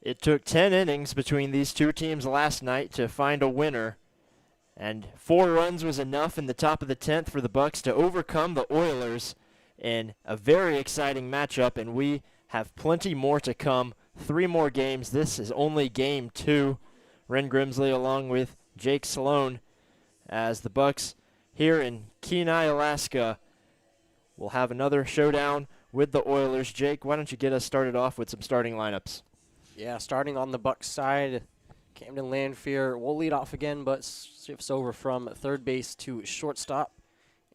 It took 10 innings between these two teams last night to find a winner, and 4 runs was enough in the top of the 10th for the Bucs to overcome the Oilers in a very exciting matchup, and we have plenty more to come. 3 more games. This is only game 2. Ren Grimsley along with Jake Sloan as the Bucs here in Kenai, Alaska will have another showdown with the Oilers. Jake, why don't you get us started off with some starting lineups? Yeah, starting on the Bucs side, Camden Landfear will lead off again, but shifts over from third base to shortstop.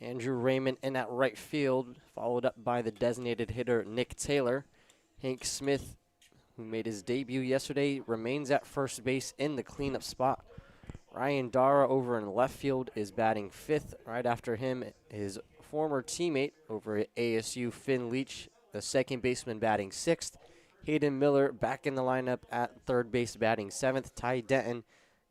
Andrew Raymond in at right field, followed up by the designated hitter Nick Taylor. Hank Smith, who made his debut yesterday, remains at first base in the cleanup spot. Ryan Dara over in left field is batting fifth. Right after him, his former teammate over at ASU, Finn Leach, the second baseman, batting sixth. Hayden Miller back in the lineup at third base, batting seventh. Ty Denton,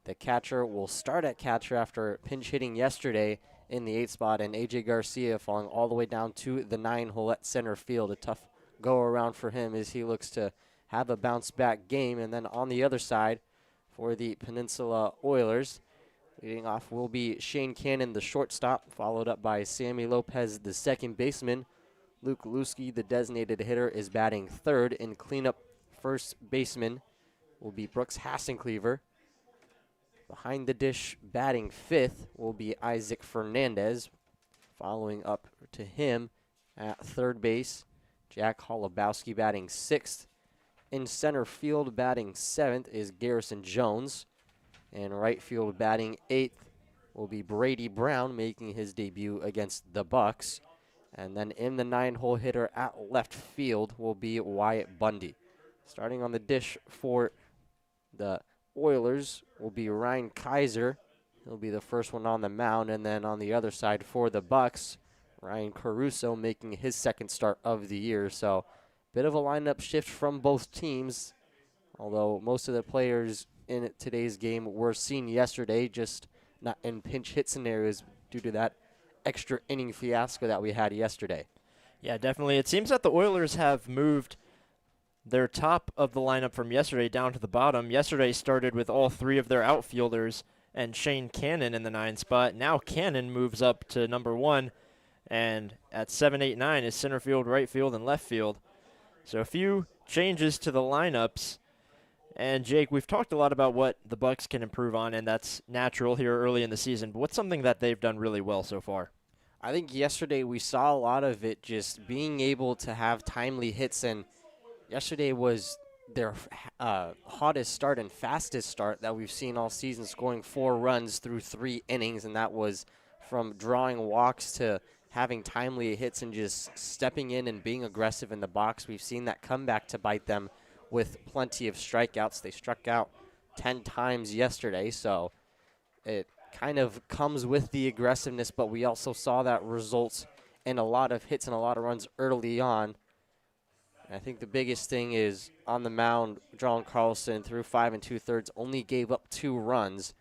the catcher, will start at catcher after pinch hitting yesterday in the eighth spot, and AJ Garcia falling all the way down to the 9-hole at center field. A tough go around for him as he looks to have a bounce back game. And then on the other side for the Peninsula Oilers, leading off will be Shane Cannon, the shortstop, followed up by Sammy Lopez, the second baseman. Luke Lusky, the designated hitter, is batting third. In cleanup, first baseman will be Brooks Hassencleaver. Behind the dish, batting fifth, will be Isaac Fernandez. Following up to him at third base, Jack Holubowski, batting sixth. In center field, batting seventh, is Garrison Jones. And right field, batting eighth, will be Brady Brown, making his debut against the Bucs. And then in the 9-hole hitter at left field will be Wyatt Bundy. Starting on the dish for the Oilers will be Ryan Kaiser. He'll be the first one on the mound. And then on the other side for the Bucs, Ryan Caruso making his second start of the year. So bit of a lineup shift from both teams, although most of the players in today's game were seen yesterday, just not in pinch hit scenarios due to that extra inning fiasco that we had yesterday. Yeah, definitely. It seems that the Oilers have moved their top of the lineup from yesterday down to the bottom. Yesterday started with all 3 of their outfielders and Shane Cannon in the 9 spot. Now Cannon moves up to number 1, and at 7, 8, 9 is center field, right field, and left field. So a few changes to the lineups. And Jake, we've talked a lot about what the Bucs can improve on, and that's natural here early in the season. But what's something that they've done really well so far? I think yesterday we saw a lot of it just being able to have timely hits, and yesterday was their hottest start and fastest start that we've seen all season, scoring 4 runs through 3 innings, and that was from drawing walks to having timely hits and just stepping in and being aggressive in the box. We've seen that come back to bite them with plenty of strikeouts. They struck out 10 times yesterday, so it kind of comes with the aggressiveness, but we also saw that results in a lot of hits and a lot of runs early on. I think the biggest thing is on the mound, John Carlson through 5 2/3 only gave up 2 runs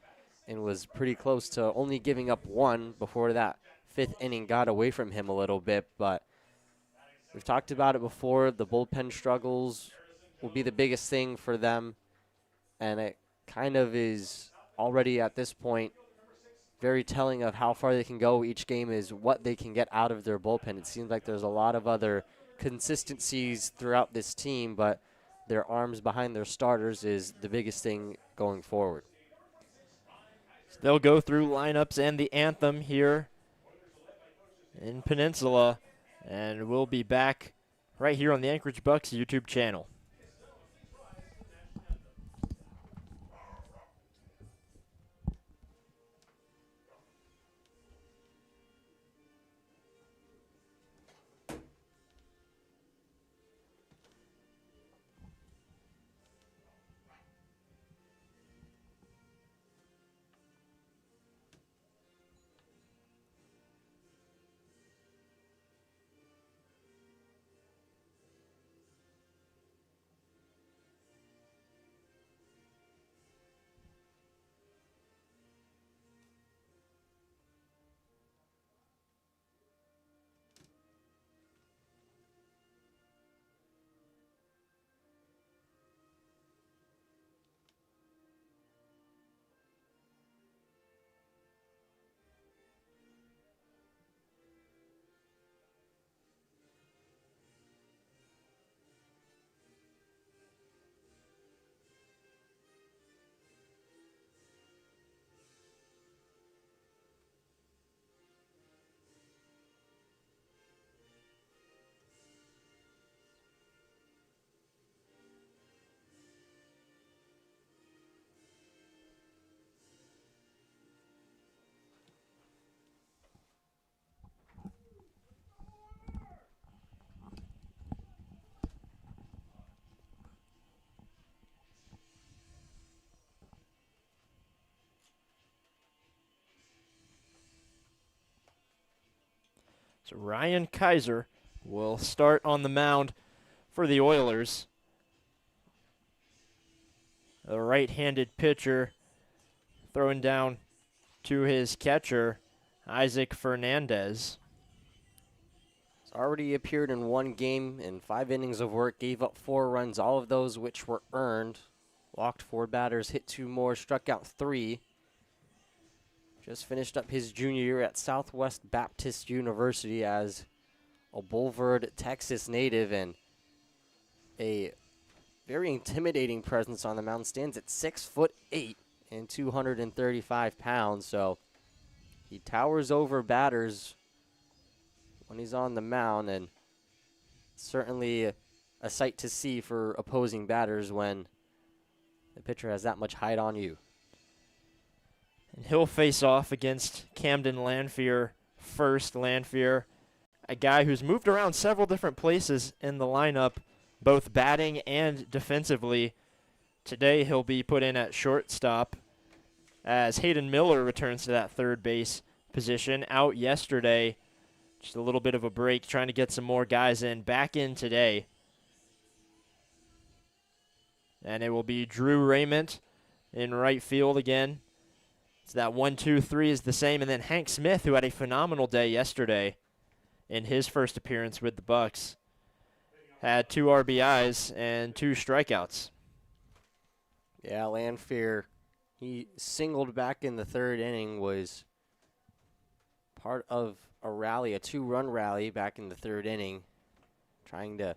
and was pretty close to only giving up 1 before that 5th inning got away from him a little bit. But we've talked about it before. The bullpen struggles will be the biggest thing for them, and it kind of is already at this point very telling of how far they can go each game is what they can get out of their bullpen. It seems like there's a lot of other consistencies throughout this team, but their arms behind their starters is the biggest thing going forward. So they'll go through lineups and the anthem here in Peninsula, and we'll be back right here on the Anchorage Bucs YouTube channel. So Ryan Kaiser will start on the mound for the Oilers. The right-handed pitcher throwing down to his catcher, Isaac Fernandez. He's already appeared in one game in 5 innings of work, gave up 4 runs, all of those which were earned. Walked 4 batters, hit 2 more, struck out 3. Just finished up his junior year at Southwest Baptist University as a Bulverde, Texas native, and a very intimidating presence on the mound. Stands at 6'8" and 235 pounds, so he towers over batters when he's on the mound, and certainly a sight to see for opposing batters when the pitcher has that much height on you. And he'll face off against Camden Lanphier first. Lanphier, a guy who's moved around several different places in the lineup, both batting and defensively. Today he'll be put in at shortstop as Hayden Miller returns to that third base position. Out yesterday, just a little bit of a break, trying to get some more guys in. Back in today. And it will be Drew Raymond in right field again. So that 1-2-3 is the same. And then Hank Smith, who had a phenomenal day yesterday in his first appearance with the Bucs, had 2 RBIs and 2 strikeouts. Yeah, Lanphier, he singled back in the 3rd inning, was part of a rally, a 2-run rally back in the 3rd inning, trying to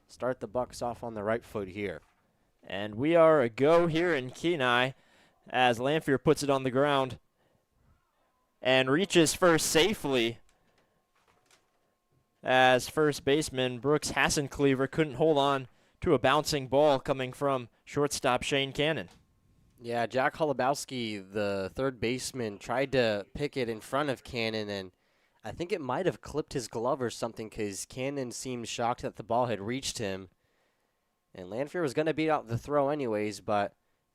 start the Bucs off on the right foot here. And we are a go here in Kenai as Lanphier puts it on the ground and reaches first safely as first baseman Brooks Hassencleaver couldn't hold on to a bouncing ball coming from shortstop Shane Cannon. Yeah, Jack Holubowski, the 3rd baseman, tried to pick it in front of Cannon, and I think it might have clipped his glove or something because Cannon seemed shocked that the ball had reached him. And Lanphier was going to beat out the throw anyways, but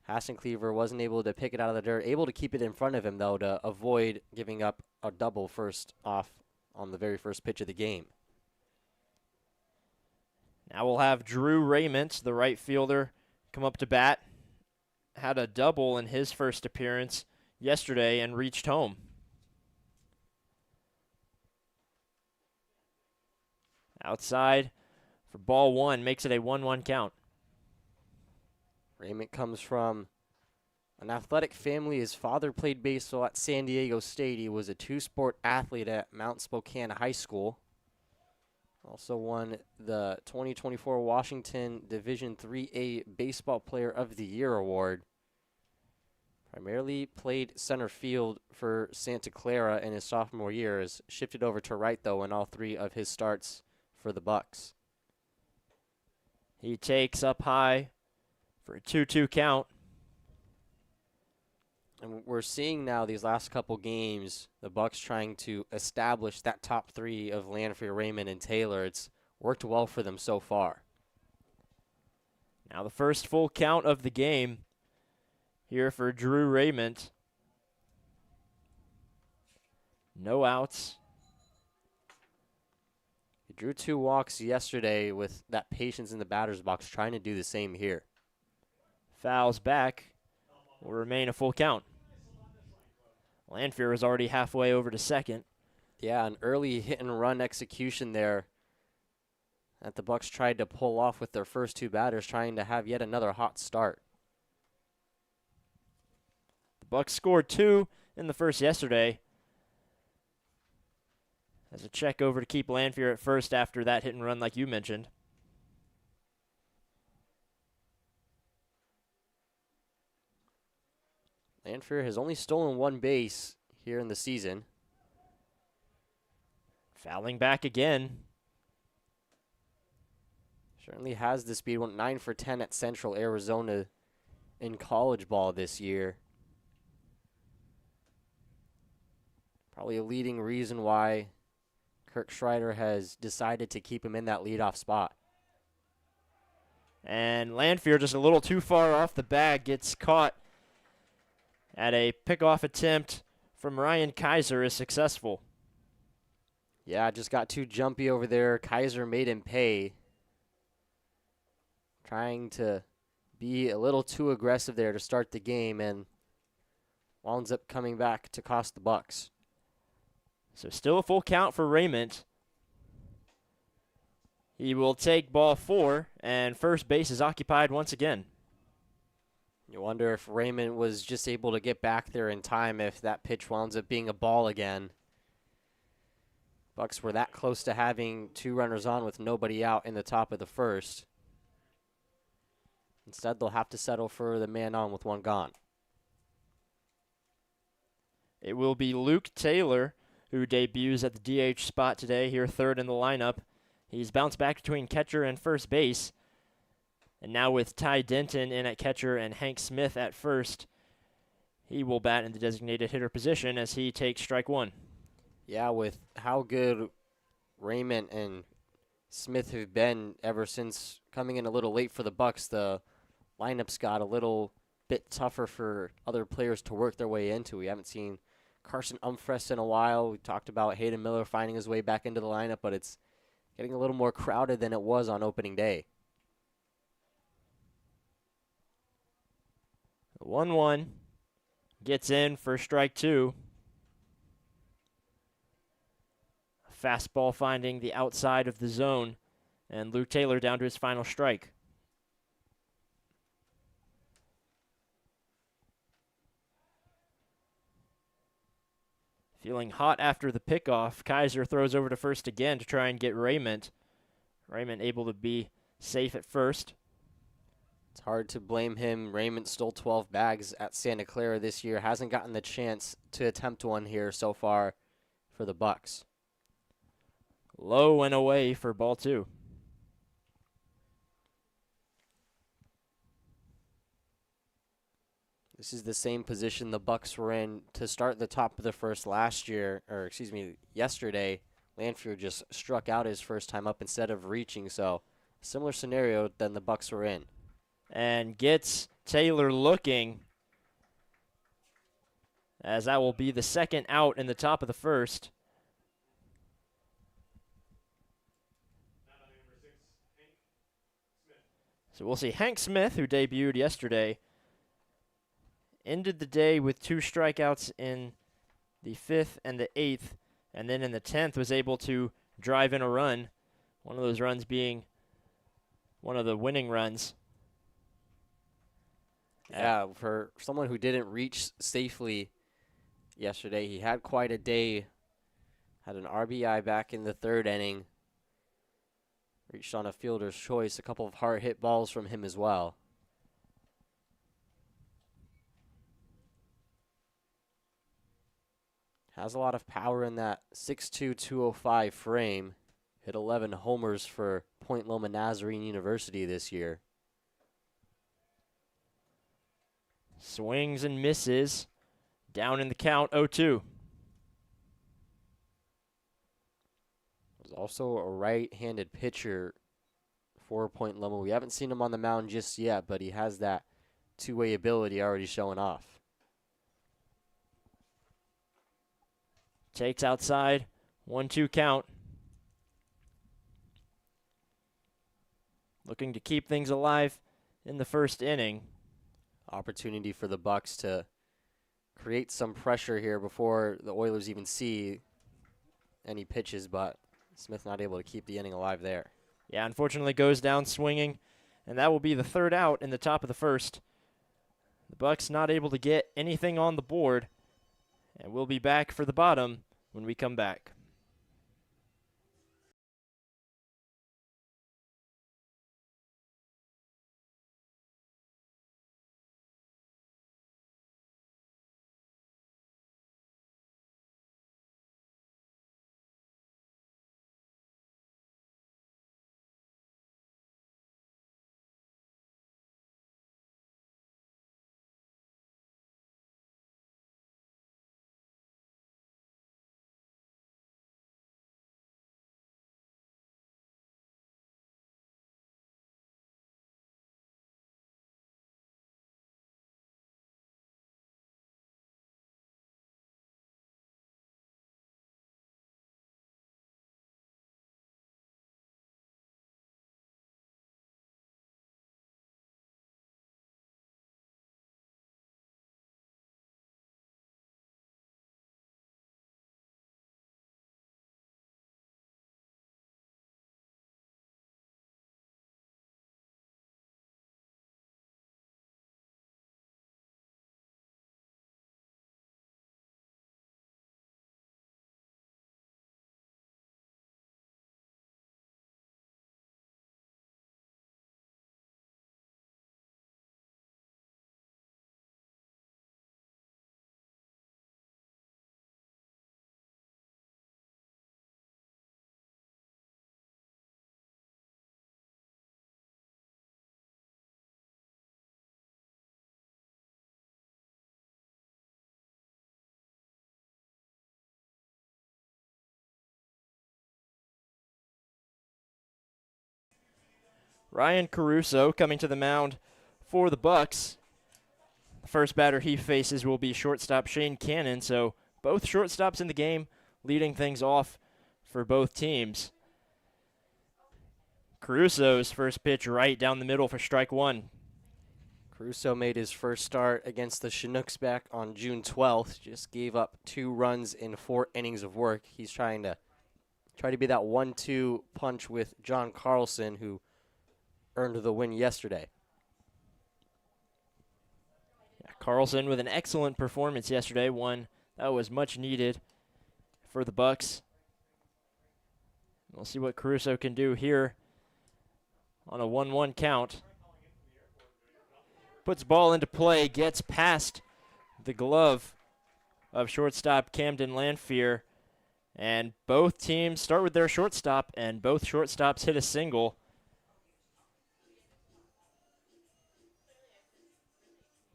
Hassencleaver wasn't able to pick it out of the dirt, able to keep it in front of him, though, to avoid giving up a double first off on the very first pitch of the game. Now we'll have Drew Raymond, the right fielder, come up to bat. Had a double in his first appearance yesterday and reached home. Outside for ball 1, makes it a 1-1 count. Raymond comes from an athletic family. His father played baseball at San Diego State. He was a 2-sport athlete at Mount Spokane High School. Also won the 2024 Washington Division IIIA Baseball Player of the Year award. Primarily played center field for Santa Clara in his sophomore year. Has shifted over to right, though, in all 3 of his starts for the Bucs. He takes up high for a 2-2 count. And we're seeing now these last couple games, the Bucs trying to establish that top 3 of Lanphier, Raymond, and Taylor. It's worked well for them so far. Now the first full count of the game here for Drew Raymond. No outs. He drew 2 walks yesterday with that patience in the batter's box, trying to do the same here. Fouls back. Will remain a full count. Lanphier is already halfway over to second. Yeah, an early hit-and-run execution there that the Bucs tried to pull off with their first 2 batters, trying to have yet another hot start. The Bucs scored 2 in the first yesterday. As a check over to keep Lanphier at first after that hit and run like you mentioned. Lanphier has only stolen 1 base here in the season. Fouling back again. Certainly has the speed. Went 9 for 10 at Central Arizona in college ball this year. Probably a leading reason why Kirk Schreider has decided to keep him in that leadoff spot. And Lanphier just a little too far off the bag, gets caught at a pickoff attempt from Ryan Kaiser is successful. Yeah, just got too jumpy over there. Kaiser made him pay. Trying to be a little too aggressive there to start the game, and winds up coming back to cost the Bucs. So still a full count for Raymond. He will take ball 4, and first base is occupied once again. You wonder if Raymond was just able to get back there in time if that pitch winds up being a ball again. Bucs were that close to having 2 runners on with nobody out in the top of the first. Instead, they'll have to settle for the man on with 1 gone. It will be Luke Taylor who debuts at the DH spot today, here third in the lineup. He's bounced back between catcher and first base. And now with Ty Denton in at catcher and Hank Smith at first, he will bat in the designated hitter position as he takes strike 1. Yeah, with how good Raymond and Smith have been ever since coming in a little late for the Bucs, the lineup's got a little bit tougher for other players to work their way into. We haven't seen Carson Umfress in a while. We talked about Hayden Miller finding his way back into the lineup, but it's getting a little more crowded than it was on opening day. 1-1 gets in for strike 2. Fastball finding the outside of the zone, and Luke Taylor down to his final strike. Feeling hot after the pickoff, Kaiser throws over to first again to try and get Raymond. Raymond able to be safe at first. It's hard to blame him. Raymond stole 12 bags at Santa Clara this year. Hasn't gotten the chance to attempt one here so far for the Bucs. Low and away for ball 2. This is the same position the Bucs were in to start the top of the first yesterday. Lanfield just struck out his first time up instead of reaching, so similar scenario than the Bucs were in. And gets Taylor looking, as that will be the second out in the top of the first. So we'll see Hank Smith, who debuted yesterday, ended the day with 2 strikeouts in the 5th and the 8th, and then in the 10th was able to drive in a run, one of those runs being one of the winning runs. Yeah, for someone who didn't reach safely yesterday, he had quite a day. Had an RBI back in the 3rd inning. Reached on a fielder's choice, a couple of hard hit balls from him as well. Has a lot of power in that 6'2", 205 frame. Hit 11 homers for Point Loma Nazarene University this year. Swings and misses. Down in the count, 0-2. There's also a right-handed pitcher for Point Loma. We haven't seen him on the mound just yet, but he has that two-way ability already showing off. Takes outside, 1-2 count. Looking to keep things alive in the first inning. Opportunity for the Bucs to create some pressure here before the Oilers even see any pitches, but Smith not able to keep the inning alive there. Yeah, unfortunately goes down swinging, and that will be the 3rd out in the top of the first. The Bucs not able to get anything on the board, and we'll be back for the bottom when we come back. Ryan Caruso coming to the mound for the Bucs. The first batter he faces will be shortstop Shane Cannon, so both shortstops in the game leading things off for both teams. Caruso's first pitch right down the middle for strike one. Caruso made his first start against the Chinooks back on June 12th. Just gave up 2 runs in 4 innings of work. He's trying to be that 1-2 punch with John Carlson, who earned the win yesterday. Yeah, Carlson with an excellent performance yesterday, one that was much needed for the Bucs. We'll see what Caruso can do here on a 1-1 count. Puts ball into play, gets past the glove of shortstop Camden Lanphier. And both teams start with their shortstop, and both shortstops hit a single.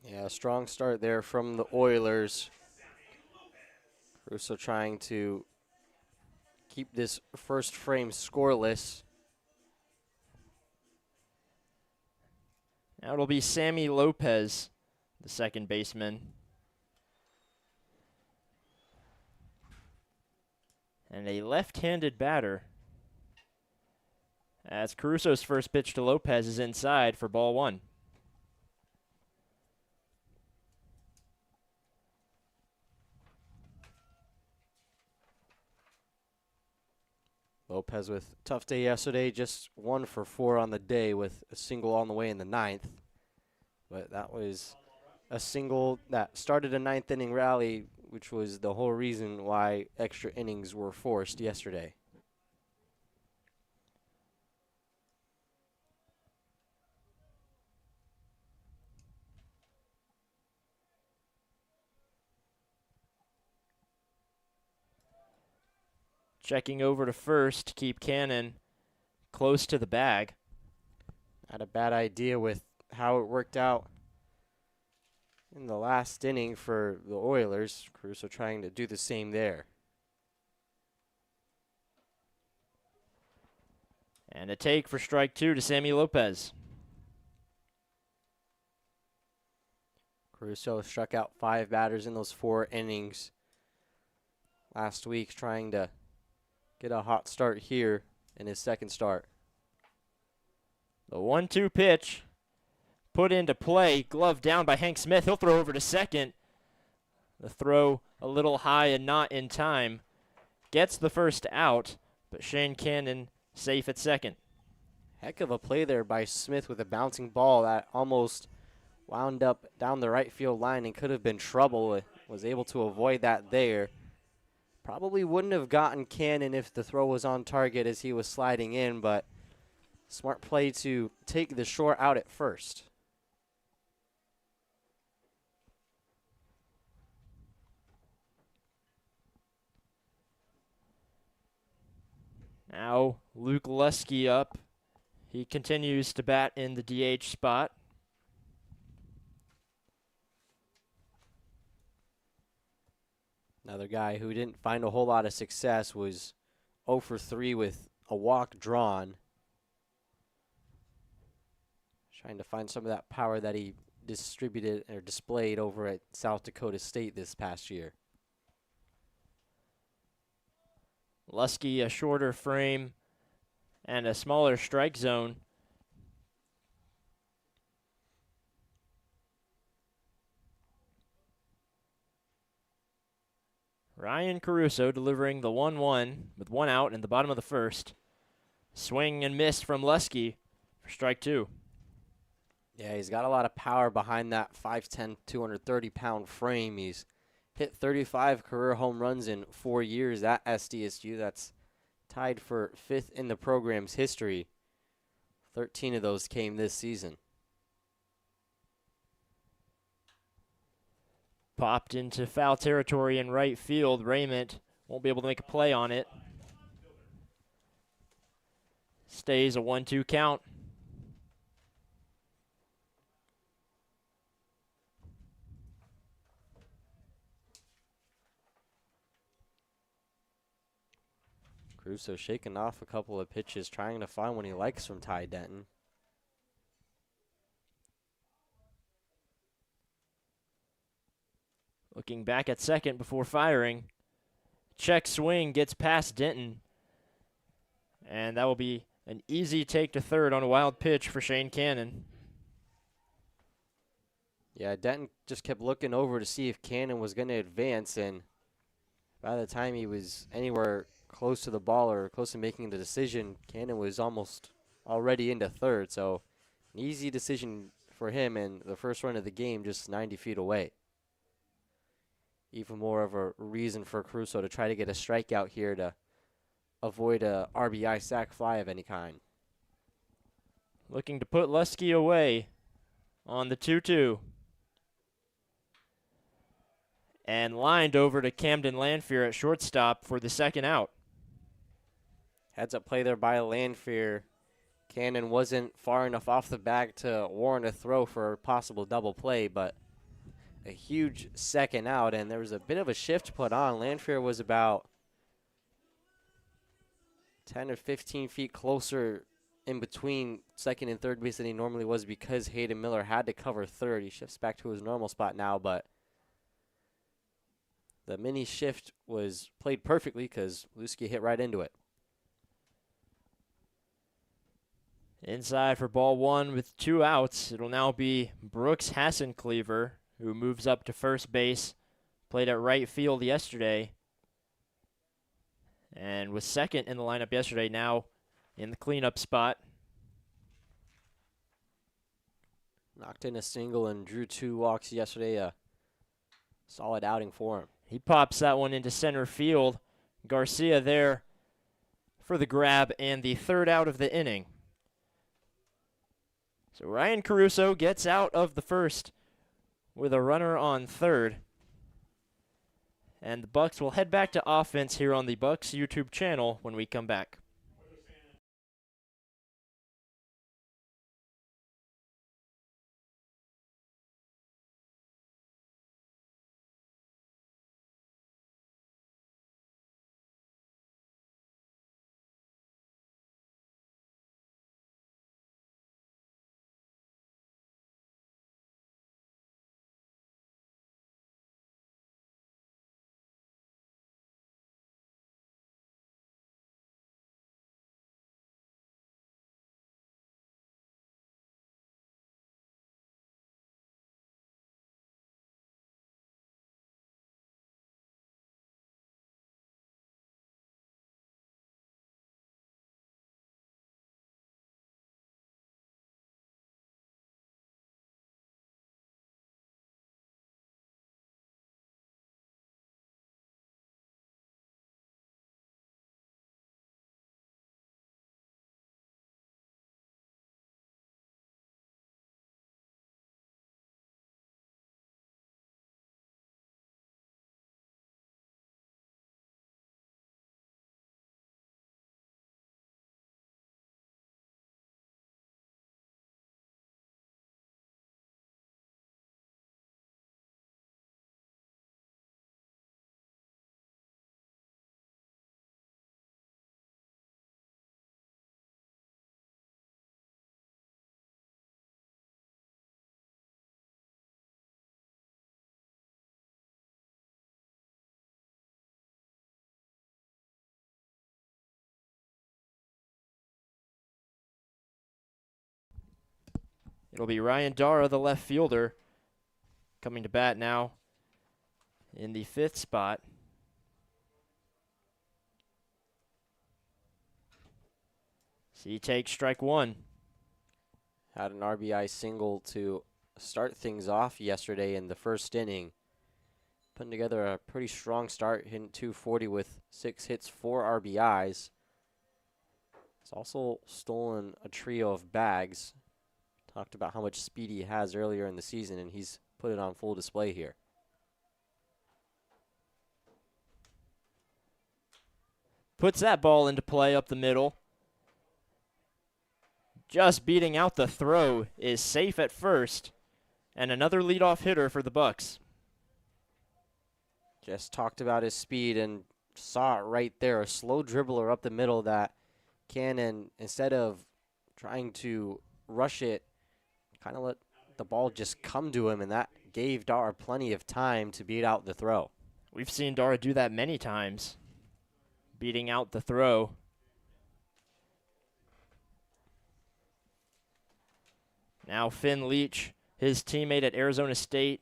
Yeah, a strong start there from the Oilers. Caruso trying to keep this first frame scoreless. Now it'll be Sammy Lopez, the second baseman. And a left-handed batter. As Caruso's first pitch to Lopez is inside for ball one. Lopez with a tough day yesterday, just 1 for 4 on the day with a single on the way in the 9th. But that was a single that started a 9th inning rally, which was the whole reason why extra innings were forced yesterday. Checking over to first to keep Cannon close to the bag. Not a bad idea with how it worked out in the last inning for the Oilers. Caruso trying to do the same there. And a take for strike two to Sammy Lopez. Caruso struck out 5 batters in those 4 innings last week, trying to get a hot start here in his second start. The 1-2 pitch put into play, glove down by Hank Smith. He'll throw over to second. The throw a little high and not in time. Gets the first out, but Shane Cannon safe at second. Heck of a play there by Smith with a bouncing ball that almost wound up down the right field line and could have been trouble. Was able to avoid that there. Probably wouldn't have gotten Cannon if the throw was on target as he was sliding in, but smart play to take the short out at first. Now Luke Lusky up. He continues to bat in the DH spot. Another guy who didn't find a whole lot of success was 0 for 3 with a walk drawn. Trying to find some of that power that he distributed or displayed over at South Dakota State this past year. Lusky, a shorter frame and a smaller strike zone. Ryan Caruso delivering the 1-1 with 1 out in the bottom of the first. Swing and miss from Lusky for strike two. Yeah, he's got a lot of power behind that 5'10", 230-pound frame. He's hit 35 career home runs in 4 years at SDSU. That's tied for 5th in the program's history. 13 of those came this season. Popped into foul territory in right field. Raymond won't be able to make a play on it. Stays a 1-2 count. Caruso shaking off a couple of pitches, trying to find what he likes from Ty Denton. Looking back at second before firing. Check swing gets past Denton. And that will be an easy take to third on a wild pitch for Shane Cannon. Yeah, Denton just kept looking over to see if Cannon was going to advance, and by the time he was anywhere close to the ball or close to making the decision, Cannon was almost already into third. So an easy decision for him, and the first run of the game just 90 feet away. Even more of a reason for Caruso to try to get a strikeout here to avoid a RBI sac fly of any kind. Looking to put Lusky away on the 2-2. And lined over to Camden Lanfear at shortstop for the second out. Heads up play there by Lanfear. Cannon wasn't far enough off the bag to warrant a throw for a possible double play, but a huge second out, and there was a bit of a shift put on. Lanfear was about 10 or 15 feet closer in between second and third base than he normally was because Hayden Miller had to cover third. He shifts back to his normal spot now, but the mini shift was played perfectly because Lusky hit right into it. Inside for ball one with 2 outs. It'll now be Brooks Hassencleaver, who moves up to first base. Played at right field yesterday. And was second in the lineup yesterday, now in the cleanup spot. Knocked in a single and drew 2 walks yesterday. A solid outing for him. He pops that one into center field. Garcia there for the grab and the third out of the inning. So Ryan Caruso gets out of the first with a runner on third. And the Bucs will head back to offense here on the Bucs YouTube channel when we come back. It'll be Ryan Dara, the left fielder, coming to bat now in the 5th spot. So he takes strike one. Had an RBI single to start things off yesterday in the first inning. Putting together a pretty strong start, hitting .240 with 6 hits, 4 RBIs. He's also stolen a trio of bags. Talked about how much speed he has earlier in the season, and he's put it on full display here. Puts that ball into play up the middle. Just beating out the throw is safe at first. And another leadoff hitter for the Bucs. Just talked about his speed and saw it right there. A slow dribbler up the middle that Cannon, instead of trying to rush it, kind of let the ball just come to him, and that gave Dara plenty of time to beat out the throw. We've seen Dara do that many times, beating out the throw. Now Finn Leach, his teammate at Arizona State,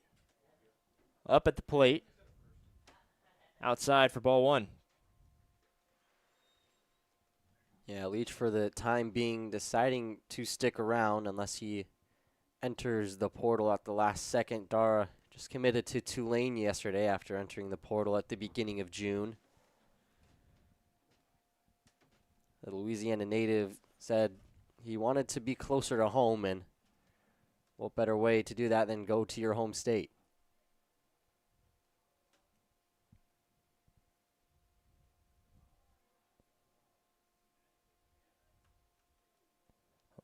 up at the plate. Outside for ball one. Yeah, Leach for the time being deciding to stick around unless he enters the portal at the last second. Dara just committed to Tulane yesterday after entering the portal at the beginning of June. The Louisiana native said he wanted to be closer to home, and what better way to do that than go to your home state?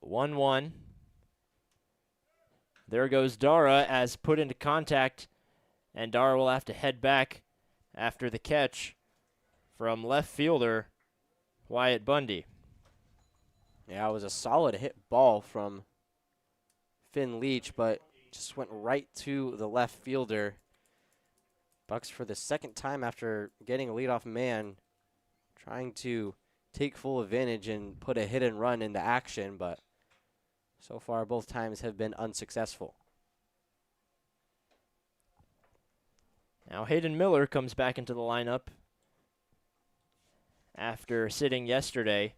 One. There goes Dara as put into contact, and Dara will have to head back after the catch from left fielder Wyatt Bundy. Yeah, it was a solid hit ball from Finn Leach, but just went right to the left fielder. Bucs for the second time after getting a leadoff man, trying to take full advantage and put a hit and run into action, but so far both times have been unsuccessful. Now Hayden Miller comes back into the lineup after sitting yesterday.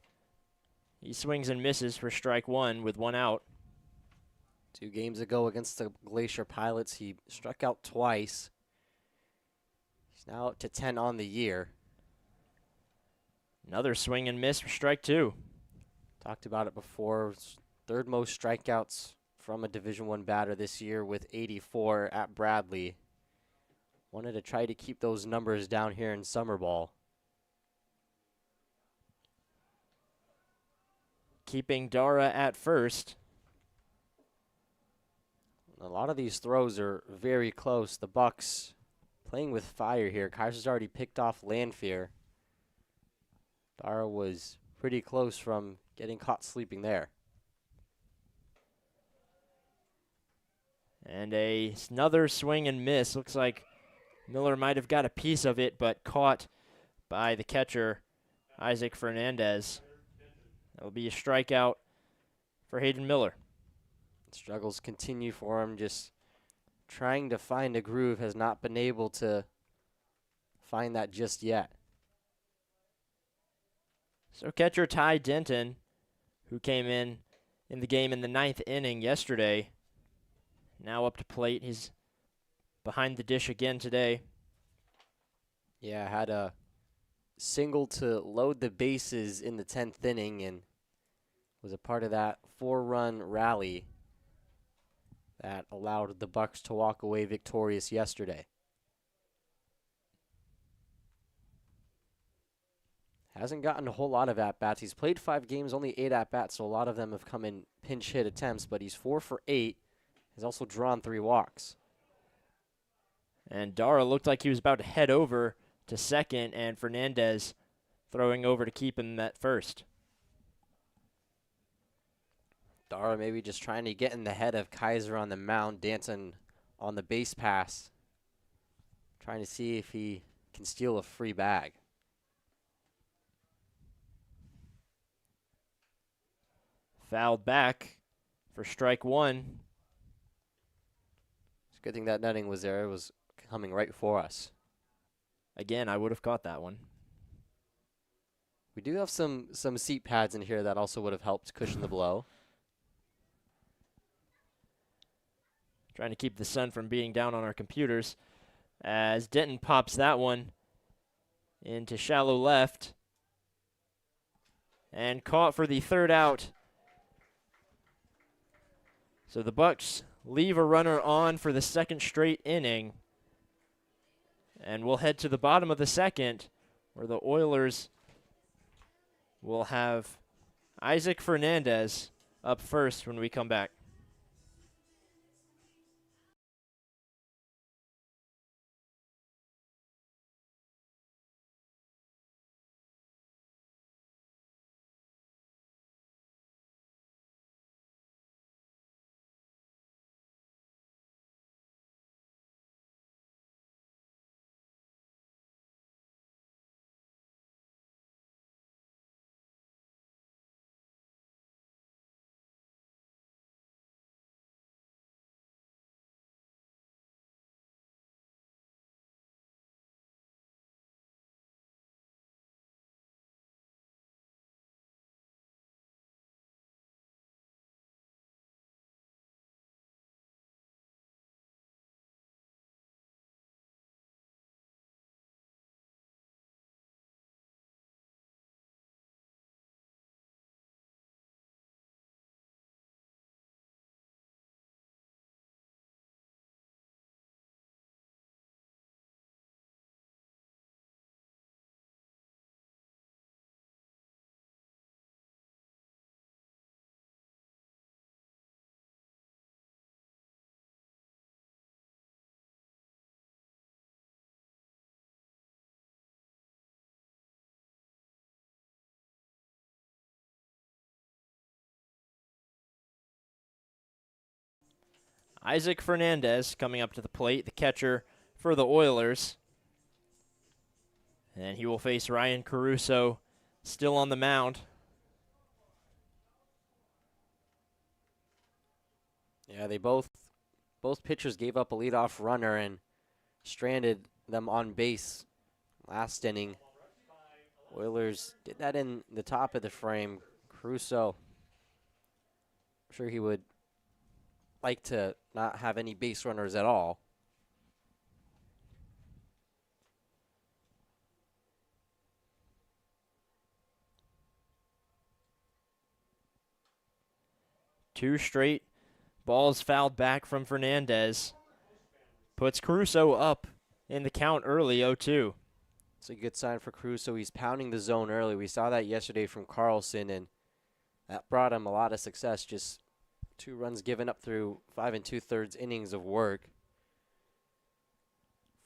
He swings and misses for strike one with one out. 2 games ago against the Glacier Pilots, he struck out twice. He's now up to 10 on the year. Another swing and miss for strike two. Talked about it before. Third most strikeouts from a Division I batter this year with 84 at Bradley. Wanted to try to keep those numbers down here in summer ball. Keeping Dara at first. A lot of these throws are very close. The Bucs playing with fire here. Kaiser's already picked off Lanfear. Dara was pretty close from getting caught sleeping there. And another swing and miss. Looks like Miller might have got a piece of it, but caught by the catcher, Isaac Fernandez. That'll be a strikeout for Hayden Miller. Struggles continue for him, just trying to find a groove, has not been able to find that just yet. So catcher Ty Denton, who came in the game in the 9th inning yesterday, now up to plate. He's behind the dish again today. Yeah, had a single to load the bases in the 10th inning and was a part of that 4-run rally that allowed the Bucs to walk away victorious yesterday. Hasn't gotten a whole lot of at-bats. He's played 5 games, only 8 at-bats, so a lot of them have come in pinch hit attempts, but he's 4 for 8. He's also drawn 3 walks. And Dara looked like he was about to head over to second, and Fernandez throwing over to keep him at first. Dara maybe just trying to get in the head of Kaiser on the mound. Danton on the base pass, trying to see if he can steal a free bag. Fouled back for strike one. It's a good thing that netting was there. It was coming right for us. Again, I would have caught that one. We do have some seat pads in here that also would have helped cushion the blow. Trying to keep the sun from beating down on our computers as Denton pops that one into shallow left and caught for the third out. So the Bucs leave a runner on for the second straight inning, and we'll head to the bottom of the second where the Oilers will have Isaac Fernandez up first when we come back. Isaac Fernandez coming up to the plate, the catcher for the Oilers. And he will face Ryan Caruso, still on the mound. Yeah, both pitchers gave up a leadoff runner and stranded them on base last inning. Oilers did that in the top of the frame. Caruso, I'm sure he would like to not have any base runners at all. Two straight balls fouled back from Fernandez. Puts Caruso up in the count early, 0-2. It's a good sign for Caruso. He's pounding the zone early. We saw that yesterday from Carlson, and that brought him a lot of success. Just 2 runs given up through 5 2/3 innings of work,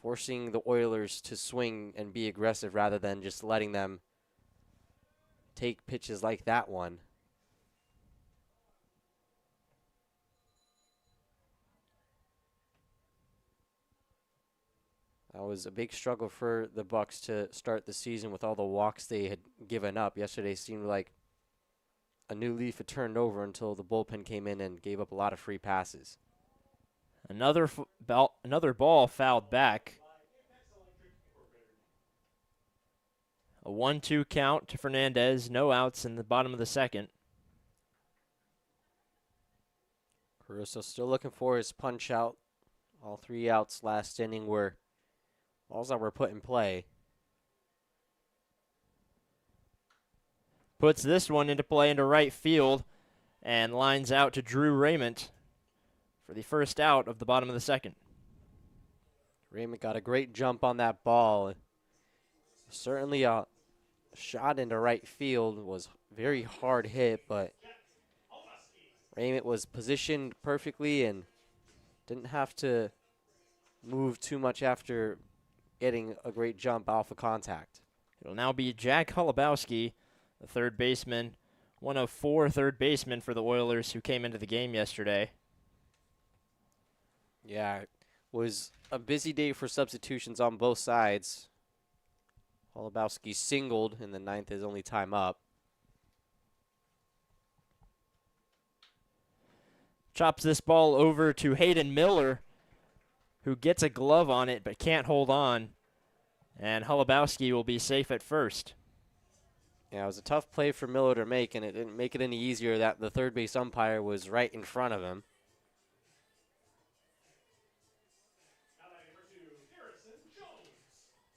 forcing the Oilers to swing and be aggressive rather than just letting them take pitches like that one. That was a big struggle for the Bucs to start the season with all the walks they had given up. Yesterday seemed like a new leaf had turned over until the bullpen came in and gave up a lot of free passes. Another ball fouled back. A 1-2 count to Fernandez. No outs in the bottom of the second. Caruso still looking for his punch out. All 3 outs last inning were balls that were put in play. Puts this one into play into right field and lines out to Drew Raymond for the first out of the bottom of the second. Raymond got a great jump on that ball. Certainly a shot into right field. Was very hard hit, but Raymond was positioned perfectly and didn't have to move too much after getting a great jump off of contact. It'll now be Jack Holubowski, the third baseman, one of 4 third basemen for the Oilers who came into the game yesterday. Yeah, it was a busy day for substitutions on both sides. Holubowski singled in the 9th, his only time up. Chops this ball over to Hayden Miller, who gets a glove on it but can't hold on. And Holubowski will be safe at first. Yeah, it was a tough play for Miller to make, and it didn't make it any easier that the third base umpire was right in front of him.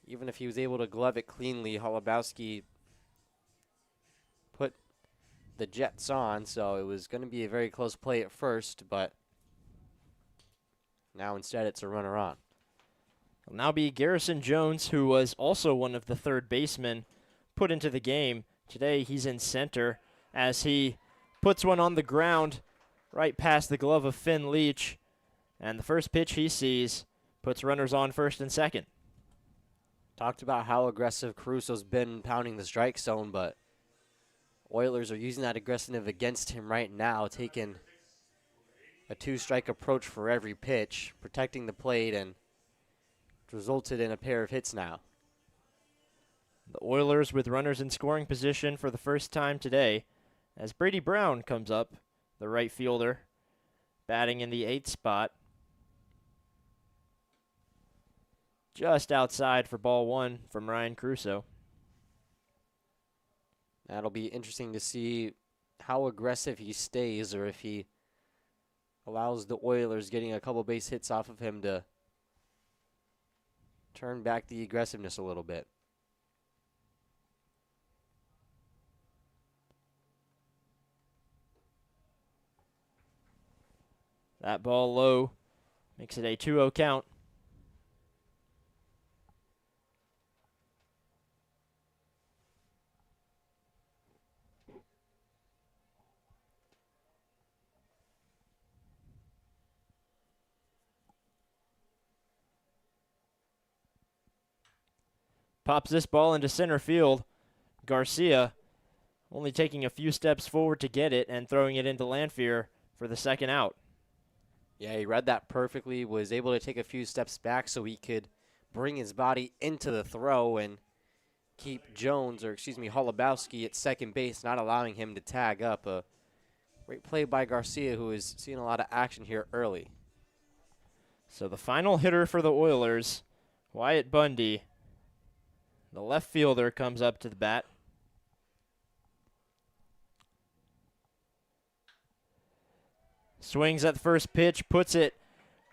Even if he was able to glove it cleanly, Holubowski put the Jets on, so it was going to be a very close play at first, but now instead it's a runner on. It'll now be Garrison Jones, who was also one of the third basemen put into the game. Today he's in center as he puts one on the ground right past the glove of Finn Leach. And the first pitch he sees puts runners on first and second. Talked about how aggressive Caruso's been pounding the strike zone, but Oilers are using that aggressiveness against him right now, taking a 2-strike approach for every pitch, protecting the plate, and it resulted in a pair of hits now. The Oilers with runners in scoring position for the first time today as Brady Brown comes up, the right fielder, batting in the 8th spot. Just outside for ball 1 from Ryan Caruso. That'll be interesting to see how aggressive he stays, or if he allows the Oilers getting a couple base hits off of him to turn back the aggressiveness a little bit. That ball low makes it a 2-0 count. Pops this ball into center field. Garcia only taking a few steps forward to get it and throwing it into Lanphier for the second out. Yeah, he read that perfectly, was able to take a few steps back so he could bring his body into the throw and keep Jones, or excuse me, Holubowski at second base, not allowing him to tag up. A great play by Garcia, who is seeing a lot of action here early. So the final hitter for the Oilers, Wyatt Bundy, the left fielder, comes up to the bat. Swings at the first pitch, puts it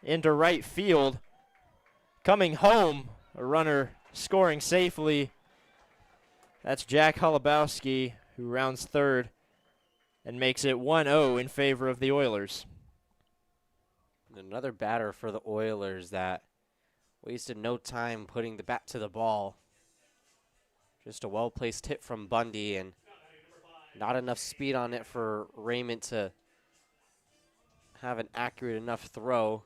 into right field. Coming home, a runner scoring safely. That's Jack Holubowski, who rounds third and makes it 1-0 in favor of the Oilers. Another batter for the Oilers that wasted no time putting the bat to the ball. Just a well-placed hit from Bundy, and not enough speed on it for Raymond to have an accurate enough throw.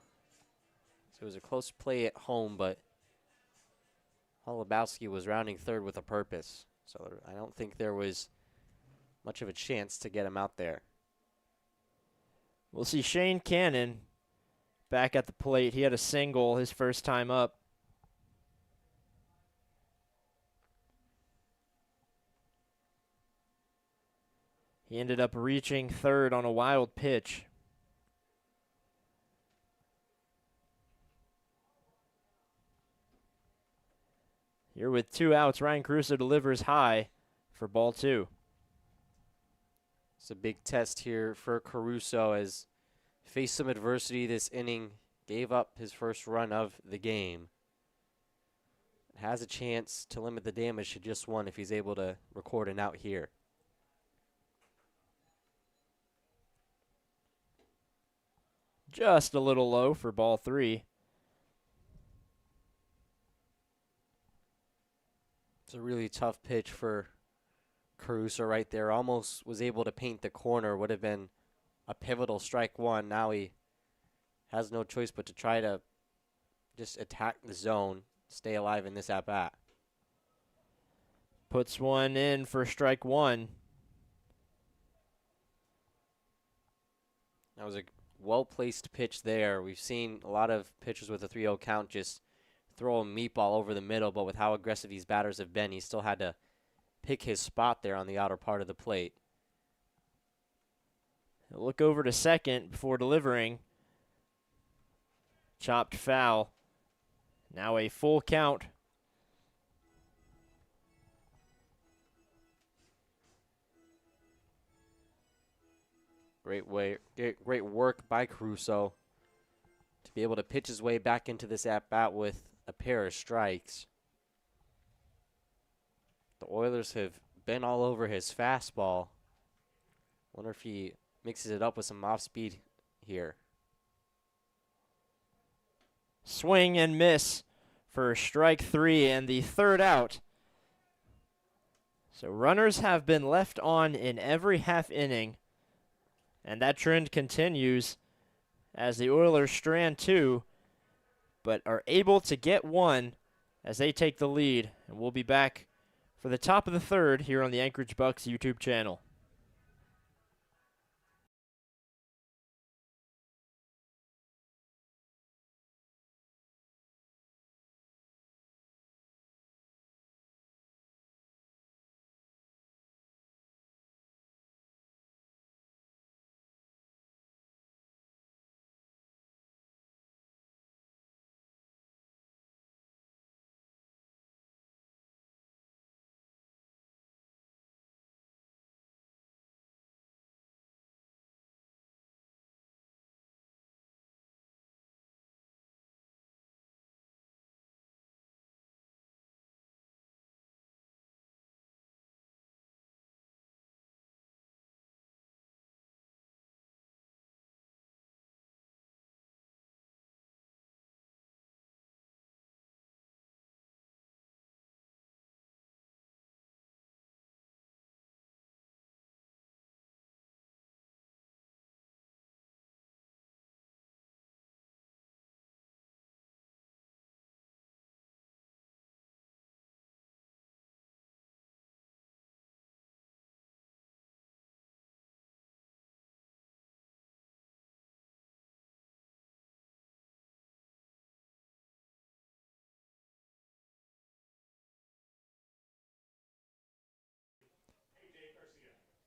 So it was a close play at home, but Holubowski was rounding third with a purpose. So I don't think there was much of a chance to get him out there. We'll see Shane Cannon back at the plate. He had a single his first time up. He ended up reaching third on a wild pitch. Here with 2 outs, Ryan Caruso delivers high for ball 2. It's a big test here for Caruso, as faced some adversity this inning, gave up his first run of the game. Has a chance to limit the damage to just 1 if he's able to record an out here. Just a little low for ball 3. It's a really tough pitch for Caruso right there. Almost was able to paint the corner. Would have been a pivotal strike 1. Now he has no choice but to try to just attack the zone, stay alive in this at-bat. Puts one in for strike 1. That was a well-placed pitch there. We've seen a lot of pitchers with a 3-0 count just throw a meatball over the middle, but with how aggressive these batters have been, he still had to pick his spot there on the outer part of the plate. He'll look over to second before delivering. Chopped foul. Now a full count. Great work by Caruso to be able to pitch his way back into this at-bat with a pair of strikes. The Oilers have been all over his fastball. Wonder if he mixes it up with some off-speed here. Swing and miss for strike 3 and the third out. So runners have been left on in every half inning, and that trend continues as the Oilers strand 2, but are able to get 1 as they take the lead. And we'll be back for the top of the third here on the Anchorage Bucs YouTube channel.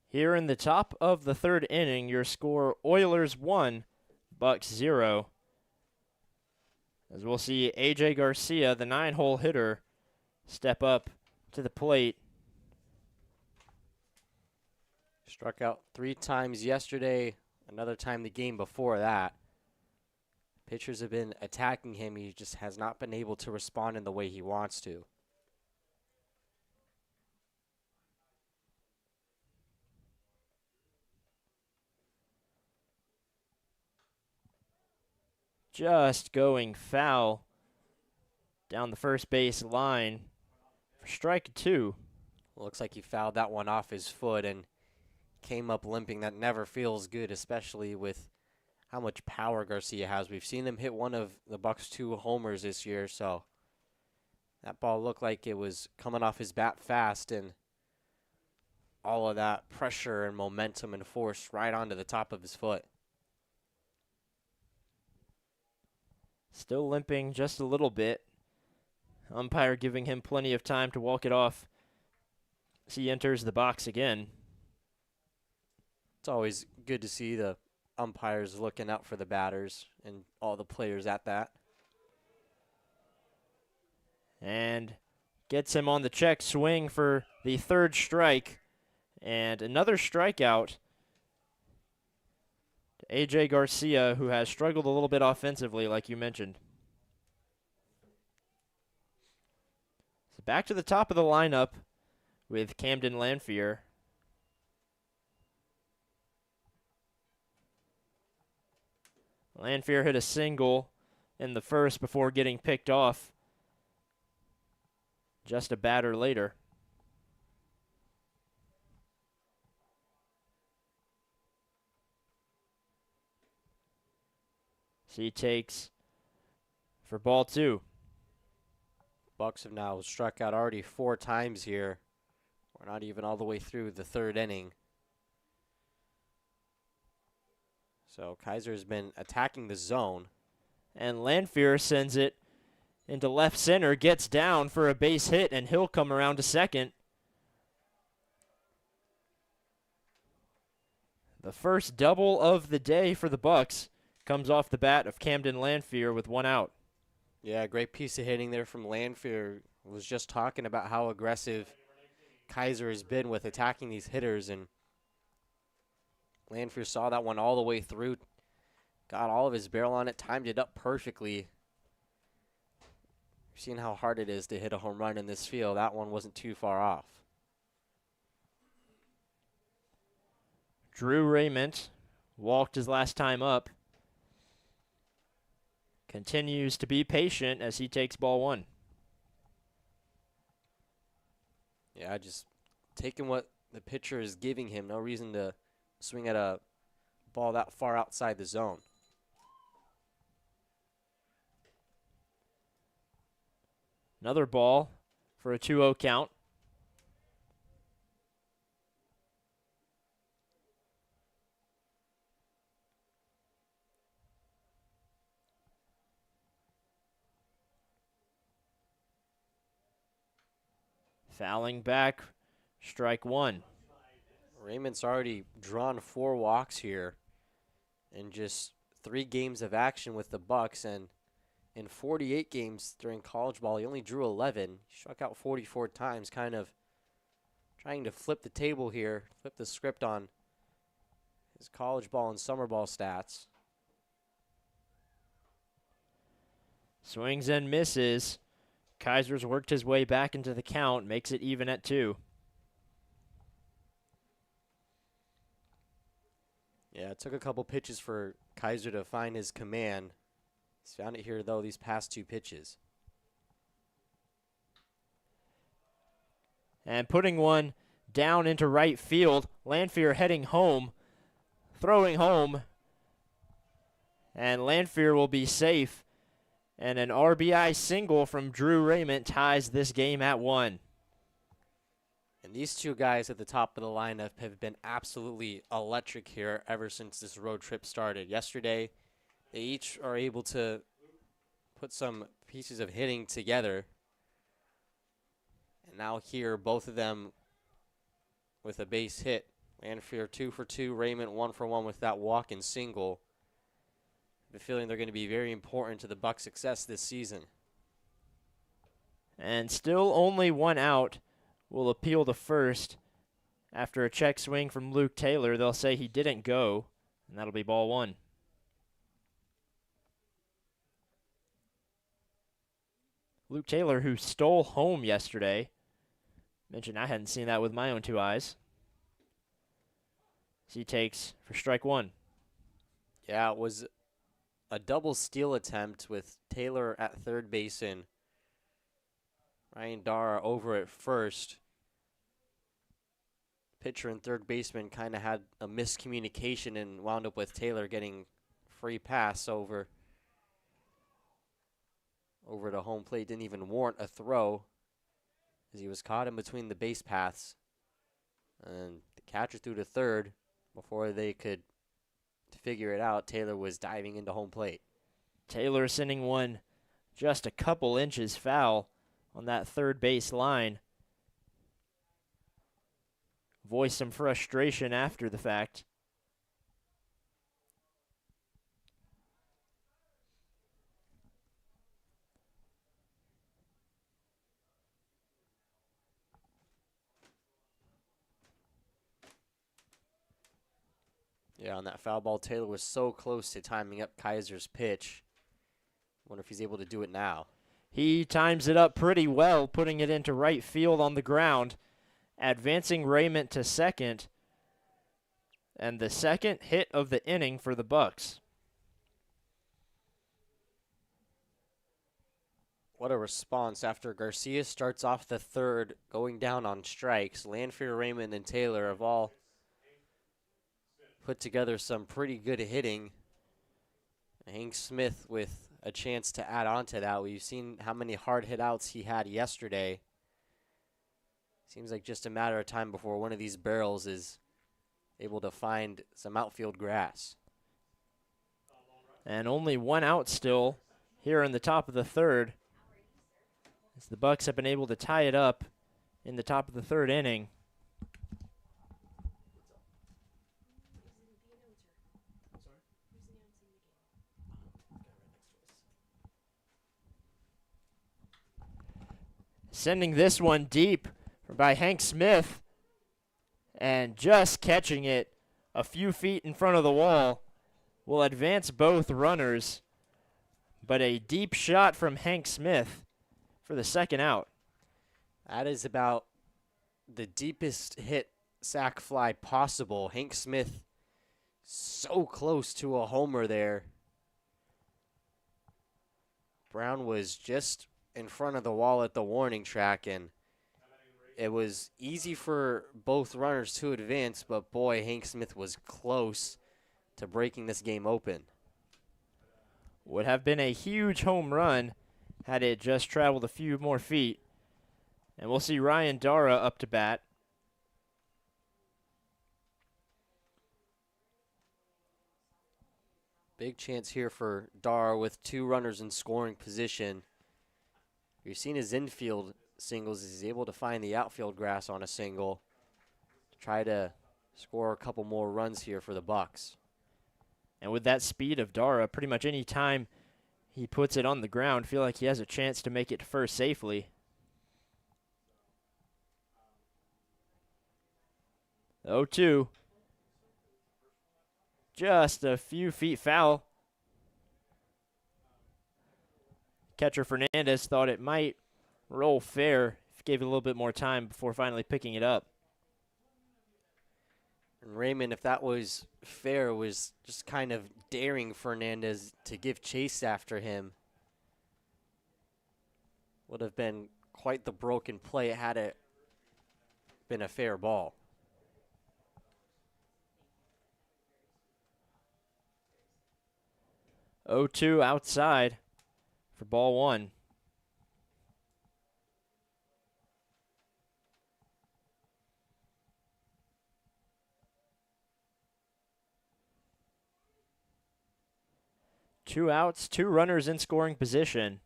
Here in the top of the third inning, your score Oilers 1, Bucs 0. As we'll see A.J. Garcia, the 9-hole hitter, step up to the plate. Struck out 3 times yesterday, another time the game before that. Pitchers have been attacking him. He just has not been able to respond in the way he wants to. Just going foul down the first base line for strike 2. Looks like he fouled that one off his foot and came up limping. That never feels good, especially with how much power Garcia has. We've seen him hit one of the Bucs' 2 homers this year, so that ball looked like it was coming off his bat fast, and all of that pressure and momentum and force right onto the top of his foot. Still limping just a little bit. Umpire giving him plenty of time to walk it off as he enters the box again. It's always good to see the umpires looking out for the batters and all the players at that. And gets him on the check swing for the 3rd strike. And another strikeout to A.J. Garcia, who has struggled a little bit offensively, like you mentioned. So back to the top of the lineup with Camden Lanphier. Lanphier hit a single in the first before getting picked off just a batter later. So he takes for ball 2. Bucs have now struck out already 4 times here. We're not even all the way through the 3rd inning. So Kaiser has been attacking the zone. And Lanphier sends it into left center, gets down for a base hit, and he'll come around to second. The first double of the day for the Bucs comes off the bat of Camden Lanphier with 1 out. Yeah, great piece of hitting there from Lanphier. Was just talking about how aggressive Kaiser has been with attacking these hitters, and Lanphier saw that one all the way through, got all of his barrel on it, timed it up perfectly. You've seen how hard it is to hit a home run in this field. That one wasn't too far off. Drew Raymond walked his last time up. Continues to be patient as he takes ball 1. Yeah, just taking what the pitcher is giving him. No reason to swing at a ball that far outside the zone. Another ball for a 2-0 count. Fouling back, strike 1. Raymond's already drawn 4 walks here in just 3 games of action with the Bucs, and in 48 games during college ball, he only drew 11. He struck out 44 times, kind of trying to flip the table here, flip the script on his college ball and summer ball stats. Swings and misses. Kaiser's worked his way back into the count, makes it even at 2. Yeah, it took a couple pitches for Kaiser to find his command. He's found it here, though, these past 2 pitches. And putting one down into right field. Lanphier heading home, throwing home. And Lanphier will be safe. And an RBI single from Drew Raymond ties this game at 1. And these 2 guys at the top of the lineup have been absolutely electric here ever since this road trip started. Yesterday, they each are able to put some pieces of hitting together. And now here, both of them with a base hit Lanfear 2 for 2. Raymond 1 for 1 with that walk and single. I have a feeling they're going to be very important to the Bucs' success this season. And still only one out. Will appeal to first. After a check swing from Luke Taylor, they'll say he didn't go, and that'll be ball one. Luke Taylor, who stole home yesterday. Mentioned I hadn't seen that with my own two eyes. He takes for strike one. Yeah, it was a double steal attempt with Taylor at third base and Ryan Dara over at first. Pitcher and third baseman kind of had a miscommunication and wound up with Taylor getting free pass over to home plate. Didn't even warrant a throw as he was caught in between the base paths. And the catcher threw to third. Before they could figure it out, Taylor was diving into home plate. Taylor sending one just a couple inches foul on that third base line. Voiced some frustration after the fact. Yeah, on that foul ball, Taylor was so close to timing up Kaiser's pitch. Wonder if he's able to do it now. He times it up pretty well, putting it into right field on the ground, advancing Raymond to second, and the second hit of the inning for the Bucs. What a response after Garcia starts off the third, going down on strikes. Lanfear, Raymond, and Taylor have all put together some pretty good hitting. Hank Smith with a chance to add on to that. We've seen how many hard hit outs he had yesterday. Seems like just a matter of time before one of these barrels is able to find some outfield grass. And only one out still here in the top of the third, as the Bucs have been able to tie it up in the top of the third inning. Sending this one deep by Hank Smith and just catching it a few feet in front of the wall will advance both runners, but a deep shot from Hank Smith for the second out. That is about the deepest hit sac fly possible. Hank Smith so close to a homer there. Brown was just in front of the wall at the warning track, and it was easy for both runners to advance, but boy, Hank Smith was close to breaking this game open. Would have been a huge home run had it just traveled a few more feet. And we'll see Ryan Dara up to bat. Big chance here for Dara with two runners in scoring position. You've seen his infield singles. He's able to find the outfield grass on a single to try to score a couple more runs here for the Bucs. And with that speed of Dara, pretty much any time he puts it on the ground, feel like he has a chance to make it to first safely. 0-2. Just a few feet foul. Catcher Fernandez thought it might roll fair, gave it a little bit more time before finally picking it up. And Raymond, if that was fair, was just kind of daring Fernandez to give chase after him. Would have been quite the broken play had it been a fair ball. (0-2) outside for ball one. Two outs, two runners in scoring position.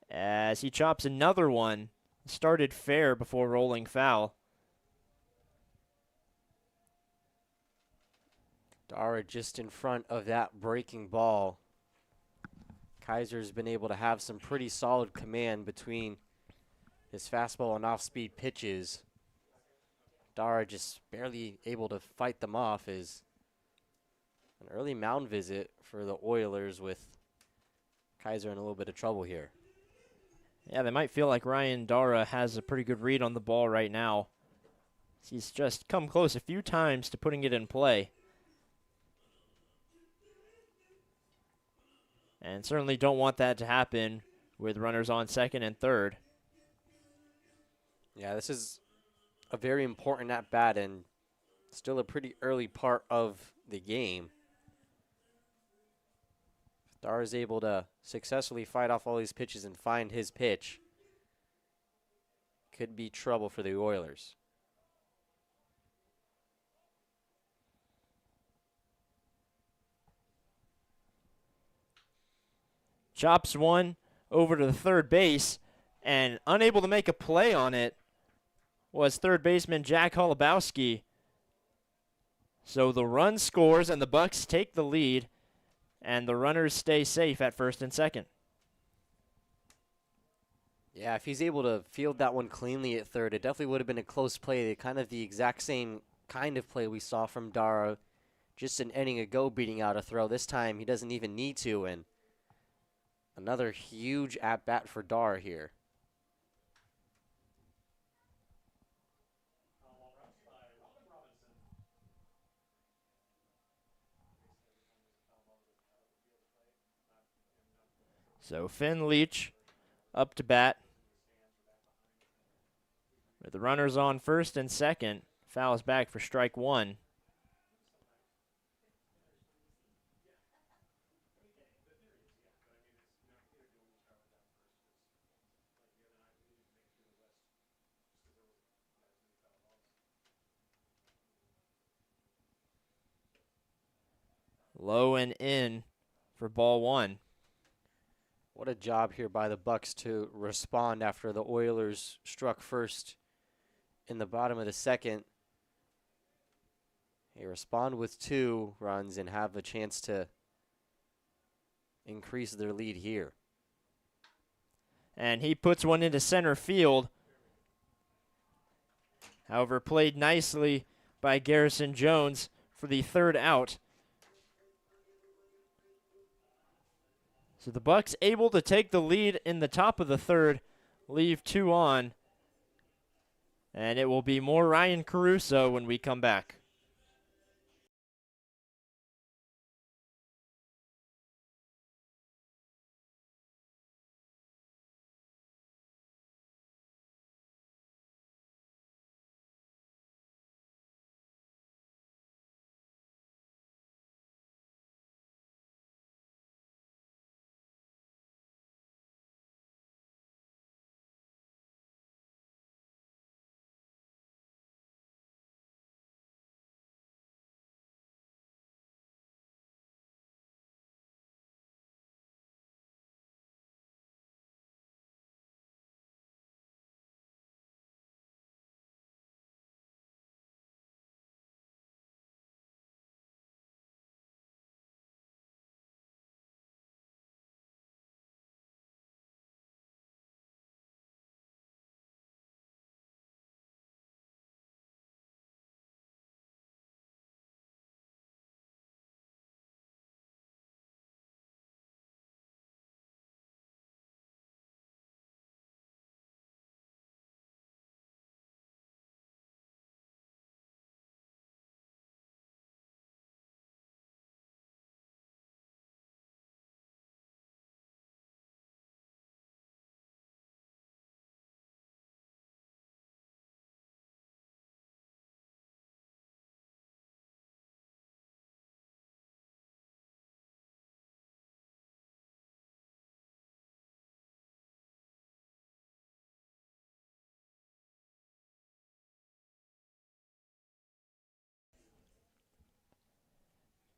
As he chops another one, started fair before rolling foul. Dara just in front of that breaking ball. Kaiser's been able to have some pretty solid command between his fastball and off-speed pitches. Dara just barely able to fight them off. Is an early mound visit for the Oilers with Kaiser in a little bit of trouble here. Yeah, they might feel like Ryan Dara has a pretty good read on the ball right now. He's just come close a few times to putting it in play. And certainly don't want that to happen with runners on second and third. Yeah, this is a very important at-bat and still a pretty early part of the game. If Dar is able to successfully fight off all these pitches and find his pitch, could be trouble for the Oilers. Chops one over to the third base, and unable to make a play on it was third baseman Jack Holubowski. So the run scores and the Bucs take the lead, and the runners stay safe at first and second. Yeah, if he's able to field that one cleanly at third, it definitely would have been a close play. Kind of the exact same kind of play we saw from Dara just an inning ago, beating out a throw. This time he doesn't even need to, and another huge at-bat for Dara here. So Finn Leach up to bat. With the runners on first and second, fouls back for strike one. Low and in for ball one. What a job here by the Bucs to respond after the Oilers struck first in the bottom of the second. They respond with 2 runs and have a chance to increase their lead here. And he puts one into center field. However, played nicely by Garrison Jones for the third out. So the Bucs able to take the lead in the top of the third, leave 2 on. And it will be more Ryan Caruso when we come back.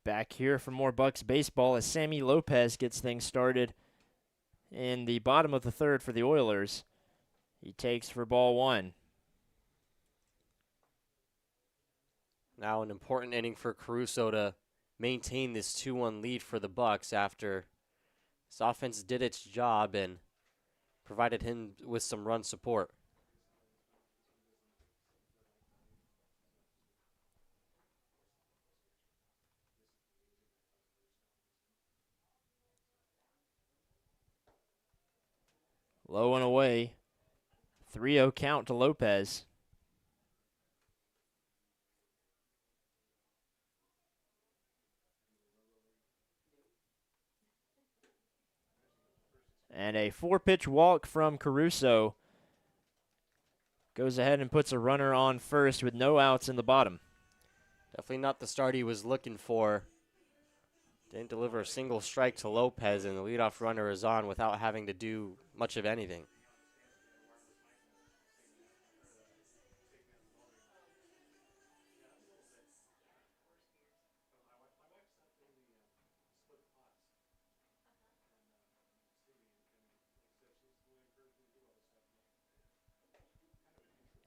Back here for more Bucs baseball as Sammy Lopez gets things started in the bottom of the third for the Oilers. He takes for ball one. Now an important inning for Caruso to maintain this 2-1 lead for the Bucs after his offense did its job and provided him with some run support. Low and away. 3-0 count to Lopez. And a 4-pitch walk from Caruso. Goes ahead and puts a runner on first with no outs in the bottom. Definitely not the start he was looking for. Didn't deliver a single strike to Lopez, and the leadoff runner is on without having to do much of anything.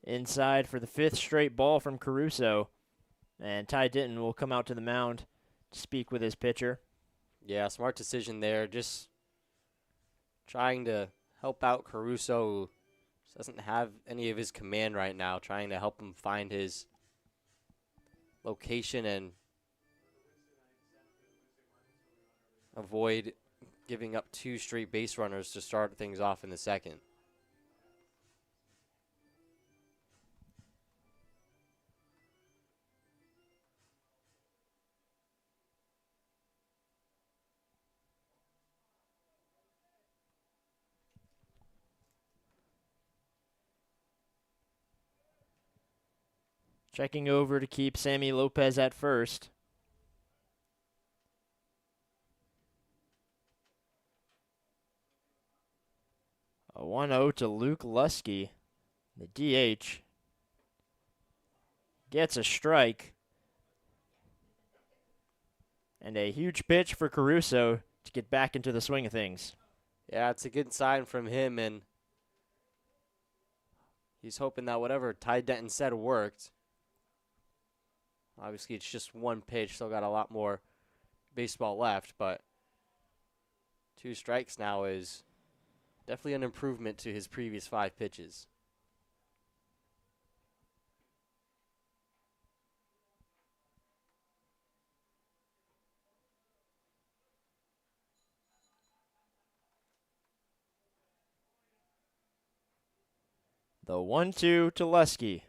Inside for the 5th straight ball from Caruso. And Ty Denton will come out to the mound to speak with his pitcher. Yeah, smart decision there. Just trying to help out Caruso, who doesn't have any of his command right now, trying to help him find his location and avoid giving up 2 straight base runners to start things off in the second. Checking over to keep Sammy Lopez at first. A 1-0 to Luke Lusky. The DH gets a strike. And a huge pitch for Caruso to get back into the swing of things. Yeah, it's a good sign from him, and he's hoping that whatever Ty Denton said worked. Obviously, it's just 1 pitch, still got a lot more baseball left, but 2 strikes now is definitely an improvement to his previous 5 pitches. The 1-2 to Lusky.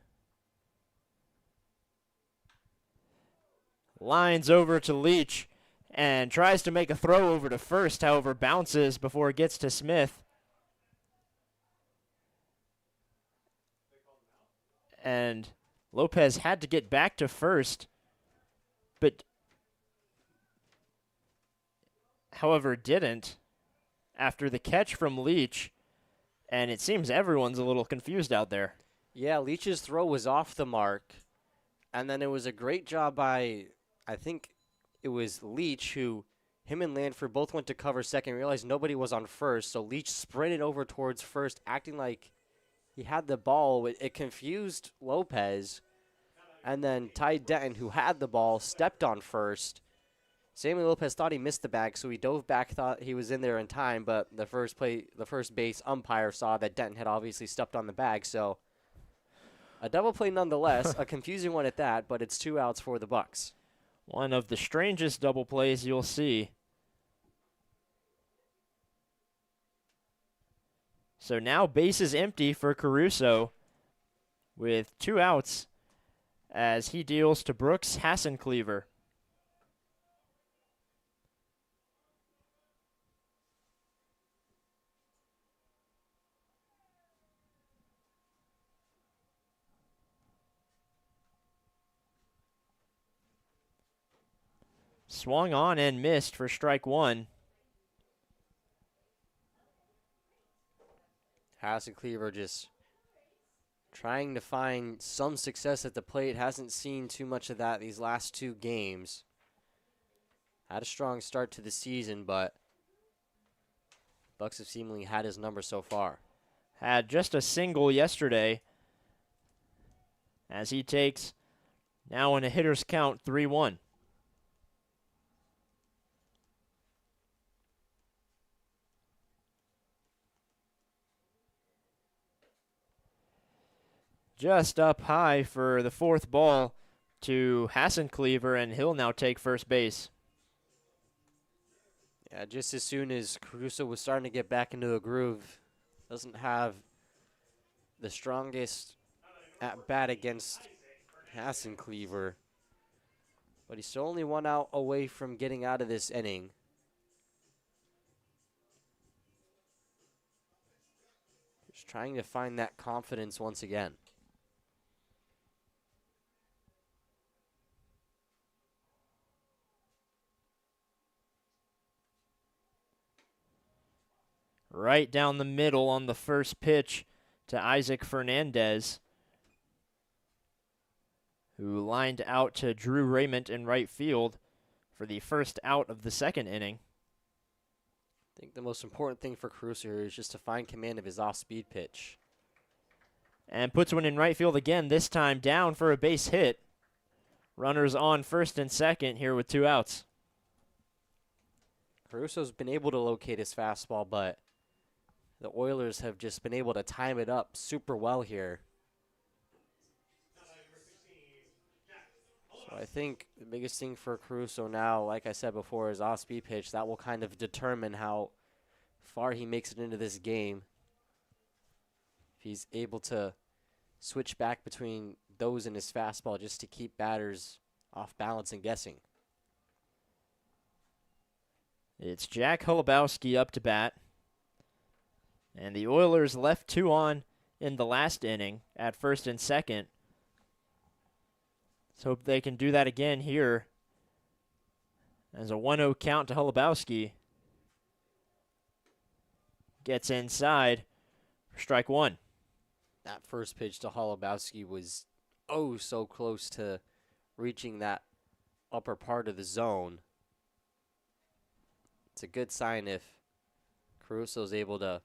Lines over to Leach and tries to make a throw over to first, however, bounces before it gets to Smith. And Lopez had to get back to first, but however didn't after the catch from Leach, and it seems everyone's a little confused out there. Yeah, Leach's throw was off the mark, and then it was a great job by, I think it was Leach, who him and Lanford both went to cover second, realized nobody was on first, so Leach sprinted over towards first, acting like he had the ball. It confused Lopez, and then Ty Denton, who had the ball, stepped on first. Sammy Lopez thought he missed the bag, so he dove back, thought he was in there in time, but the first base umpire saw that Denton had obviously stepped on the bag, so a double play nonetheless, a confusing one at that, but it's 2 outs for the Bucs. One of the strangest double plays you'll see. So now base is empty for Caruso with 2 outs as he deals to Brooks Hassencleaver. Swung on and missed for strike 1. Hassencleaver just trying to find some success at the plate. Hasn't seen too much of that these last 2 games. Had a strong start to the season, but Bucs have seemingly had his number so far. Had just a single yesterday as he takes now in a hitter's count 3-1. just up high for the fourth ball to Hassencleaver, and he'll now take first base. Yeah, just as soon as Caruso was starting to get back into a groove, doesn't have the strongest at bat against Hassencleaver, but he's still only 1 out away from getting out of this inning. Just trying to find that confidence once again. Right down the middle on the first pitch to Isaac Fernandez, who lined out to Drew Raymond in right field for the first out of the second inning. I think the most important thing for Caruso here is just to find command of his off-speed pitch. And puts one in right field again, this time down for a base hit. Runners on first and second here with 2 outs. Caruso's been able to locate his fastball, but the Oilers have just been able to time it up super well here. So I think the biggest thing for Caruso now, like I said before, is off-speed pitch. That will kind of determine how far he makes it into this game. If he's able to switch back between those and his fastball just to keep batters off balance and guessing. It's Jack Holubowski up to bat. And the Oilers left 2 on in the last inning at first and second. Let's hope they can do that again here. As a 1-0 count to Holubowski. Gets inside for strike 1. That first pitch to Holubowski was oh so close to reaching that upper part of the zone. It's a good sign if Caruso's able to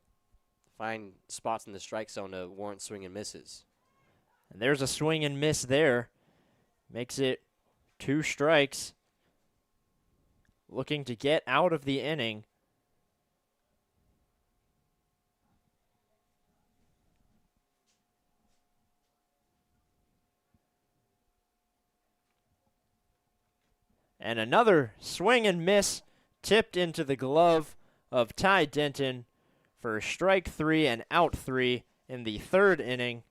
find spots in the strike zone to warrant swing and misses. And there's a swing and miss there. Makes it 2 strikes. Looking to get out of the inning. And another swing and miss tipped into the glove of Ty Denton for strike 3 and out 3 in the third inning.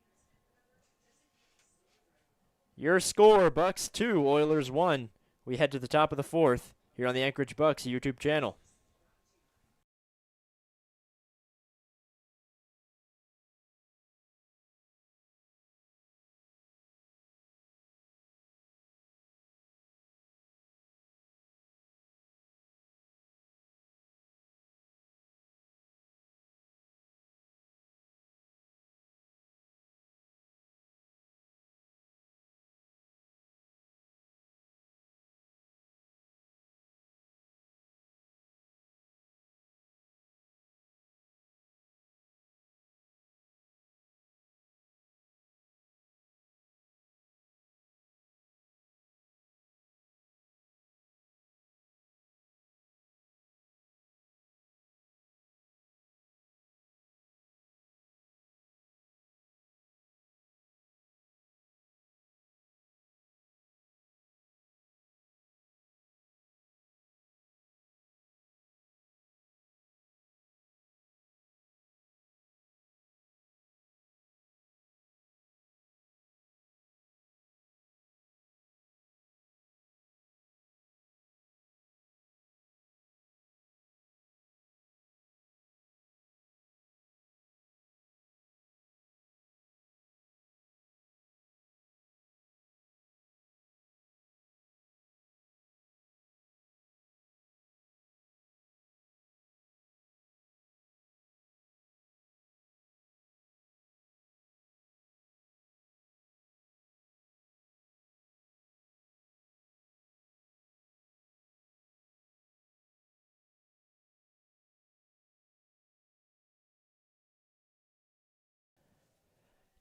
Your score, Bucks 2, Oilers 1. We head to the top of the fourth here on the Anchorage Bucs YouTube channel.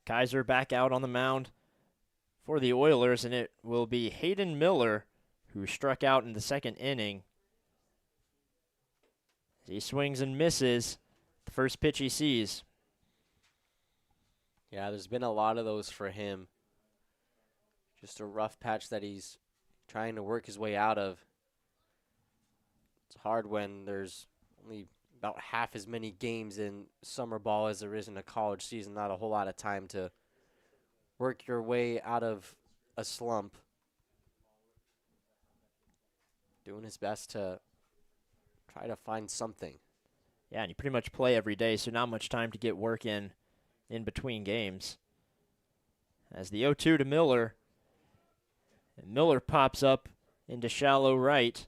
Kaiser back out on the mound for the Oilers, and it will be Hayden Miller who struck out in the second inning. He swings and misses the first pitch he sees. Yeah, there's been a lot of those for him. Just a rough patch that he's trying to work his way out of. It's hard when there's only about half as many games in summer ball as there is in a college season. Not a whole lot of time to work your way out of a slump. Doing his best to try to find something. Yeah, and you pretty much play every day, so not much time to get work in between games. As the 0-2 to Miller. And Miller pops up into shallow right.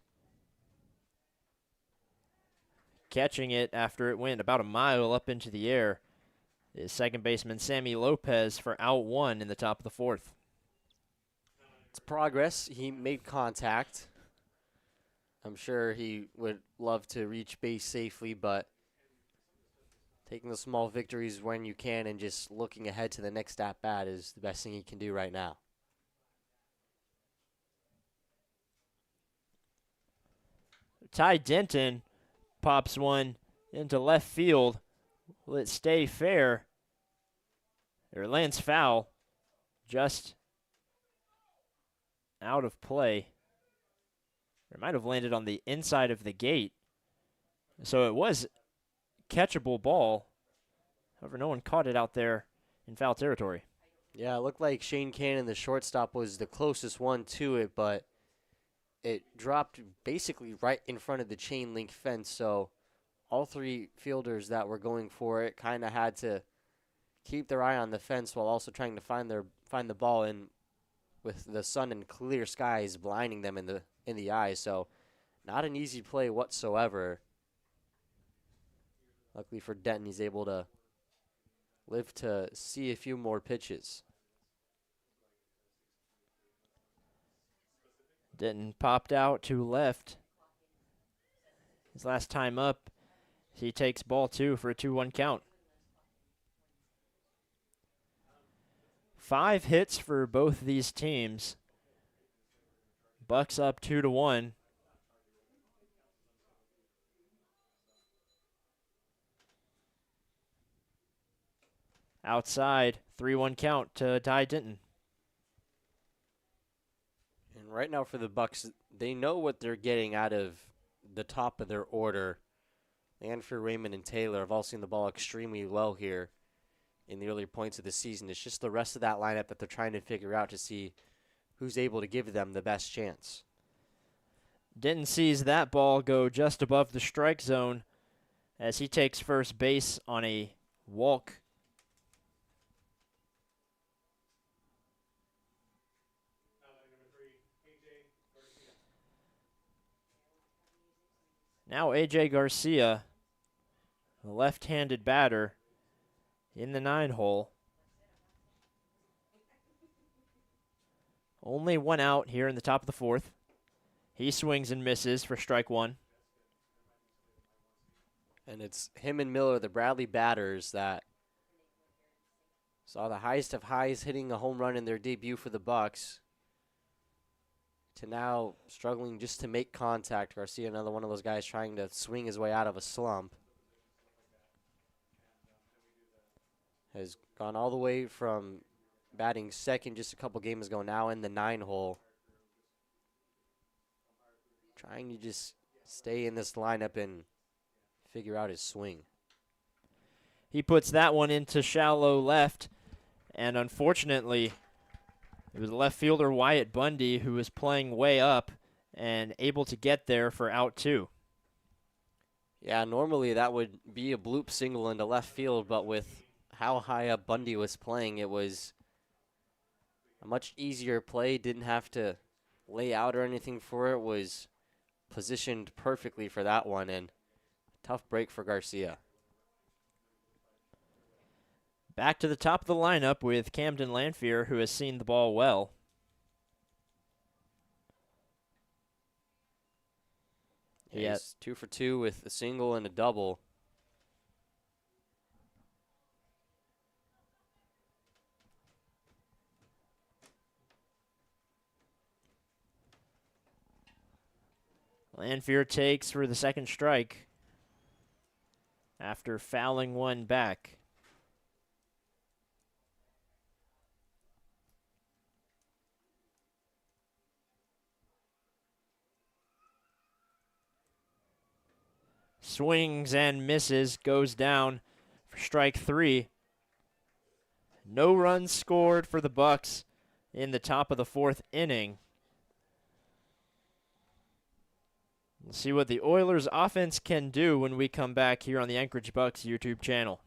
Catching it after it went about a mile up into the air is second baseman Sammy Lopez for out one in the top of the fourth. It's progress. He made contact. I'm sure he would love to reach base safely, but taking the small victories when you can and just looking ahead to the next at-bat is the best thing he can do right now. Ty Denton pops one into left field. Will it stay fair? Or lands foul. Just out of play. It might have landed on the inside of the gate. So it was catchable ball. However, no one caught it out there in foul territory. Yeah, it looked like Shane Cannon, the shortstop, was the closest one to it, but it dropped basically right in front of the chain link fence. So all three fielders that were going for it kind of had to keep their eye on the fence while also trying to find the ball in with the sun and clear skies blinding them in the eyes. So not an easy play whatsoever. Luckily for Denton, he's able to live to see a few more pitches. Denton popped out to left. His last time up, he takes ball two for a 2-1 count. 5 hits for both these teams. Bucks up 2-1. Outside, 3-1 count to Ty Denton. And right now for the Bucks, they know what they're getting out of the top of their order. Lanfear, Raymond, and Taylor have all seen the ball extremely well here in the early points of the season. It's just the rest of that lineup that they're trying to figure out to see who's able to give them the best chance. Denton sees that ball go just above the strike zone as he takes first base on a walk. Now A.J. Garcia, the left-handed batter, in the 9-hole. Only one out here in the top of the fourth. He swings and misses for strike one. And it's him and Miller, the Bradley batters, that saw the highest of highs hitting a home run in their debut for the Bucks, to now struggling just to make contact. Garcia, another one of those guys trying to swing his way out of a slump. Has gone all the way from batting second just a couple games ago, now in the 9-hole. Trying to just stay in this lineup and figure out his swing. He puts that one into shallow left, and unfortunately, it was left fielder Wyatt Bundy who was playing way up and able to get there for out two. Yeah, normally that would be a bloop single into left field, but with how high up Bundy was playing, it was a much easier play. Didn't have to lay out or anything for it. Was positioned perfectly for that one, and tough break for Garcia. Back to the top of the lineup with Camden Lanfear, who has seen the ball well. He's 2 for 2 with a single and a double. Lanfear takes for the second strike after fouling one back. swings and misses, goes down for strike 3. No runs scored for the Bucs in the top of the 4th inning. We'll see what the Oilers offense can do when we come back here on the Anchorage Bucs YouTube channel.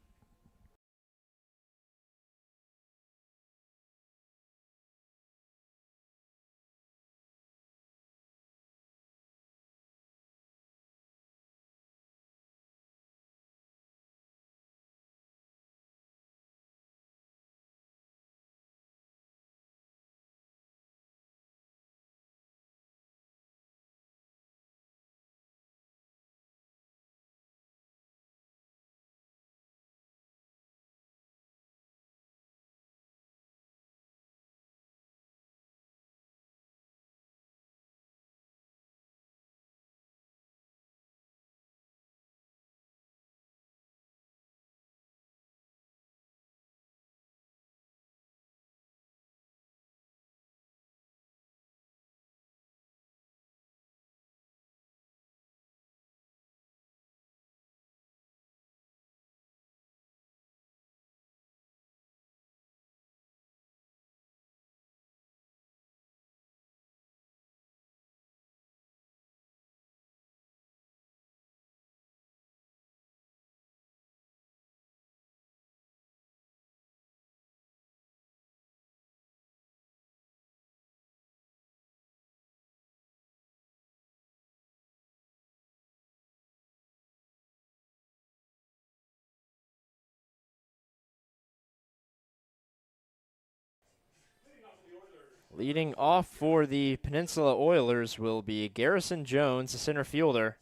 Leading off for the Peninsula Oilers will be Garrison Jones, the center fielder.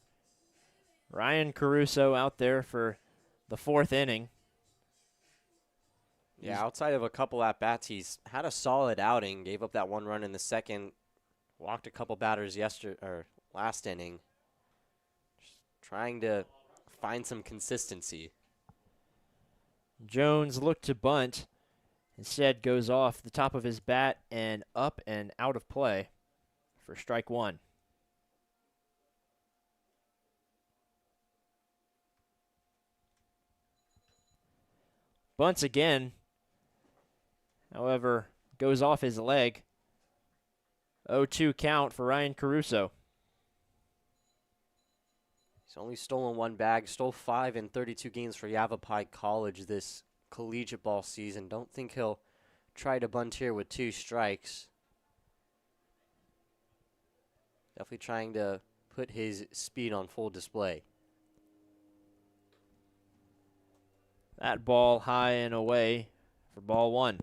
Ryan Caruso out there for the 4th inning. Yeah, outside of a couple at-bats, he's had a solid outing. Gave up that 1 run in the 2nd. Walked a couple batters last inning. Just trying to find some consistency. Jones looked to bunt. Instead goes off the top of his bat and up and out of play for strike 1. Bunts again. However, goes off his leg. 0-2 count for Ryan Caruso. He's only stolen 1 bag, stole 5 in 32 games for Yavapai College this collegiate ball season. Don't think he'll try to bunt here with 2 strikes. Definitely trying to put his speed on full display. That ball high and away for ball 1.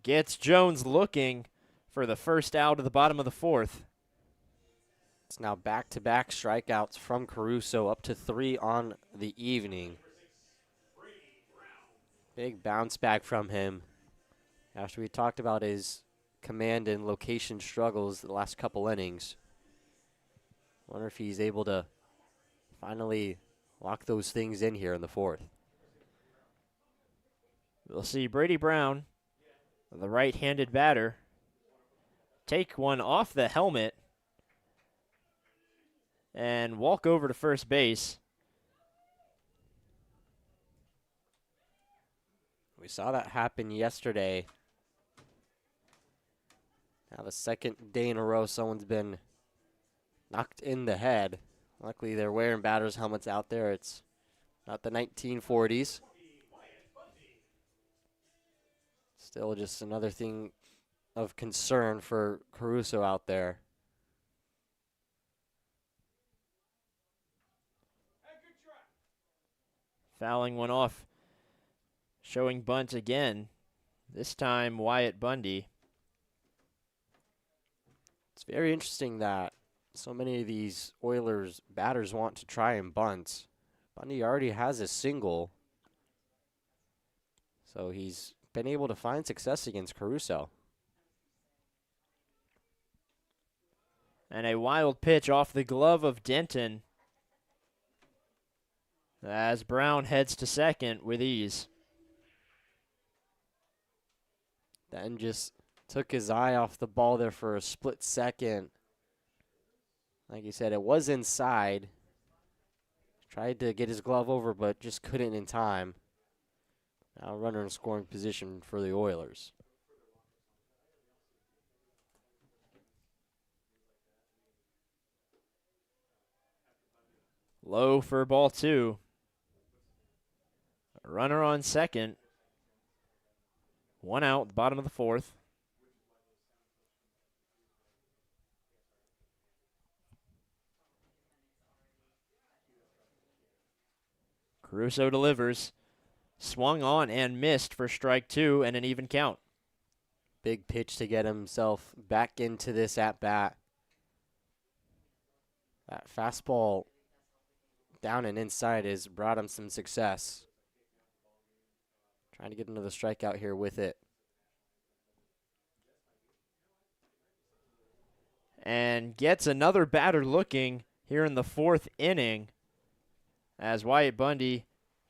Gets Jones looking for the first out of the bottom of the 4th. It's now back-to-back strikeouts from Caruso, up to 3 on the evening. Big bounce back from him after we talked about his command and location struggles the last couple innings. Wonder if he's able to finally lock those things in here in the 4th. We'll see Brady Brown, the right-handed batter, take one off the helmet and walk over to first base. We saw that happen yesterday. Now the 2nd day in a row someone's been knocked in the head. Luckily they're wearing batters' helmets out there. It's not the 1940s. Still just another thing of concern for Caruso out there. Fouling one off. Showing bunt again. This time Wyatt Bundy. It's very interesting that so many of these Oilers batters want to try and bunt. Bundy already has a single, so he's been able to find success against Caruso. And a wild pitch off the glove of Denton. as Brown heads to second with ease. Then just took his eye off the ball there for a split second. Like you said, it was inside. Tried to get his glove over, but just couldn't in time. Now runner in scoring position for the Oilers. Low for ball 2. A runner on second. 1 out, bottom of the 4th. Caruso delivers. Swung on and missed for strike 2 and an even count. Big pitch to get himself back into this at-bat. That fastball down and inside has brought him some success. Trying to get another strikeout here with it. And gets another batter looking here in the 4th inning as Wyatt Bundy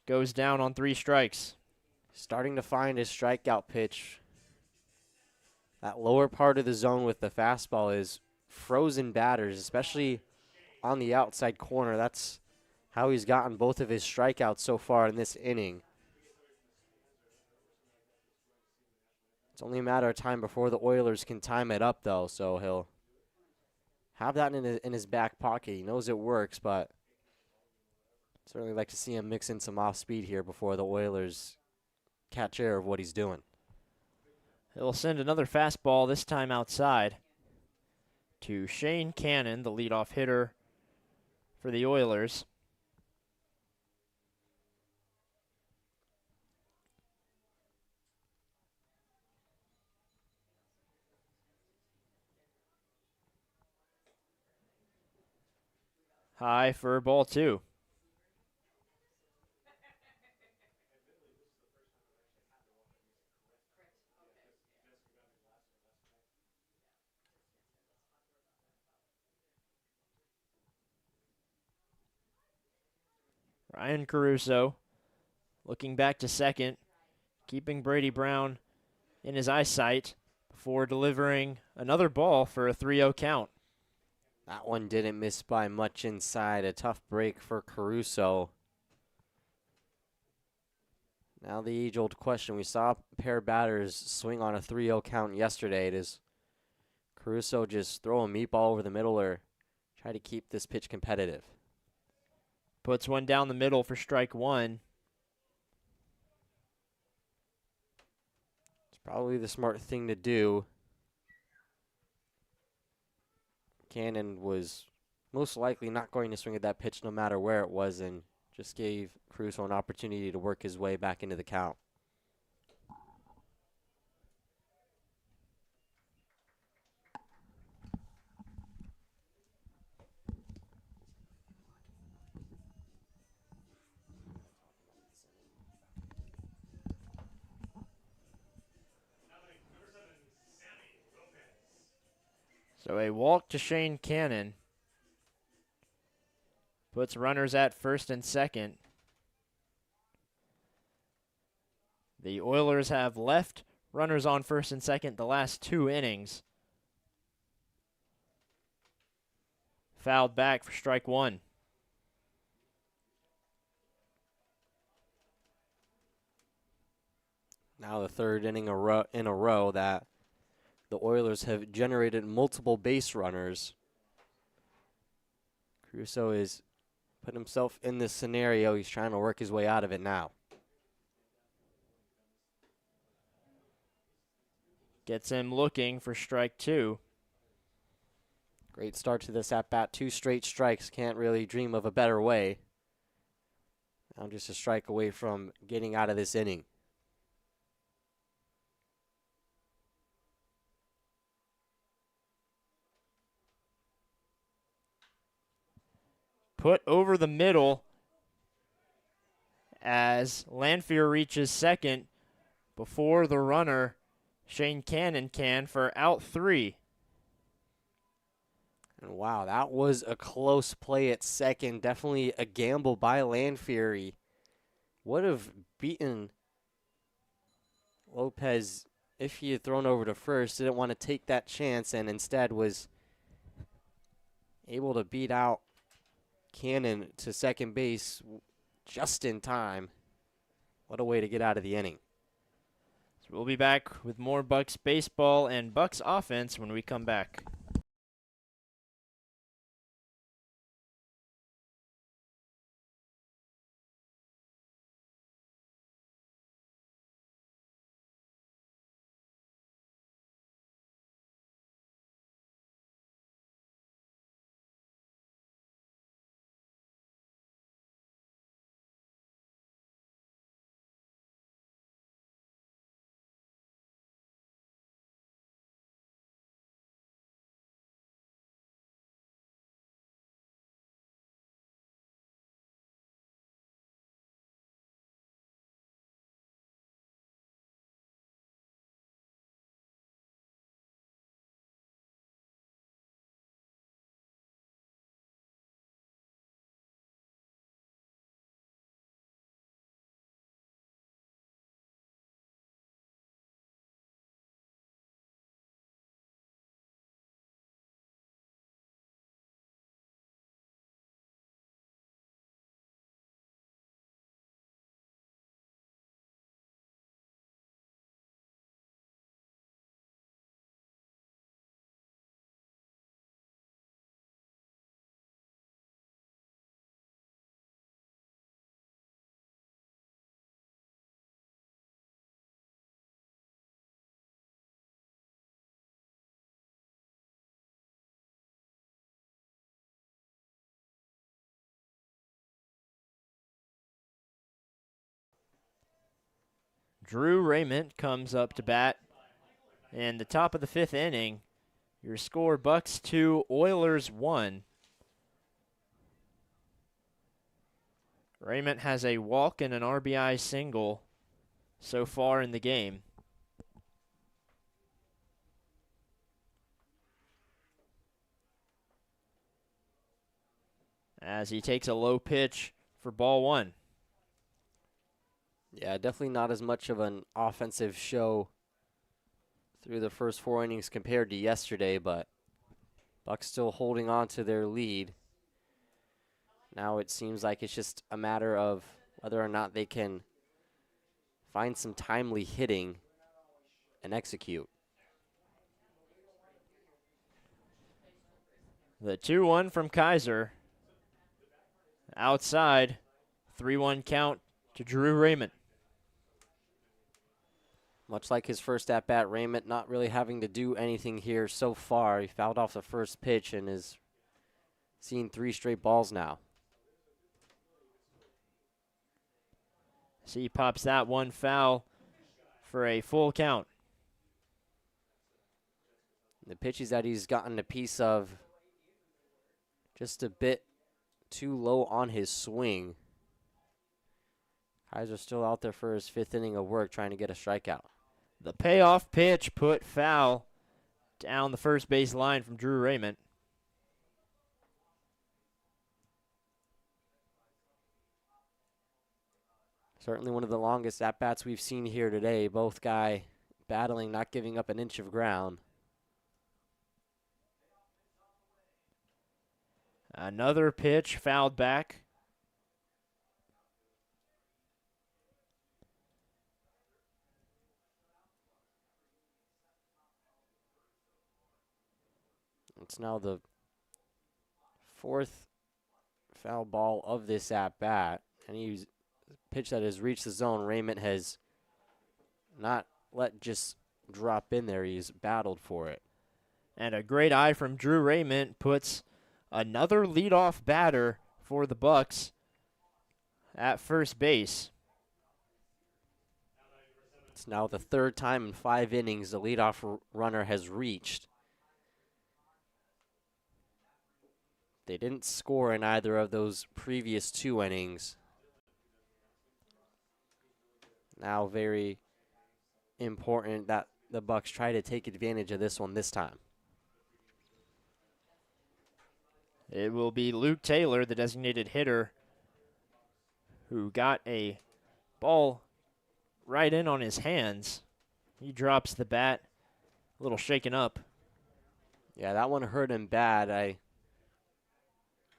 goes down on 3 strikes. Starting to find his strikeout pitch. That lower part of the zone with the fastball is frozen batters, especially on the outside corner. That's how he's gotten both of his strikeouts so far in this inning. It's only a matter of time before the Oilers can time it up, though, so he'll have that in his back pocket. He knows it works, but certainly like to see him mix in some off speed here before the Oilers catch air of what he's doing. He'll send another fastball, this time outside, to Shane Cannon, the leadoff hitter for the Oilers. High for ball 2. Ryan Caruso looking back to second, keeping Brady Brown in his eyesight before delivering another ball for a 3-0 count. That one didn't miss by much inside. A tough break for Caruso. Now the age-old question. We saw a pair of batters swing on a 3-0 count yesterday. Does Caruso just throw a meatball over the middle or try to keep this pitch competitive? Puts one down the middle for strike 1. It's probably the smart thing to do. Cannon was most likely not going to swing at that pitch no matter where it was, and just gave Caruso an opportunity to work his way back into the count. So a walk to Shane Cannon. Puts runners at first and second. The Oilers have left runners on first and second the last 2 innings. Fouled back for strike 1. Now the 3rd inning in a row that the Oilers have generated multiple base runners. Caruso is put himself in this scenario. He's trying to work his way out of it now. Gets him looking for strike 2. Great start to this at-bat. 2 straight strikes. Can't really dream of a better way. Now just a strike away from getting out of this inning. Put over the middle as Lanphier reaches second before the runner Shane Cannon can for out 3. And wow, that was a close play at second. Definitely a gamble by Landfury. Would have beaten Lopez if he had thrown over to first. Didn't want to take that chance and instead was able to beat out Cannon to second base just in time. What a way to get out of the inning. So we'll be back with more Bucs baseball and Bucs offense when we come back. Drew Raymond comes up to bat in the top of the 5th inning. Your score, Bucs 2, Oilers 1. Raymond has a walk and an RBI single so far in the game. As he takes a low pitch for ball 1. Yeah, definitely not as much of an offensive show through the first 4 innings compared to yesterday, but Bucs still holding on to their lead. Now it seems like it's just a matter of whether or not they can find some timely hitting and execute. The 2-1 from Kaiser. Outside, 3-1 count to Drew Raymond. Much like his first at-bat, Raymond not really having to do anything here so far. He fouled off the first pitch and is seeing 3 straight balls now. See, he pops that one foul for a full count. The pitches that he's gotten a piece of just a bit too low on his swing. Kaiser's still out there for his 5th inning of work trying to get a strikeout. The payoff pitch put foul down the first base line from Drew Raymond. Certainly one of the longest at-bats we've seen here today. Both guys battling, not giving up an inch of ground. Another pitch fouled back. It's now the 4th foul ball of this at-bat. Any pitch that has reached the zone, Raymond has not let just drop in there. He's battled for it. And a great eye from Drew Raymond puts another leadoff batter for the Bucs at first base. It's now the 3rd time in 5 innings the leadoff runner has reached. They didn't score in either of those previous 2 innings. Now very important that the Bucs try to take advantage of this one this time. It will be Luke Taylor, the designated hitter, who got a ball right in on his hands. He drops the bat, a little shaken up. Yeah, that one hurt him bad.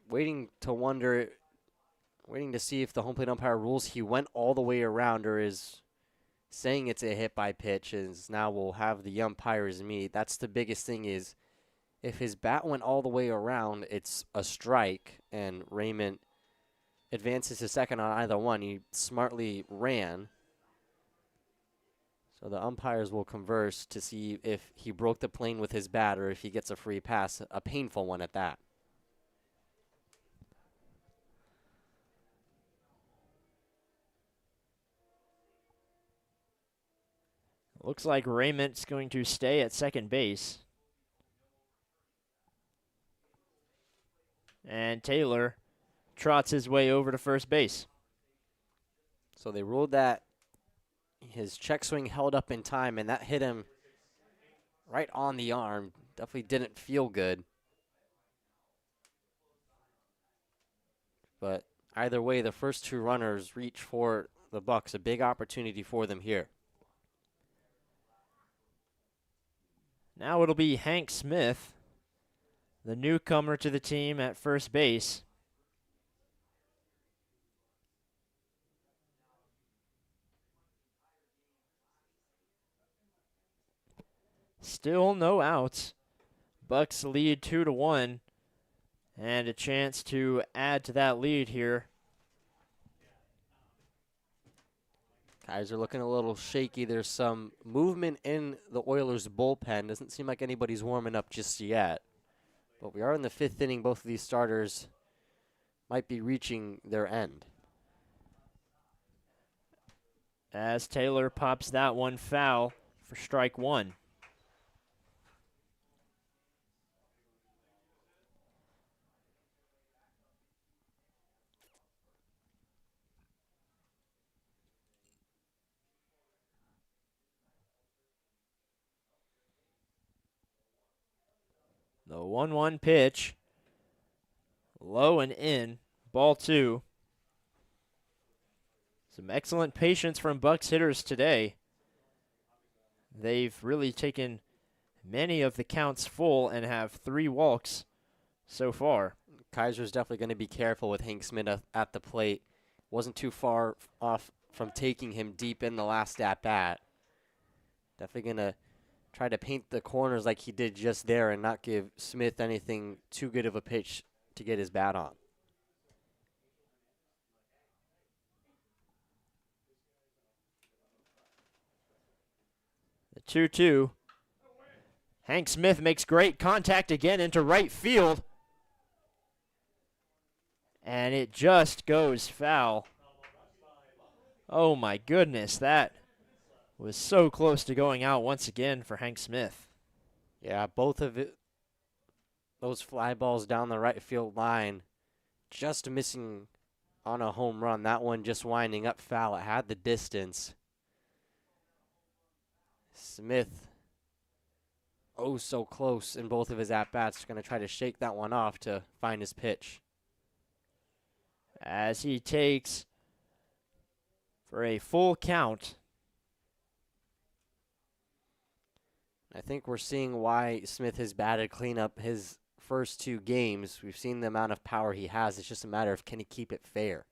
Waiting to see if the home plate umpire rules he went all the way around or is saying it's a hit by pitch, is now we'll have the umpires meet. That's the biggest thing, is if his bat went all the way around, it's a strike, and Raymond advances to second on either one. He smartly ran. So the umpires will converse to see if he broke the plane with his bat or if he gets a free pass, a painful one at that. Looks like Raymond's going to stay at second base. And Taylor trots his way over to first base. So they ruled that his check swing held up in time, and that hit him right on the arm. Definitely didn't feel good. But either way, the first two runners reach for the Bucs. A big opportunity for them here. Now it'll be Hank Smith, the newcomer to the team at first base. Still no outs. Bucs lead 2-1, and a chance to add to that lead here. Guys are looking a little shaky. There's some movement in the Oilers' bullpen. Doesn't seem like anybody's warming up just yet. But we are in the fifth inning. Both of these starters might be reaching their end. As Taylor pops that one foul for strike one. The 1-1 pitch. Low and in. Ball two. Some excellent patience from Bucs hitters today. They've really taken many of the counts full and have 3 walks so far. Kaiser's definitely going to be careful with Hank Smith at the plate. Wasn't too far off from taking him deep in the last at-bat. Definitely going to try to paint the corners like he did just there and not give Smith anything too good of a pitch to get his bat on. The 2-2. Hank Smith makes great contact again into right field. And it just goes foul. Oh my goodness, that was so close to going out once again for Hank Smith. Yeah, both of those fly balls down the right field line, just missing on a home run. That one just winding up foul. It had the distance. Smith, oh so close in both of his at-bats. Going to try to shake that one off to find his pitch. As he takes for a full count. I think we're seeing why Smith has batted cleanup his first 2 games. We've seen the amount of power he has. It's just a matter of can he keep it fair.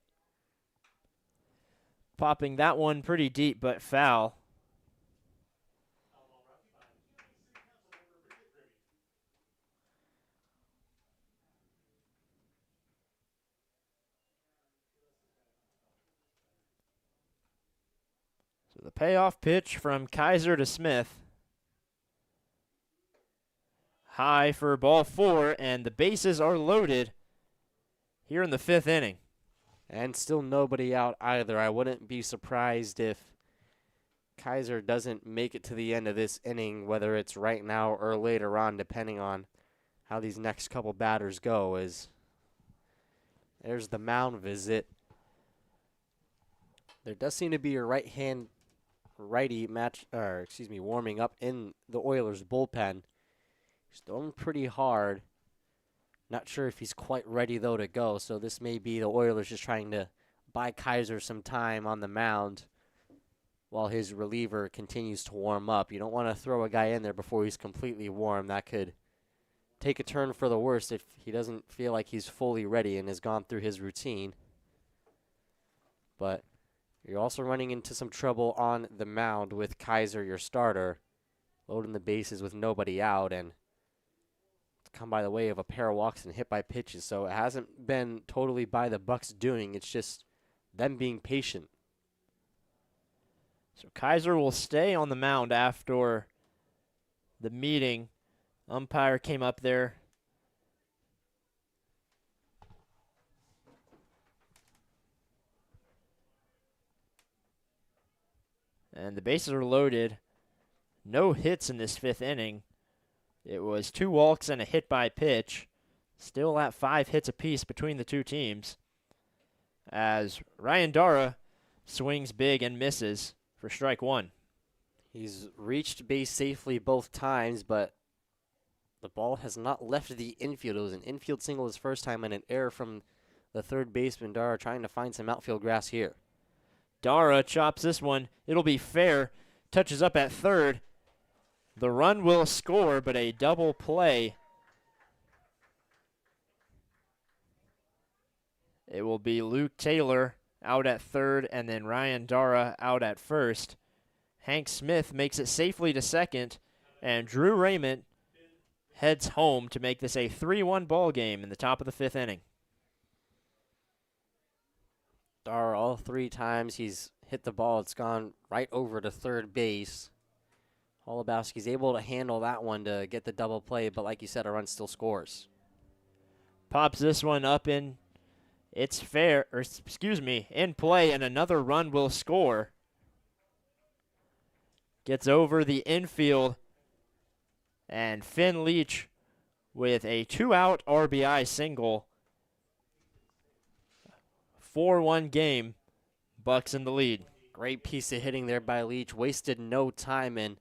Popping that one pretty deep, but foul. So the payoff pitch from Kaiser to Smith. High for ball 4, and the bases are loaded here in the 5th inning. And still nobody out either. I wouldn't be surprised if Kaiser doesn't make it to the end of this inning, whether it's right now or later on, depending on how these next couple batters go. As there's the mound visit. There does seem to be a righty warming up in the Oilers bullpen. He's throwing pretty hard. Not sure if he's quite ready, though, to go. So this may be the Oilers just trying to buy Kaiser some time on the mound while his reliever continues to warm up. You don't want to throw a guy in there before he's completely warm. That could take a turn for the worse if he doesn't feel like he's fully ready and has gone through his routine. But you're also running into some trouble on the mound with Kaiser, your starter, loading the bases with nobody out, and come by the way of a pair of walks and hit by pitches. So it hasn't been totally by the Bucs doing. It's just them being patient. So Kaiser will stay on the mound after the meeting. Umpire came up there. And the bases are loaded. No hits in this 5th inning. It was 2 walks and a hit by pitch. Still at 5 hits apiece between the two teams. As Ryan Dara swings big and misses for strike 1. He's reached base safely both times, but the ball has not left the infield. It was an infield single his first time and an error from the third baseman, Dara, trying to find some outfield grass here. Dara chops this one. It'll be fair. Touches up at third. The run will score, but a double play. It will be Luke Taylor out at third and then Ryan Dara out at first. Hank Smith makes it safely to second, and Drew Raymond heads home to make this a 3-1 ball game in the top of the 5th inning. Dara, all 3 times he's hit the ball, it's gone right over to third base. Holubowski's able to handle that one to get the double play, but like you said, a run still scores. Pops this one up in, it's fair, or excuse me, in play, and another run will score. Gets over the infield, and Finn Leach with a 2-out RBI single. 4-1 game, Bucs in the lead. Great piece of hitting there by Leach. Wasted no time and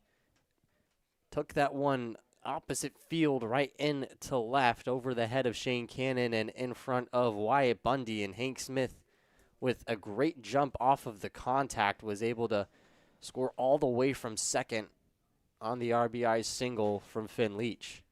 took that one opposite field right in to left over the head of Shane Cannon and in front of Wyatt Bundy. And Hank Smith, with a great jump off of the contact, was able to score all the way from second on the RBI single from Finn Leach.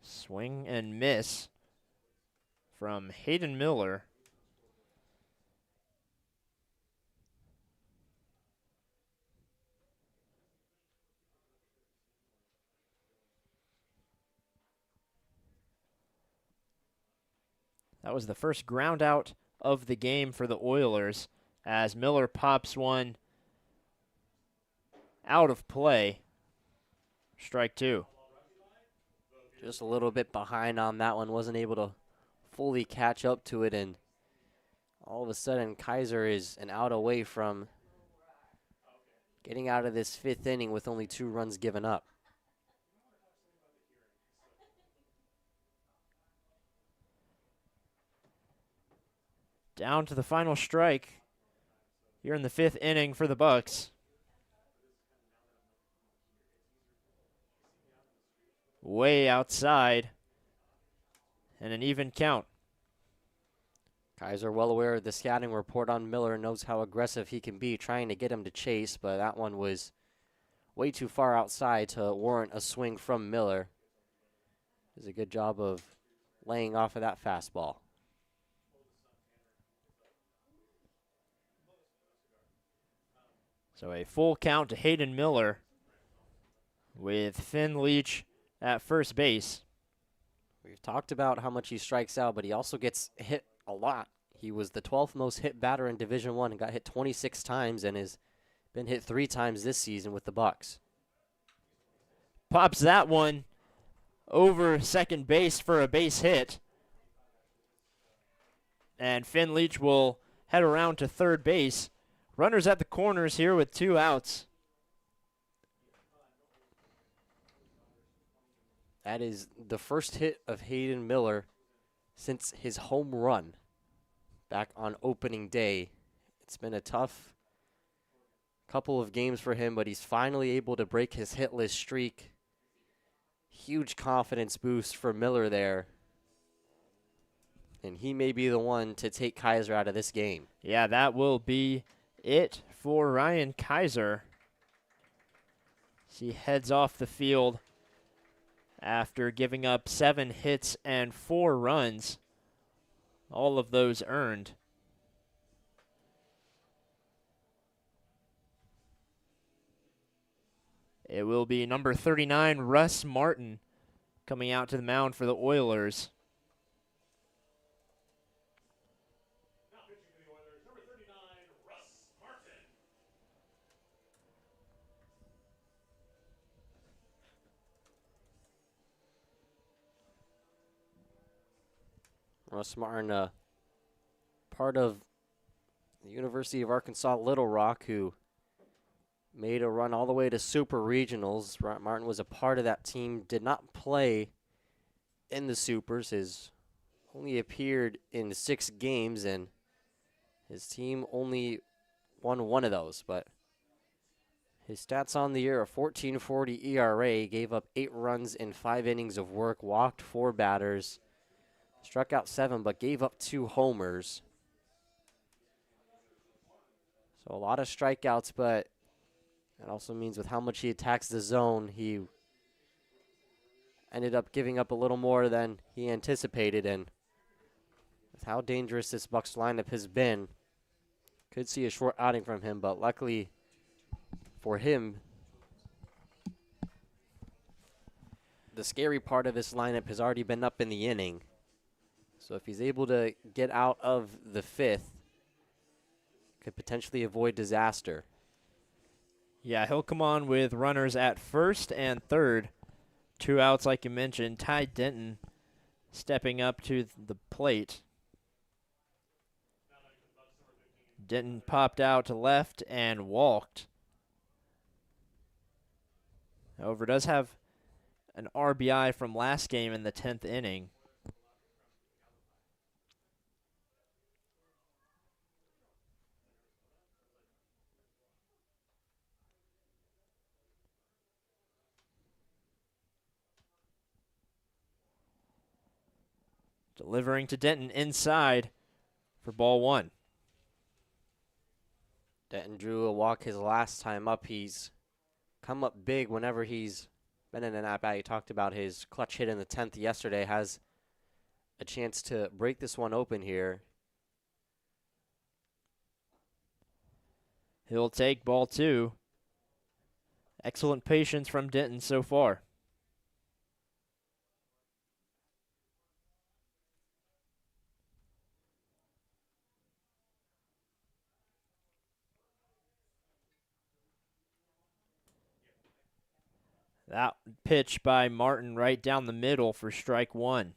Swing and miss from Hayden Miller. That was the first ground out of the game for the Oilers as Miller pops one out of play. Strike 2. Just a little bit behind on that one. Wasn't able to fully catch up to it. And all of a sudden, Kaiser is an out away from getting out of this 5th inning with only 2 runs given up. Down to the final strike here in the 5th inning for the Bucs. Way outside, and an even count. Kaiser, well aware of the scouting report on Miller, knows how aggressive he can be, trying to get him to chase, but that one was way too far outside to warrant a swing from Miller. Does a good job of laying off of that fastball. So a full count to Hayden Miller with Finn Leach at first base. We've talked about how much he strikes out, but he also gets hit a lot. He was the 12th most hit batter in Division I and got hit 26 times and has been hit 3 times this season with the Bucs. Pops that one over second base for a base hit. And Finn Leach will head around to third base. Runners at the corners here with 2 outs. That is the first hit of Hayden Miller since his home run back on opening day. It's been a tough couple of games for him, but he's finally able to break his hitless streak. Huge confidence boost for Miller there. And he may be the one to take Kaiser out of this game. Yeah, that will be it for Ryan Kaiser. He heads off the field after giving up 7 hits and 4 runs. All of those earned. It will be number 39, Russ Martin, coming out to the mound for the Oilers. Now pitching for the Oilers, number 39, Russ Martin. Russ Martin, part of the University of Arkansas Little Rock, who made a run all the way to Super Regionals. Martin was a part of that team, did not play in the Supers. His only appeared in 6 games, and his team only won 1 of those. But his stats on the year: a 14.40 ERA, gave up 8 runs in 5 innings of work, walked 4 batters, struck out 7, but gave up 2 homers. So a lot of strikeouts, but that also means with how much he attacks the zone, he ended up giving up a little more than he anticipated. And with how dangerous this Bucs lineup has been, could see a short outing from him, but luckily for him, the scary part of this lineup has already been up in the inning. So if he's able to get out of the 5th, could potentially avoid disaster. Yeah, he'll come on with runners at first and third. 2 outs, like you mentioned. Ty Denton stepping up to the plate. Denton popped out to left and walked. However, does have an RBI from last game in the 10th inning. Delivering to Denton inside for ball 1. Denton drew a walk his last time up. He's come up big whenever he's been in an at-bat. He talked about his clutch hit in the 10th yesterday. Has a chance to break this one open here. He'll take ball 2. Excellent patience from Denton so far. That pitch by Martin right down the middle for strike 1.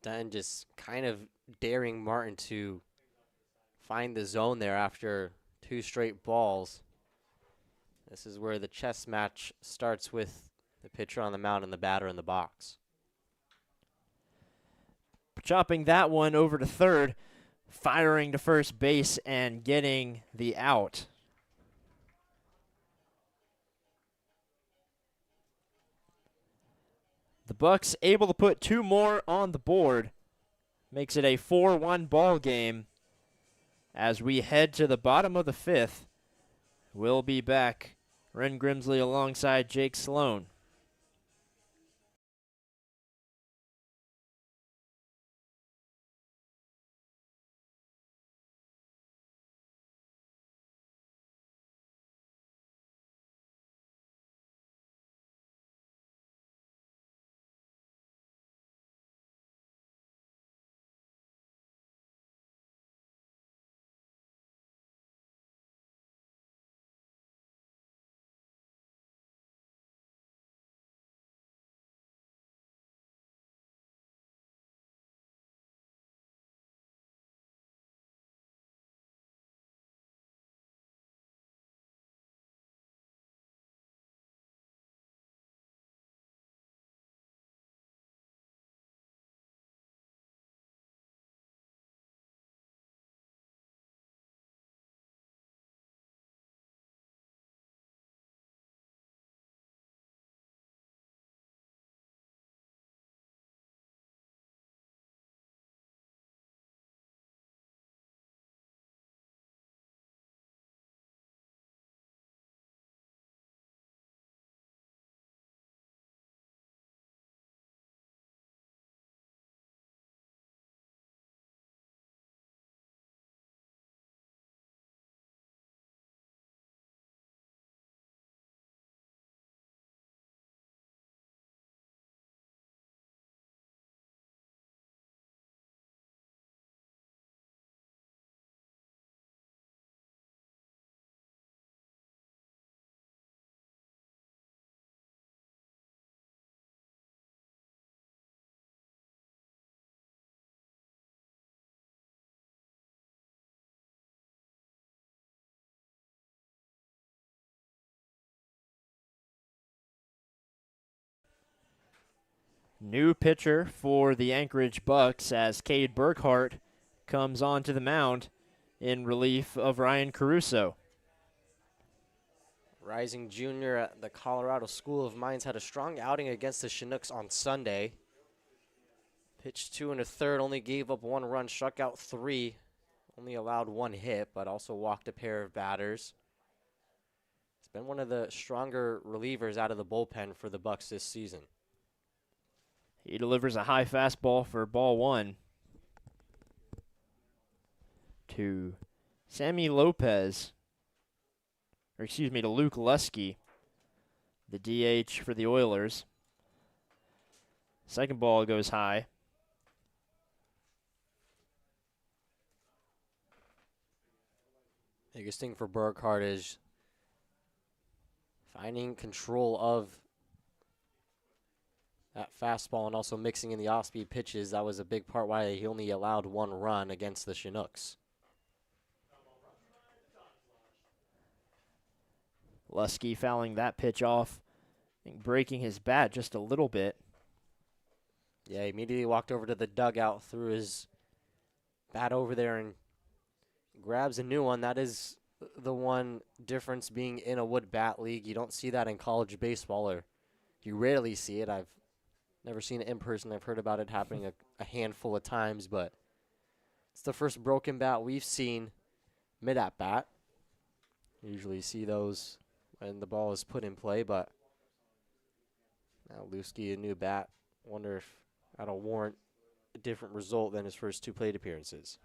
Denton just kind of daring Martin to find the zone there after 2 straight balls. This is where the chess match starts with the pitcher on the mound and the batter in the box. Chopping that one over to third, firing to first base and getting the out. The Bucs able to put 2 more on the board. Makes it a 4-1 ball game as we head to the bottom of the 5th. We'll be back. Ren Grimsley alongside Jake Sloan. New pitcher for the Anchorage Bucs as Cade Burkhart comes onto the mound in relief of Ryan Caruso. Rising junior at the Colorado School of Mines had a strong outing against the Chinooks on Sunday. Pitched 2 1/3, only gave up 1 run, struck out 3, only allowed 1 hit, but also walked a pair of batters. It's been one of the stronger relievers out of the bullpen for the Bucs this season. He delivers a high fastball for ball 1 to Sammy Lopez, or excuse me, to Luke Lusky, the DH for the Oilers. Second ball goes high. Biggest thing for Burkhart is finding control of that fastball and also mixing in the off-speed pitches. That was a big part why he only allowed 1 run against the Chinooks. Lusky fouling that pitch off, I think breaking his bat just a little bit. Yeah, he immediately walked over to the dugout, threw his bat over there, and grabs a new one. That is the one difference being in a wood bat league. You don't see that in college baseball, or you rarely see it. I've never seen it in person. I've heard about it happening a handful of times, but it's the first broken bat we've seen mid-at-bat. Usually see those when the ball is put in play, but now Lusky, a new bat. Wonder if that'll warrant a different result than his first 2 plate appearances.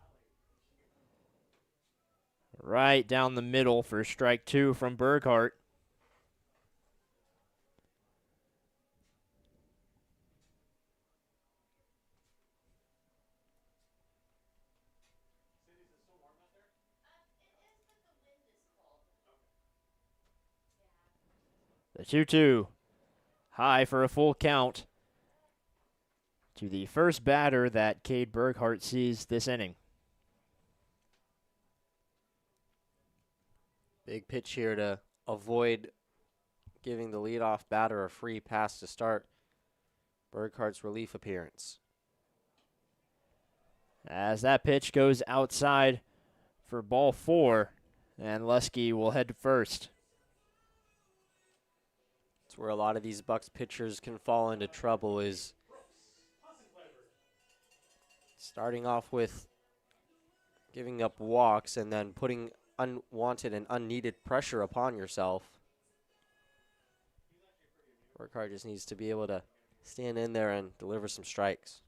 Right down the middle for strike 2 from Burkhart. The 2-2. High for a full count to the first batter that Cade Burkhart sees this inning. Big pitch here to avoid giving the leadoff batter a free pass to start Burkhart's relief appearance. As that pitch goes outside for ball 4, and Lusky will head to first. It's where a lot of these Bucs pitchers can fall into trouble, is starting off with giving up walks and then putting unwanted and unneeded pressure upon yourself. Burkhart just needs to be able to stand in there and deliver some strikes.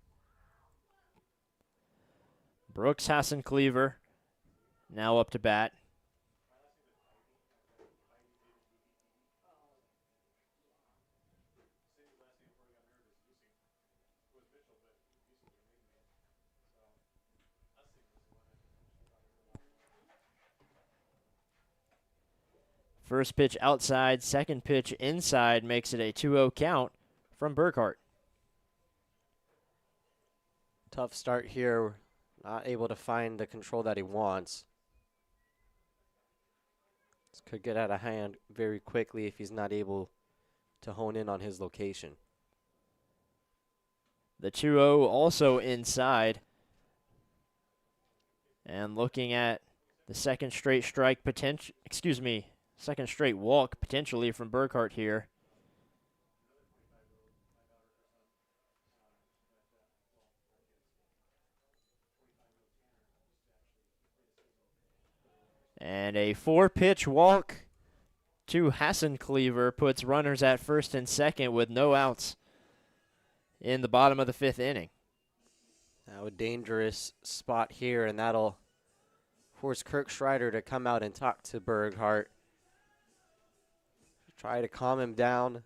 Brooks Hassan-Cleaver now up to bat. First pitch outside, second pitch inside makes it a 2-0 count from Burkhart. Tough start here, not able to find the control that he wants. This could get out of hand very quickly if he's not able to hone in on his location. The 2-0 also inside. And looking at the second straight strike potential, second straight walk potentially from Burkhart here. And a 4-pitch walk to Hassan-Cleaver puts runners at first and second with no outs in the bottom of the 5th inning. Now a dangerous spot here, and that'll force Kirk Schreider to come out and talk to Burkhart. Try to calm him down.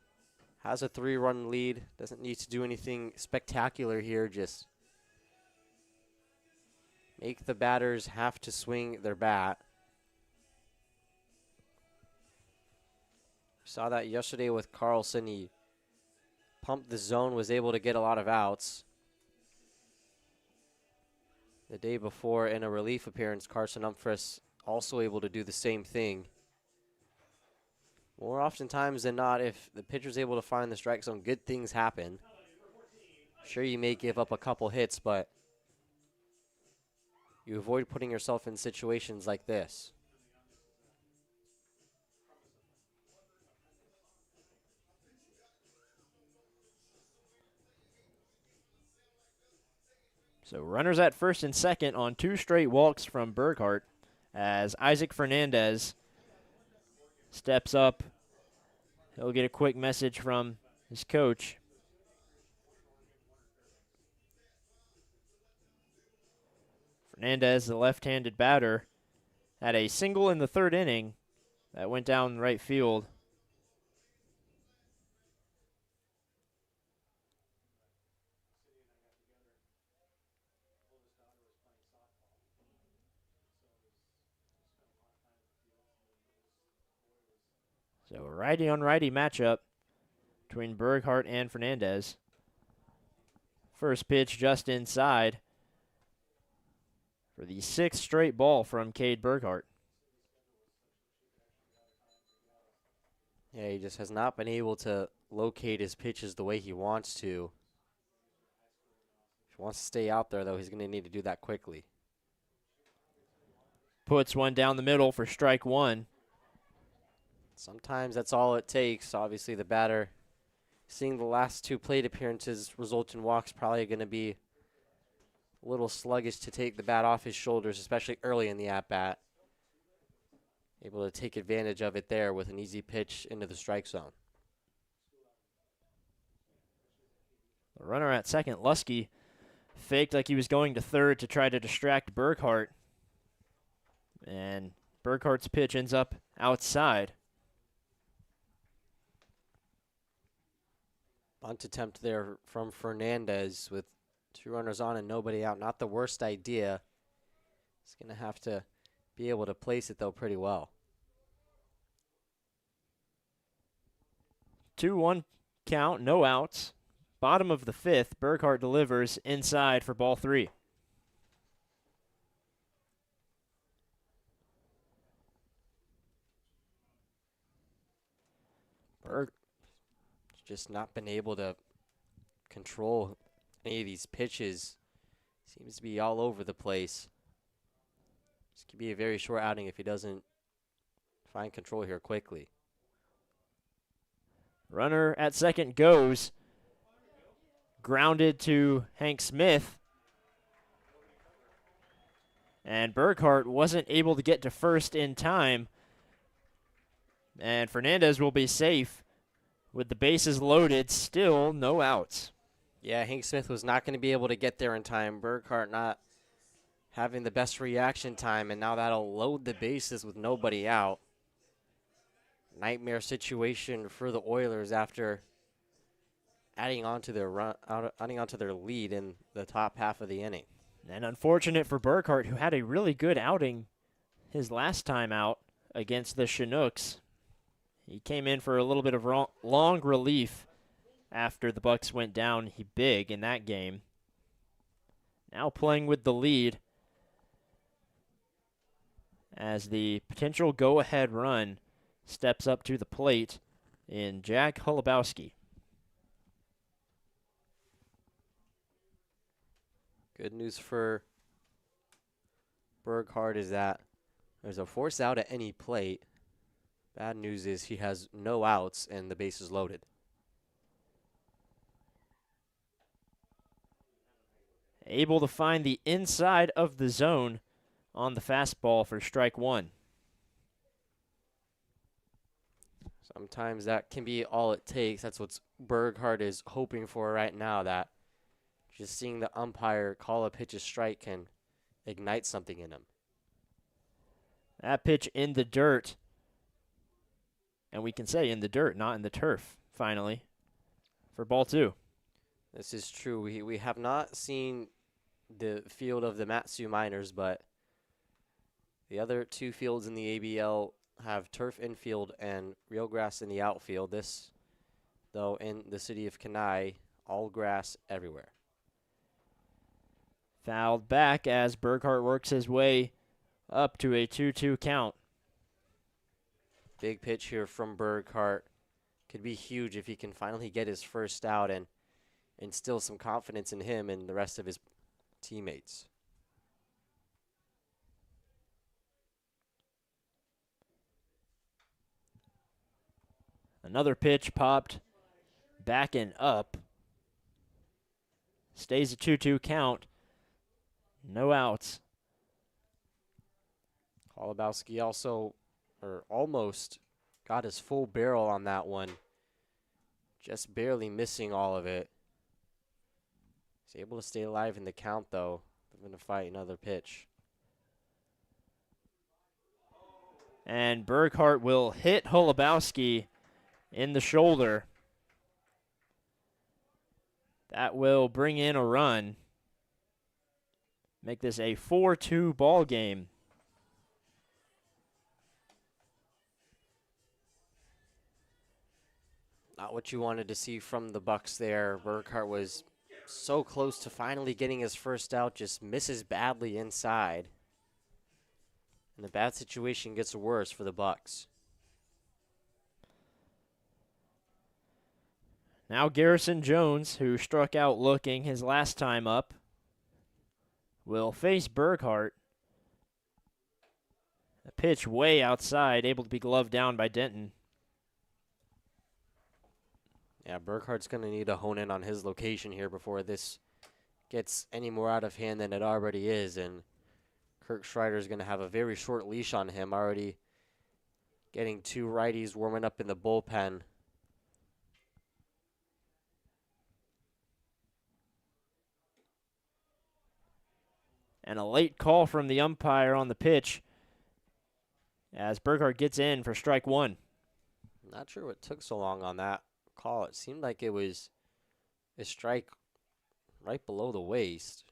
Has a 3-run lead. Doesn't need to do anything spectacular here. Just make the batters have to swing their bat. Saw that yesterday with Carlson. He pumped the zone, was able to get a lot of outs. The day before in a relief appearance, Carson Umphris also able to do the same thing. More oftentimes than not, if the pitcher's able to find the strike zone, good things happen. Sure, you may give up a couple hits, but you avoid putting yourself in situations like this. So runners at first and second on 2 straight walks from Burkhart as Isaac Fernandez steps up. He'll get a quick message from his coach. Fernandez, the left-handed batter, had a single in the 3rd inning that went down right field. So a righty-on-righty matchup between Burkhart and Fernandez. First pitch just inside for the 6th straight ball from Cade Burkhart. Yeah, he just has not been able to locate his pitches the way he wants to. If he wants to stay out there, though, he's going to need to do that quickly. Puts one down the middle for strike 1. Sometimes that's all it takes. Obviously, the batter, seeing the last 2 plate appearances result in walks, probably going to be a little sluggish to take the bat off his shoulders, especially early in the at-bat. Able to take advantage of it there with an easy pitch into the strike zone. The runner at second, Lusky, faked like he was going to third to try to distract Burkhart. And Burkhart's pitch ends up outside. Bunt attempt there from Fernandez with 2 runners on and nobody out. Not the worst idea. He's going to have to be able to place it, though, pretty well. 2-1 count, no outs. Bottom of the 5th, Burkhart delivers inside for ball 3. Just not been able to control any of these pitches. Seems to be all over the place. This could be a very short outing if he doesn't find control here quickly. Runner at second goes. Grounded to Hank Smith. And Burkhart wasn't able to get to first in time. And Fernandez will be safe with the bases loaded, still no outs. Yeah, Hank Smith was not going to be able to get there in time. Burkhart not having the best reaction time, and now that'll load the bases with nobody out. Nightmare situation for the Oilers after adding on to their lead in the top half of the inning. And unfortunate for Burkhart, who had a really good outing his last time out against the Chinooks. He came in for a little bit of long relief after the Bucs went down big in that game. Now playing with the lead as the potential go-ahead run steps up to the plate in Jack Holubowski. Good news for Burkhart is that there's a force out at any plate. Bad news is he has no outs and the base is loaded. Able to find the inside of the zone on the fastball for strike 1. Sometimes that can be all it takes. That's what Burkhart is hoping for right now, that just seeing the umpire call a pitch a strike can ignite something in him. That pitch in the dirt. And we can say in the dirt, not in the turf, finally, for ball 2. This is true. We have not seen the field of the Matsu Miners, but the other 2 fields in the ABL have turf infield and real grass in the outfield. This, though, in the city of Kenai, all grass everywhere. Fouled back as Burkhart works his way up to a 2-2 count. Big pitch here from Burkhart. Could be huge if he can finally get his first out, and instill some confidence in him and the rest of his teammates. Another pitch popped back and up. Stays a 2-2 count. No outs. Holubowski also, or almost, got his full barrel on that one. Just barely missing all of it. He's able to stay alive in the count, though. They're going to fight another pitch. And Burkhart will hit Holubowski in the shoulder. That will bring in a run. Make this a 4-2 ball game. Not what you wanted to see from the Bucs there. Burkhart was so close to finally getting his first out, just misses badly inside. And the bad situation gets worse for the Bucs. Now Garrison Jones, who struck out looking his last time up, will face Burkhart. A pitch way outside, able to be gloved down by Denton. Yeah, Burkhart's going to need to hone in on his location here before this gets any more out of hand than it already is. And Kirk Schreider's going to have a very short leash on him, already getting two righties warming up in the bullpen. And a late call from the umpire on the pitch as Burkhart gets in for strike one. Not sure what took so long on that call. It seemed like it was a strike right below the waist.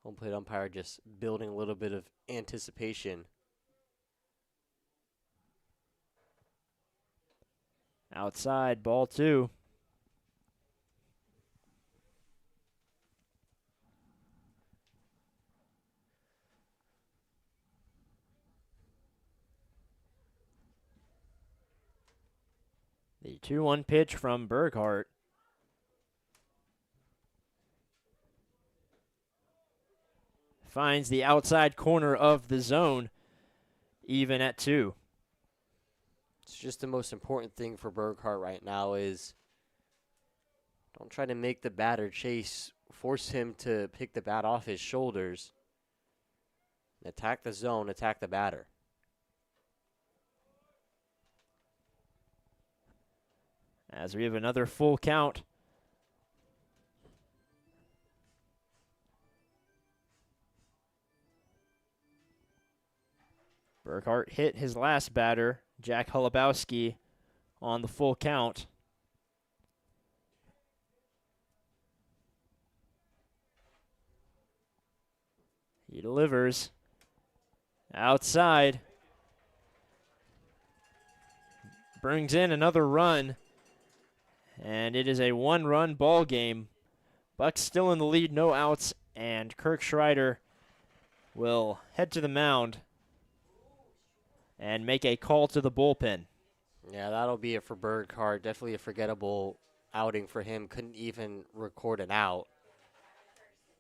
Home plate umpire just building a little bit of anticipation. Outside, ball two. The 2-1 pitch from Burkhart. Finds the outside corner of the zone, even at 2. It's just the most important thing for Burkhart right now is don't try to make the batter chase, force him to pick the bat off his shoulders. Attack the zone, attack the batter. As we have another full count. Burkhart hit his last batter, Jack Holubowski, on the full count. He delivers. Outside. Brings in another run. And it is a one-run ball game. Bucs still in the lead, no outs, and Kirk Schreider will head to the mound and make a call to the bullpen. Yeah, that'll be it for Burkhart. Definitely a forgettable outing for him. Couldn't even record an out.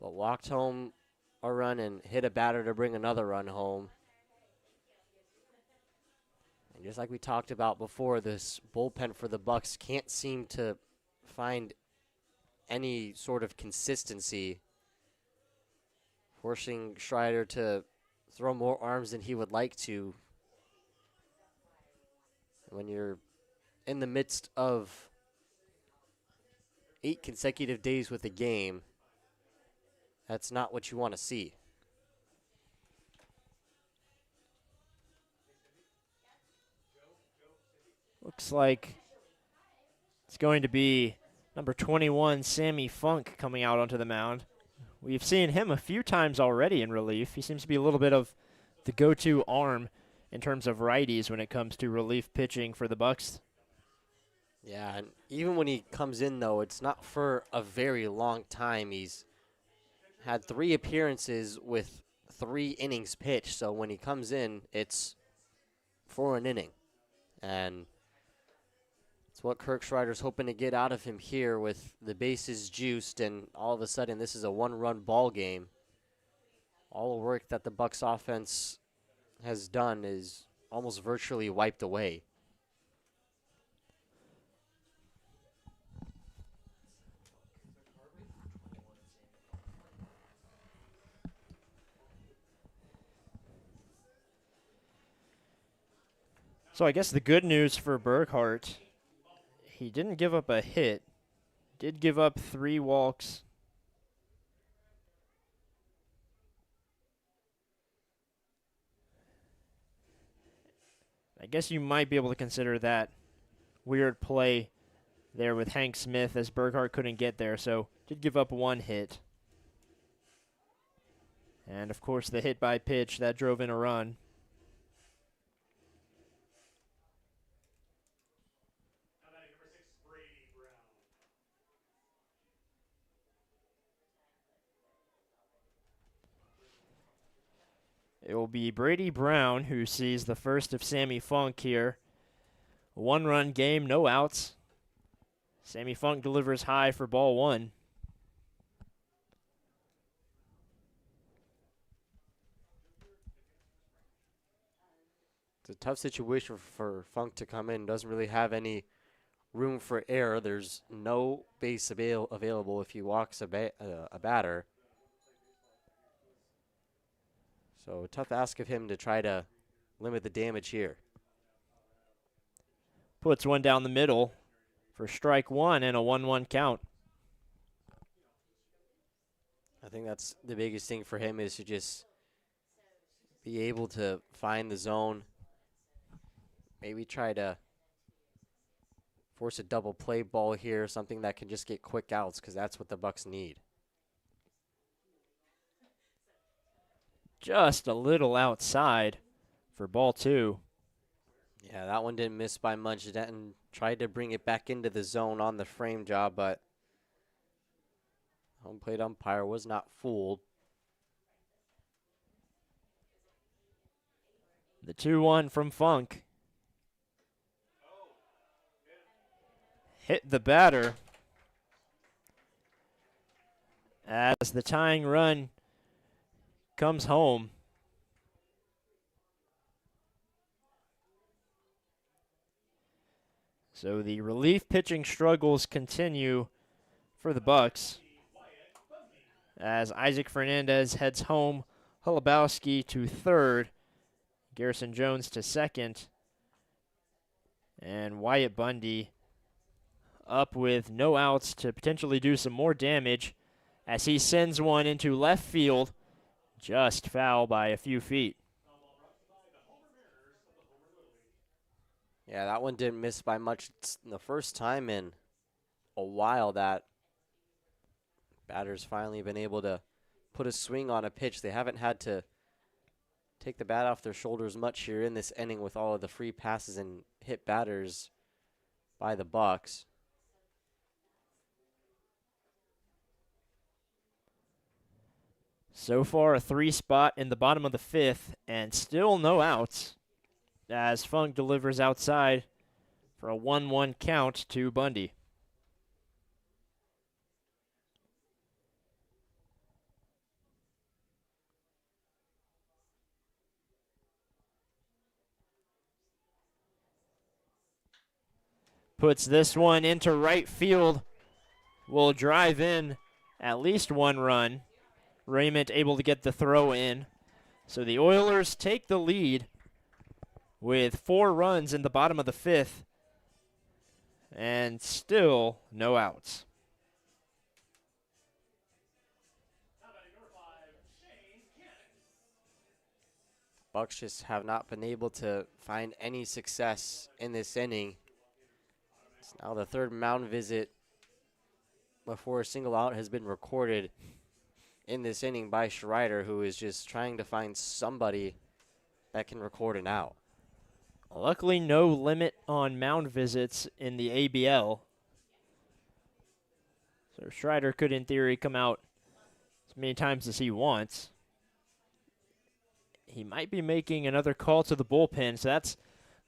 But walked home a run and hit a batter to bring another run home. And just like we talked about before, this bullpen for the Bucs can't seem to find any sort of consistency, forcing Schreider to throw more arms than he would like to. When you're in the midst of 8 consecutive days with a game, that's not what you want to see. Looks like it's going to be number 21, Sammy Funk, coming out onto the mound. We've seen him a few times already in relief. He seems to be a little bit of the go-to arm in terms of righties when it comes to relief pitching for the Bucs. Yeah, and even when he comes in, though, it's not for a very long time. He's had 3 appearances with 3 innings pitched, so when he comes in, it's for an inning. And It's what Kirk Schreider's hoping to get out of him here with the bases juiced, and all of a sudden this is a one-run ball game. All the work that the Bucs offense has done is almost virtually wiped away. So I guess the good news for Burkhart, he didn't give up a hit, did give up 3 walks. I guess you might be able to consider that weird play there with Hank Smith as Burkhart couldn't get there, so did give up 1 hit. And of course the hit by pitch that drove in a run. It will be Brady Brown who sees the first of Sammy Funk here. 1-run game, no outs. Sammy Funk delivers high for ball 1. It's a tough situation for Funk to come in. Doesn't really have any room for error. There's no base available if he walks a batter. So tough ask of him to try to limit the damage here. Puts one down the middle for strike 1 and a 1-1 count. I think that's the biggest thing for him, is to just be able to find the zone. Maybe try to force a double play ball here, something that can just get quick outs, because that's what the Bucs need. Just a little outside for ball 2. Yeah, that one didn't miss by much. Denton tried to bring it back into the zone on the frame job, but home plate umpire was not fooled. The 2-1 from Funk. Hit the batter as the tying run comes home. So the relief pitching struggles continue for the Bucs as Isaac Fernandez heads home, Holubowski to third, Garrison Jones to second, and Wyatt Bundy up with no outs to potentially do some more damage as he sends one into left field, just foul by a few feet. Yeah, that one didn't miss by much. It's the first time in a while that batter's finally been able to put a swing on a pitch. They haven't had to take the bat off their shoulders much here in this inning with all of the free passes and hit batters by the Bucs. So far, a 3 spot in the bottom of the 5th, and still no outs as Funk delivers outside for a 1-1 count to Bundy. Puts this one into right field. Will drive in at least 1 run. Raymond able to get the throw in. So the Oilers take the lead with 4 runs in the bottom of the 5th. And still no outs. Bucs just have not been able to find any success in this inning. It's now the 3rd mound visit before a single out has been recorded in this inning by Schreider, who is just trying to find somebody that can record an out. Luckily, no limit on mound visits in the ABL. So Schreider could, in theory, come out as many times as he wants. He might be making another call to the bullpen, so that's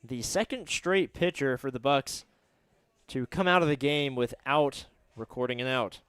the 2nd straight pitcher for the Bucs to come out of the game without recording an out.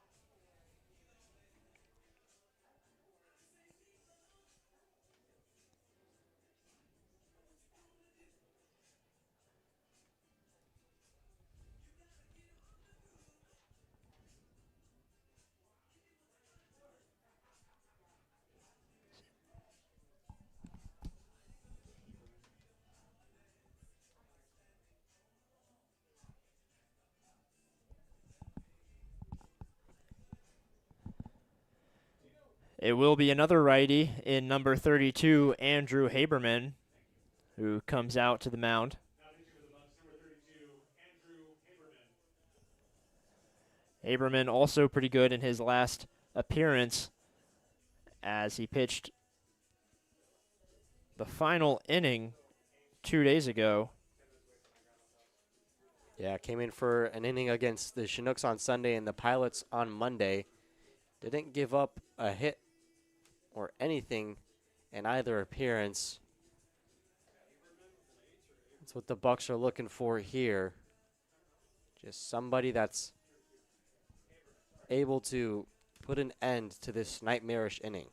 It will be another righty in number 32, Andrew Haberman, who comes out to the mound. Now pitching for the Bucs, number 32, Andrew Haberman. Haberman also pretty good in his last appearance as he pitched the final inning 2 days ago. Yeah, came in for an inning against the Chinooks on Sunday and the Pilots on Monday. Didn't give up a hit or anything in either appearance. That's what the Bucs are looking for here. Just somebody that's able to put an end to this nightmarish inning.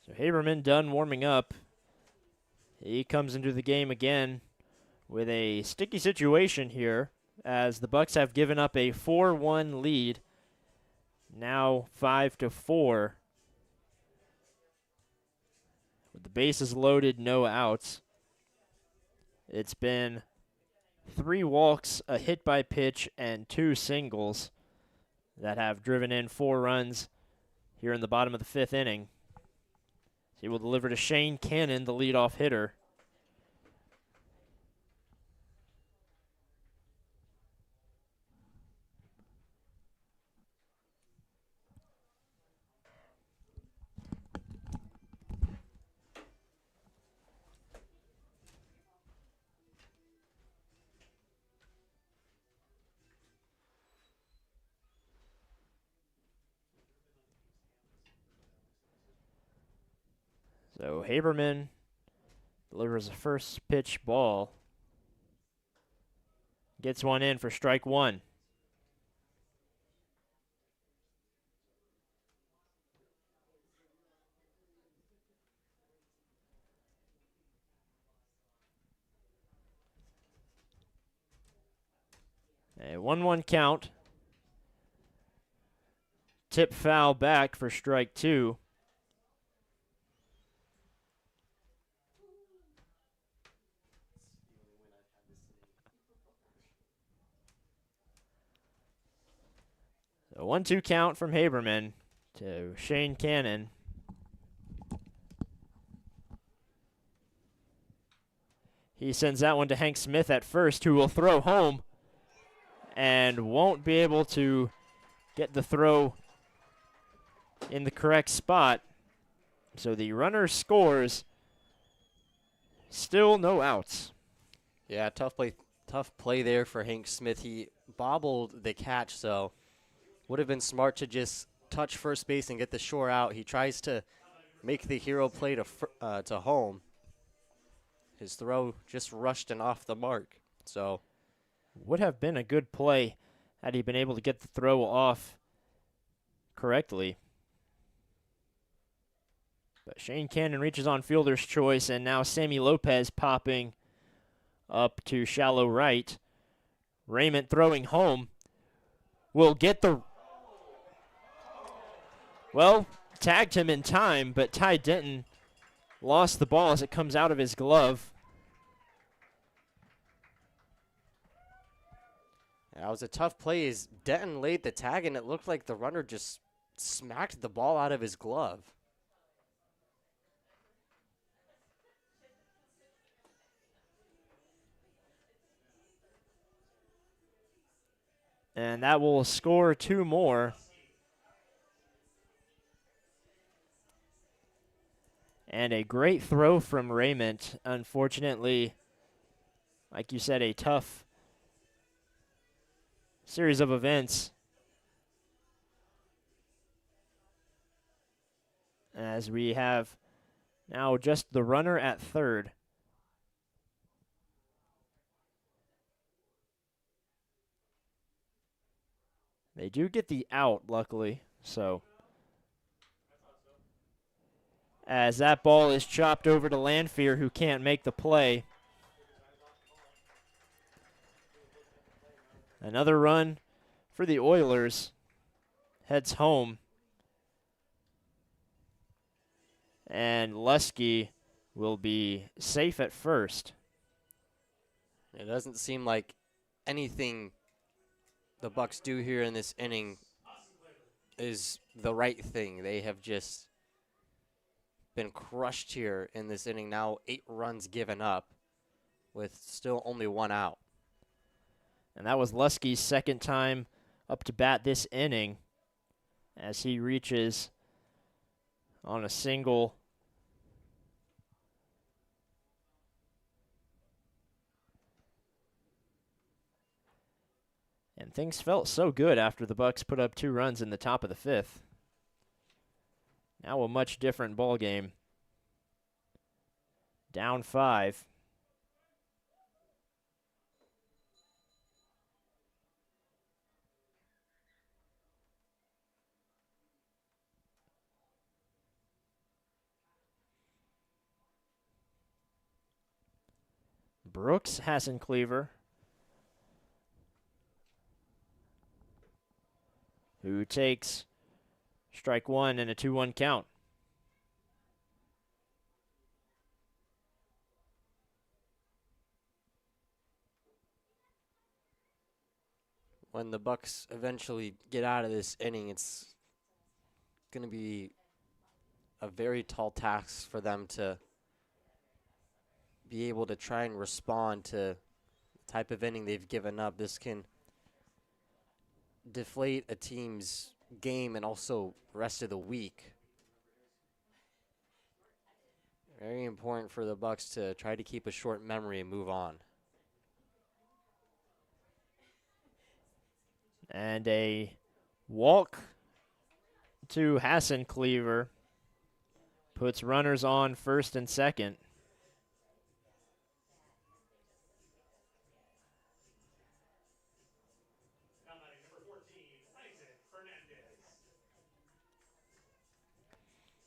So Haberman done warming up. He comes into the game again with a sticky situation here as the Bucs have given up a 4-1 lead. Now 5-4. With the bases loaded, no outs. It's been 3 walks, a hit by pitch, and 2 singles that have driven in 4 runs here in the bottom of the 5th inning. He will deliver to Shane Cannon, the leadoff hitter. So Haberman delivers a first pitch ball. Gets one in for strike 1. A 1-1 count. Tip foul back for strike 2. A 1-2 count from Haberman to Shane Cannon. He sends that one to Hank Smith at first, who will throw home and won't be able to get the throw in the correct spot. So the runner scores. Still no outs. Yeah, tough play there for Hank Smith. He bobbled the catch, so would have been smart to just touch first base and get the shore out. He tries to make the hero play to home. His throw just rushed and off the mark. So would have been a good play had he been able to get the throw off correctly. But Shane Cannon reaches on fielder's choice, and now Sammy Lopez popping up to shallow right. Raymond throwing home. Will get the... Well, tagged him in time, but Ty Denton lost the ball as it comes out of his glove. that was a tough play as Denton laid the tag, and it looked like the runner just smacked the ball out of his glove. And that will score 2 more. And a great throw from Raymond. Unfortunately, like you said, a tough series of events as we have now just the runner at third. They do get the out, luckily, so as that ball is chopped over to Lanphier, who can't make the play. Another run for the Oilers. Heads home. And Lusky will be safe at first. It doesn't seem like anything the Bucs do here in this inning is the right thing. They have just been crushed here in this inning. Now 8 runs given up with still only 1 out. And that was Lusky's second time up to bat this inning as he reaches on a single. And things felt so good after the Bucs put up 2 runs in the top of the 5th. Now a much different ball game. Down 5. Brooks Hassencleaver, who takes strike 1 and a 2-1 count. When the Bucs eventually get out of this inning, it's going to be a very tall task for them to be able to try and respond to the type of inning they've given up. This can deflate a team's game and also rest of the week. Very important for the Bucs to try to keep a short memory and move on. And a walk to Hassencleaver puts runners on first and second.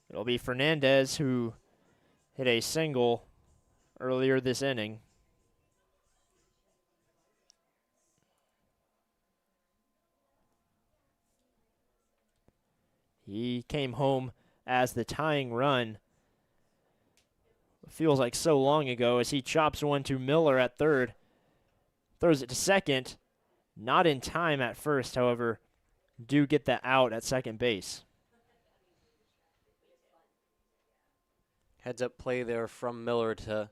It'll be Fernandez who hit a single earlier this inning. He came home as the tying run. It feels like so long ago as he chops one to Miller at third. Throws it to second. Not in time at first, however, do get the out at second base. Heads up play there from Miller to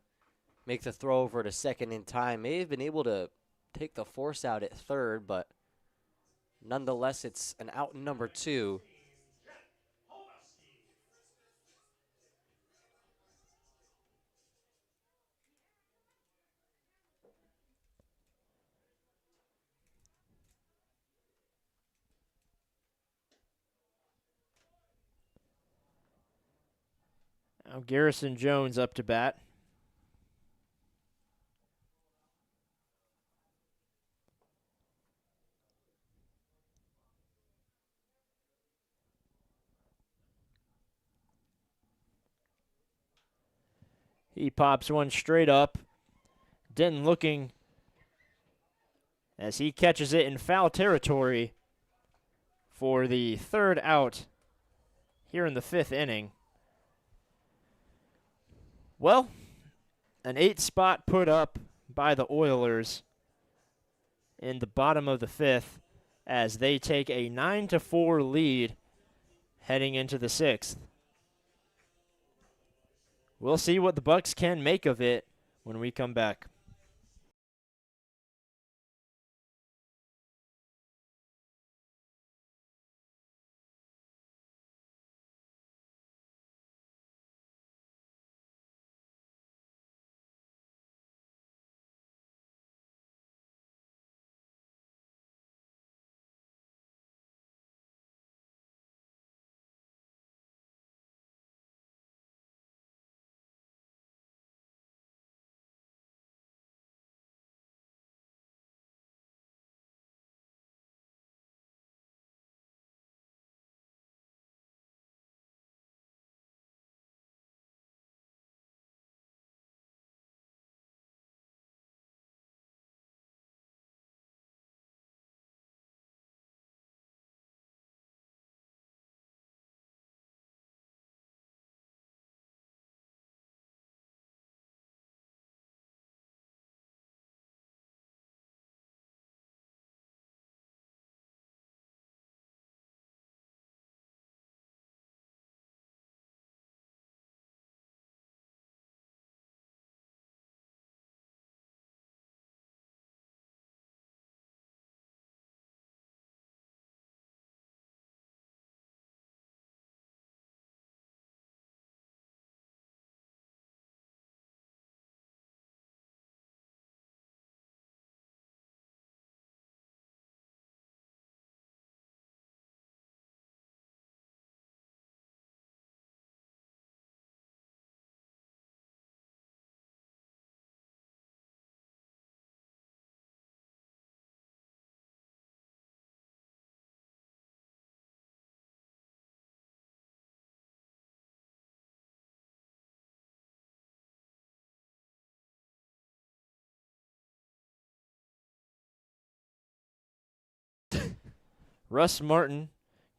make the throw over to second in time. May have been able to take the force out at third, but nonetheless, it's an out number 2. Now Garrison Jones up to bat. He pops one straight up. Denton looking as he catches it in foul territory for the third out here in the 5th inning. Well, an 8 spot put up by the Oilers in the bottom of the 5th as they take a 9-4 lead heading into the 6th. We'll see what the Bucs can make of it when we come back. Russ Martin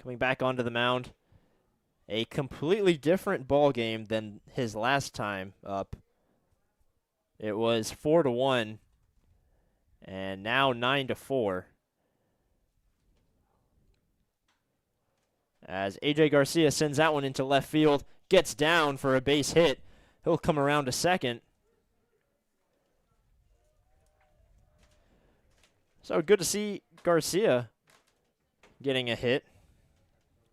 coming back onto the mound. A completely different ball game than his last time up. It was 4-1, and now 9-4. As A.J. Garcia sends that one into left field, gets down for a base hit. He'll come around to second. So good to see Garcia getting a hit.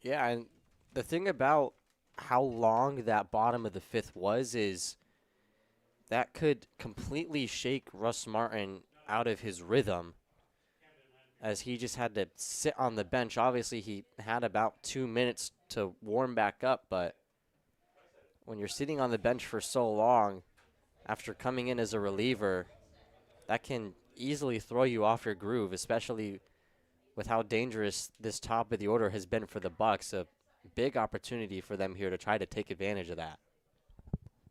Yeah, and the thing about how long that bottom of the 5th was is that could completely shake Russ Martin out of his rhythm, as he just had to sit on the bench. Obviously, he had about 2 minutes to warm back up, but when you're sitting on the bench for so long after coming in as a reliever, that can easily throw you off your groove, especially with how dangerous this top of the order has been for the Bucs. A big opportunity for them here to try to take advantage of that.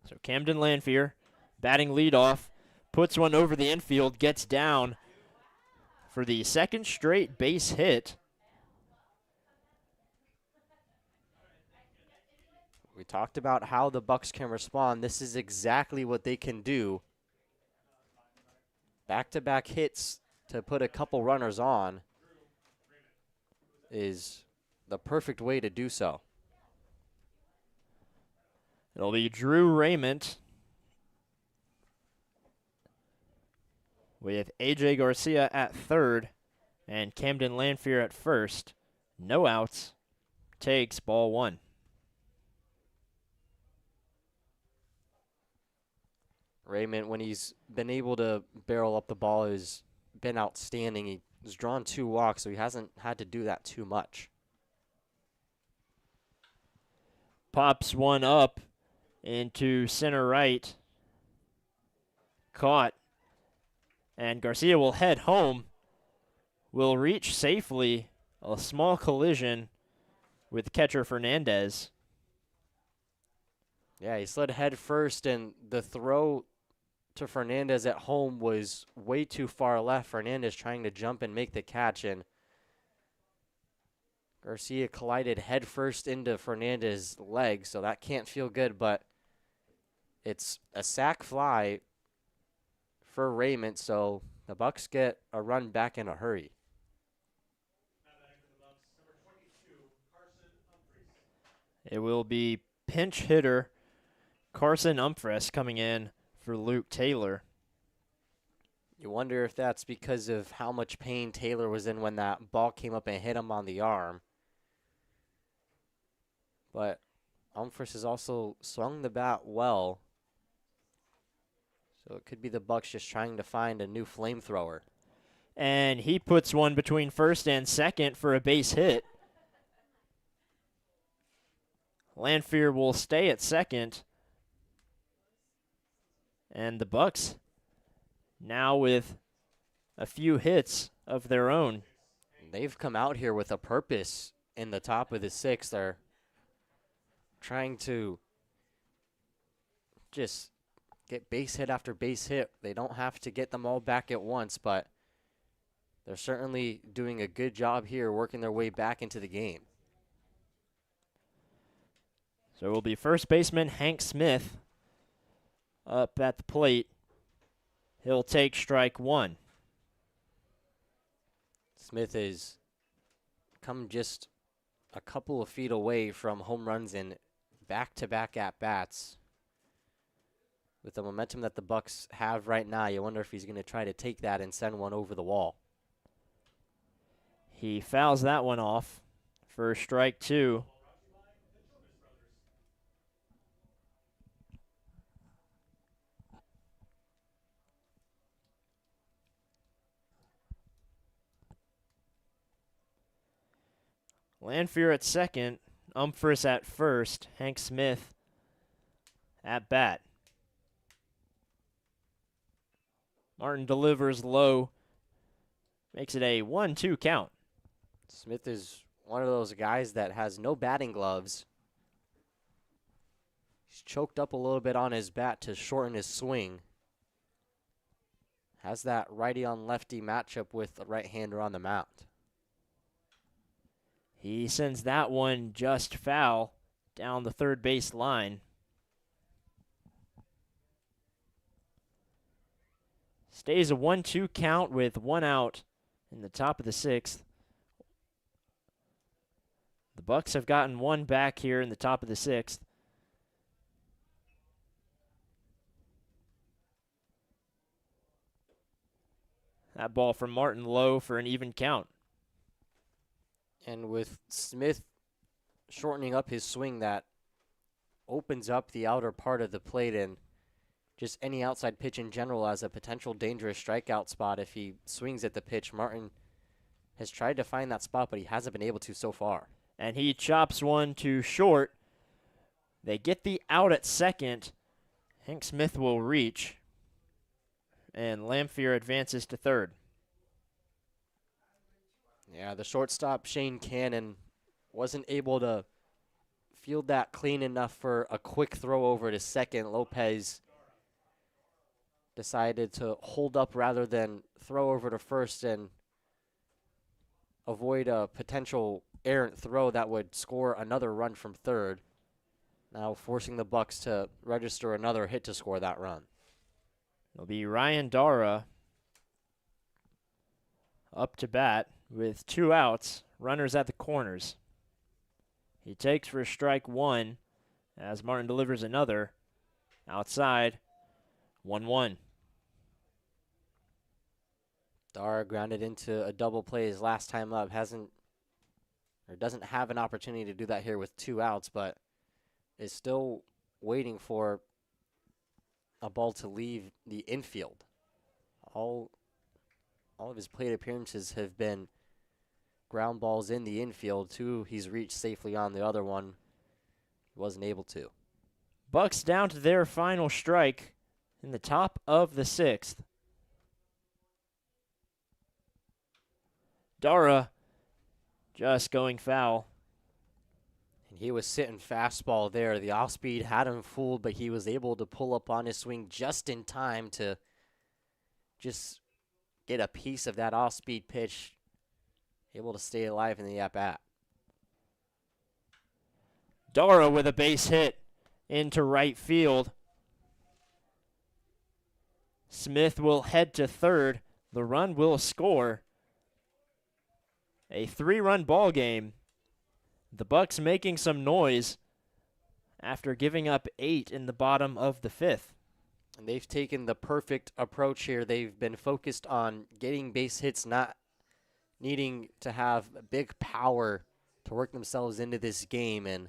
So Camden Lanphier batting leadoff, puts one over the infield, gets down for the second straight base hit. We talked about how the Bucs can respond. This is exactly what they can do. Back-to-back hits to put a couple runners on is the perfect way to do so. It'll be Drew Raymond with A.J. Garcia at third and Camden Lanphier at first. No outs. Takes ball 1. Raymond, when he's been able to barrel up the ball, has been outstanding. He's drawn 2 walks, so he hasn't had to do that too much. Pops one up into center right. Caught. And Garcia will head home. Will reach safely. A small collision with catcher Fernandez. Yeah, he slid head first, and the throw to Fernandez at home was way too far left. Fernandez trying to jump and make the catch, and Garcia collided head first into Fernandez's leg, so that can't feel good, but it's a sac fly for Raymond, so the Bucs get a run back in a hurry. It will be pinch hitter Carson Umphreys coming in for Luke Taylor. You wonder if that's because of how much pain Taylor was in when that ball came up and hit him on the arm. But Umphreys has also swung the bat well. So it could be the Bucs just trying to find a new flamethrower. And he puts one between first and second for a base hit. Lanphier will stay at second. And the Bucs now with a few hits of their own. They've come out here with a purpose in the top of the sixth. They're trying to just get base hit after base hit. They don't have to get them all back at once, but they're certainly doing a good job here working their way back into the game. So it will be first baseman Hank Smith up at the plate. He'll take strike one. Smith has come just a couple of feet away from home runs in back-to-back at-bats. With the momentum that the Bucs have right now, you wonder if he's going to try to take that and send one over the wall. He fouls that one off for strike two. Lanphier at second, Umphreys at first, Hank Smith at bat. Martin delivers low, makes it a 1-2 count. Smith is one of those guys that has no batting gloves. He's choked up a little bit on his bat to shorten his swing. Has that righty on lefty matchup with the right-hander on the mound. He sends that one just foul down the third base line. Stays a 1-2 count with one out in the top of the sixth. The Bucs have gotten one back here in the top of the sixth. That ball from Martin low for an even count. And with Smith shortening up his swing, that opens up the outer part of the plate, and just any outside pitch in general as a potential dangerous strikeout spot if he swings at the pitch. Martin has tried to find that spot, but he hasn't been able to so far. And he chops one to short. They get the out at second. Hank Smith will reach. And Lanphier advances to third. Yeah, the shortstop, Shane Cannon, wasn't able to field that clean enough for a quick throw over to second. Lopez decided to hold up rather than throw over to first and avoid a potential errant throw that would score another run from third. Now forcing the Bucs to register another hit to score that run. It'll be Ryan Dara up to bat with two outs, runners at the corners. He takes for strike one as Martin delivers another. Outside, 1-1. Dara grounded into a double play his last time up. Doesn't have an opportunity to do that here with two outs, but is still waiting for a ball to leave the infield. All of his plate appearances have been ground balls in the infield. Two he's reached safely on, the other one he wasn't able to. Bucs down to their final strike in the top of the sixth. Dara just going foul. And he was sitting fastball there. The off-speed had him fooled, but he was able to pull up on his swing just in time to just get a piece of that off-speed pitch, able to stay alive in the at-bat. Dara with a base hit into right field. Smith will head to third. The run will score. A 3-run ball game. The Bucs making some noise after giving up 8 in the bottom of the 5th. And they've taken the perfect approach here. They've been focused on getting base hits, not needing to have big power to work themselves into this game. And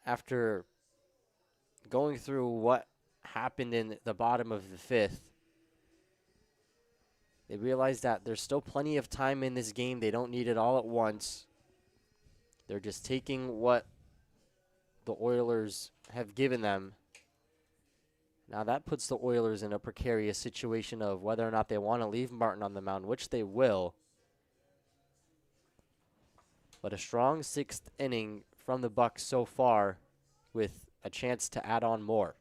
after going through what happened in the bottom of the 5th, they realized that there's still plenty of time in this game. They don't need it all at once. They're just taking what the Oilers have given them. Now that puts the Oilers in a precarious situation of whether or not they want to leave Martin on the mound, which they will. But a strong 6th inning from the Bucs so far with a chance to add on more.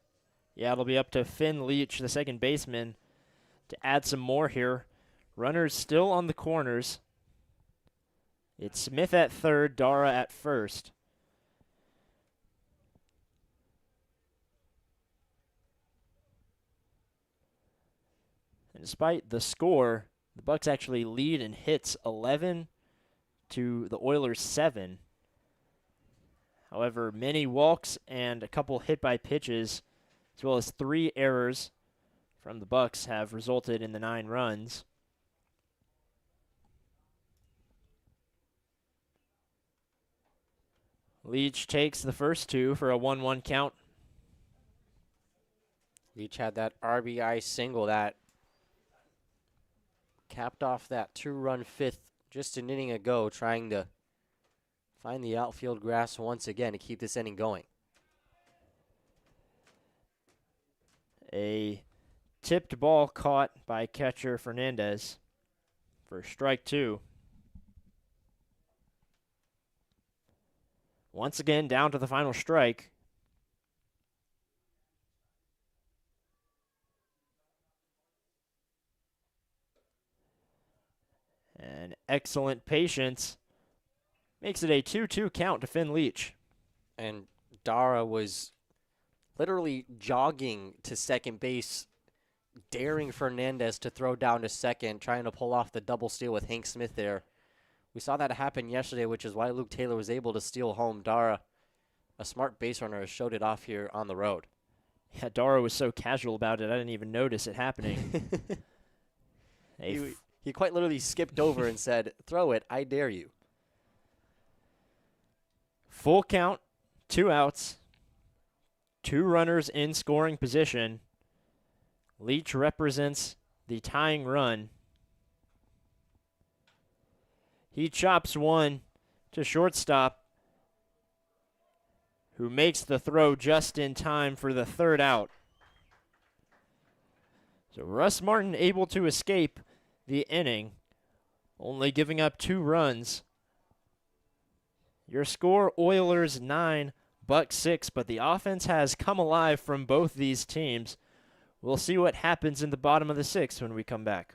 Yeah, it'll be up to Finn Leach, the second baseman, to add some more here. Runners still on the corners. It's Smith at third, Dara at first. And despite the score, the Bucs actually lead in hits 11 to the Oilers 7. However, many walks and a couple hit by pitches, as well as 3 errors from the Bucs, have resulted in the 9 runs. Leach takes the first 2 for a 1-1 count. Leach had that RBI single that capped off that 2-run 5th just an inning ago, trying to find the outfield grass once again to keep this inning going. A tipped ball caught by catcher Fernandez for strike 2. Once again, down to the final strike. And excellent patience makes it a 2-2 count to Finn Leach. And Dara was literally jogging to second base, daring Fernandez to throw down to second, trying to pull off the double steal with Hank Smith there. We saw that happen yesterday, which is why Luke Taylor was able to steal home. Dara, a smart base runner, has showed it off here on the road. Yeah, Dara was so casual about it, I didn't even notice it happening. He quite literally skipped over and said, "Throw it, I dare you." Full count, 2 outs, 2 runners in scoring position. Leach represents the tying run. He chops one to shortstop, who makes the throw just in time for the 3rd out. So Russ Martin able to escape the inning, only giving up 2 runs. Your score, Oilers 9, Bucs 6, but the offense has come alive from both these teams. We'll see what happens in the bottom of the 6th when we come back.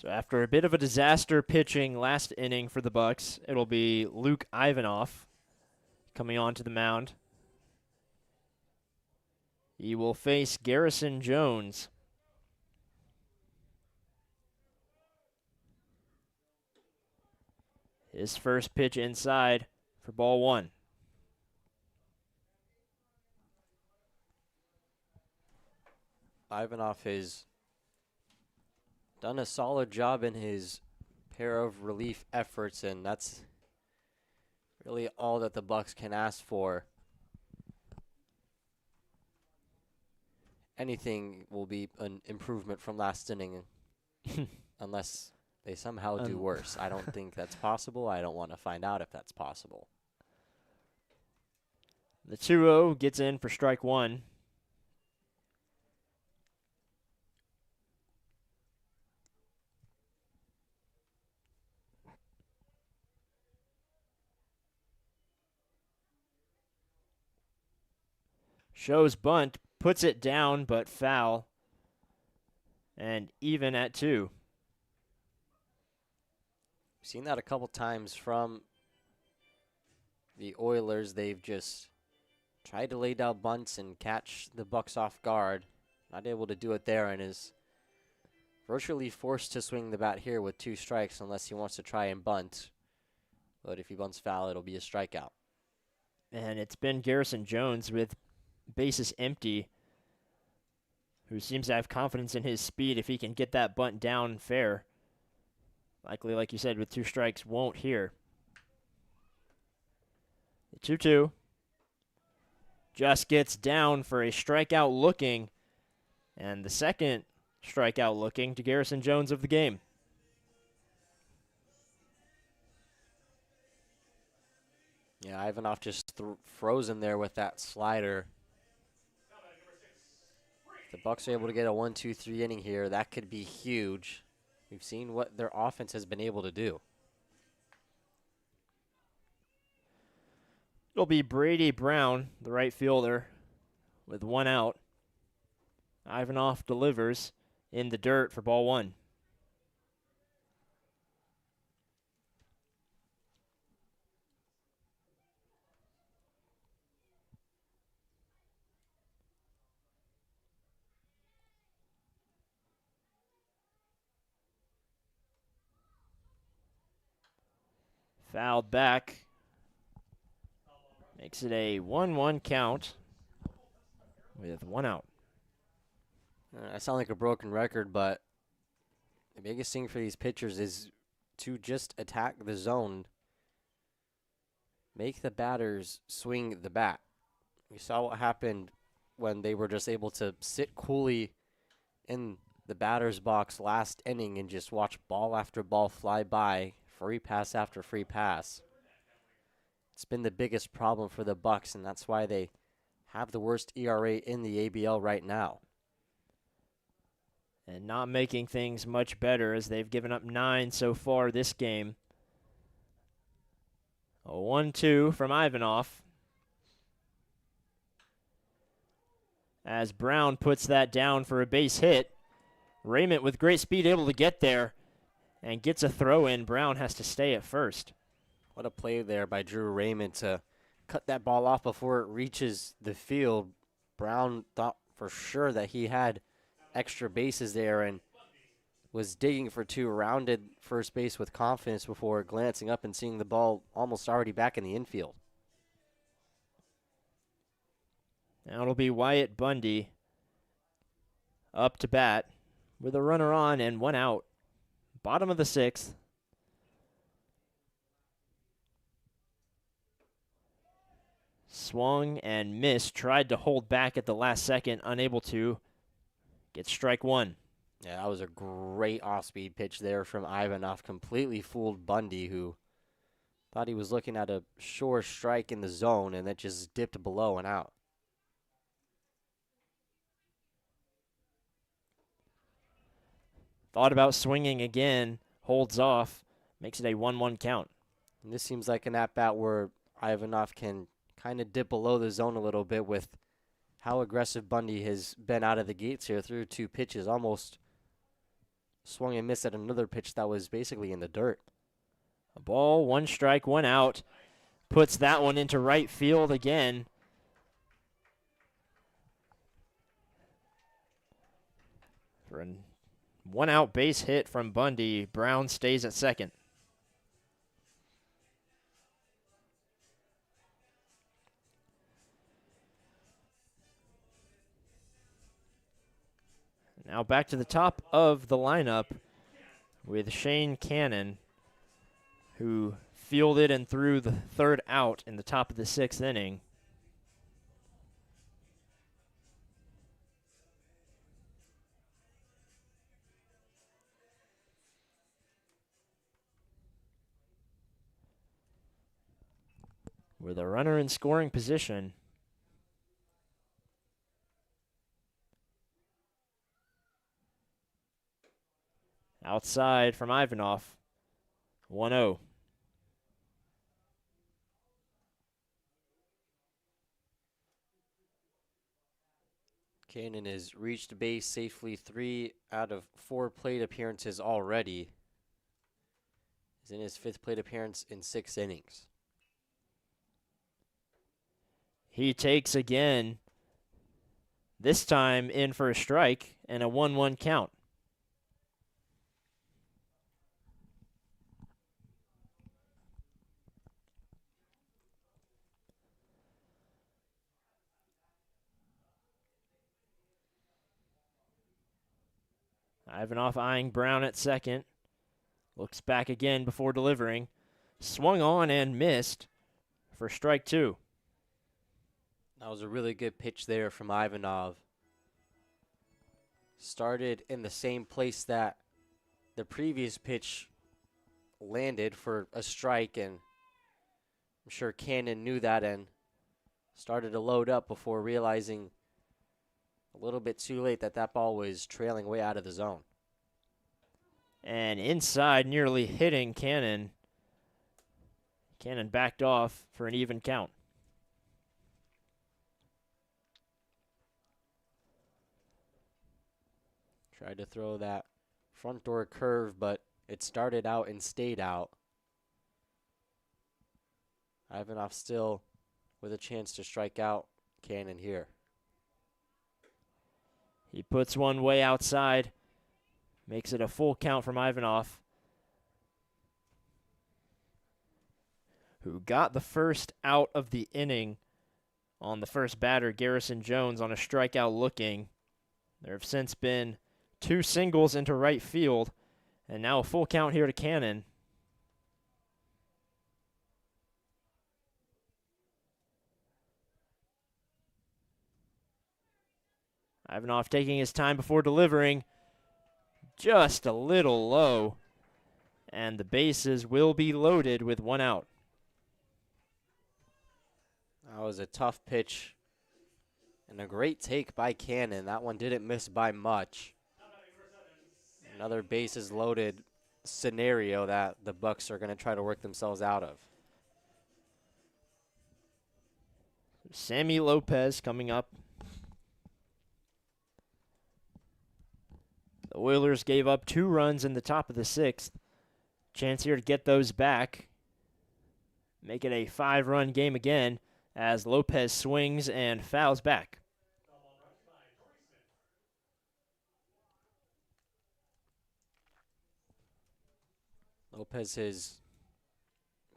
So after a bit of a disaster pitching last inning for the Bucs, it'll be Luke Ivanoff coming onto the mound. He will face Garrison Jones. His first pitch inside for ball one. Ivanov has done a solid job in his pair of relief efforts, and that's really all that the Bucs can ask for. Anything will be an improvement from last inning, unless they somehow do worse. I don't think that's possible. I don't want to find out if that's possible. The 2-0 gets in for strike one. Shows bunt, puts it down, but foul. And even at 2. We've seen that a couple times from the Oilers. They've just tried to lay down bunts and catch the Bucs off guard. Not able to do it there, and is virtually forced to swing the bat here with 2 strikes unless he wants to try and bunt. But if he bunts foul, it'll be a strikeout. And it's been Garrison Jones with bases empty, who seems to have confidence in his speed if he can get that bunt down fair. Likely, like you said, with 2 strikes, won't here. The 2-2 just gets down for a strikeout looking, and the second strikeout looking to Garrison Jones of the game. Yeah, Ivanov just frozen there with that slider. If the Bucs are able to get a 1-2-3 inning here, that could be huge. We've seen what their offense has been able to do. It'll be Brady Brown, the right fielder, with 1 out. Ivanov delivers in the dirt for ball 1. Fouled back. Makes it a 1-1 count with 1 out. I sound like a broken record, but the biggest thing for these pitchers is to just attack the zone. Make the batters swing the bat. We saw what happened when they were just able to sit coolly in the batter's box last inning and just watch ball after ball fly by, free pass after free pass. It's been the biggest problem for the Bucs, and that's why they have the worst ERA in the ABL right now. And not making things much better as they've given up 9 so far this game. A 1-2 from Ivanov. As Brown puts that down for a base hit. Raymond with great speed able to get there and gets a throw in. Brown has to stay at first. What a play there by Drew Raymond to cut that ball off before it reaches the field. Brown thought for sure that he had extra bases there and was digging for 2, rounded first base with confidence before glancing up and seeing the ball almost already back in the infield. Now it'll be Wyatt Bundy up to bat with a runner on and 1 out. Bottom of the 6th. Swung and missed. Tried to hold back at the last second. Unable to. Gets strike 1. Yeah, that was a great off-speed pitch there from Ivanov. Completely fooled Bundy, who thought he was looking at a sure strike in the zone, and that just dipped below and out. Thought about swinging again. Holds off. Makes it a 1-1 count. And this seems like an at-bat where Ivanov can kind of dip below the zone a little bit with how aggressive Bundy has been out of the gates here through 2 pitches. Almost swung and missed at another pitch that was basically in the dirt. A ball, 1 strike, 1 out. Puts that one into right field again. For a 1 out base hit from Bundy, Brown stays at second. Now back to the top of the lineup with Shane Cannon, who fielded and threw the 3rd out in the top of the 6th inning. With a runner in scoring position. Outside from Ivanov, 1-0. Cannon has reached base safely 3 out of 4 plate appearances already. He's in his 5th plate appearance in 6 innings. He takes again, this time in for a strike and a 1-1 count. Ivanov eyeing Brown at second. Looks back again before delivering. Swung on and missed for strike 2. That was a really good pitch there from Ivanov. Started in the same place that the previous pitch landed for a strike, and I'm sure Cannon knew that and started to load up before realizing a little bit too late that that ball was trailing way out of the zone. And inside, nearly hitting Cannon. Cannon backed off for an even count. Tried to throw that front door curve, but it started out and stayed out. Ivanov still with a chance to strike out Cannon here. He puts one way outside. Makes it a full count from Ivanov, who got the first out of the inning on the first batter, Garrison Jones, on a strikeout looking. There have since been 2 singles into right field, and now a full count here to Cannon. Ivanov taking his time before delivering. Just a little low, and the bases will be loaded with 1 out. That was a tough pitch and a great take by Cannon. That one didn't miss by much. Another bases loaded scenario that the Bucs are going to try to work themselves out of. Sammy Lopez coming up. The Oilers gave up 2 runs in the top of the 6th. Chance here to get those back. Make it a 5-run game again as Lopez swings and fouls back. Lopez has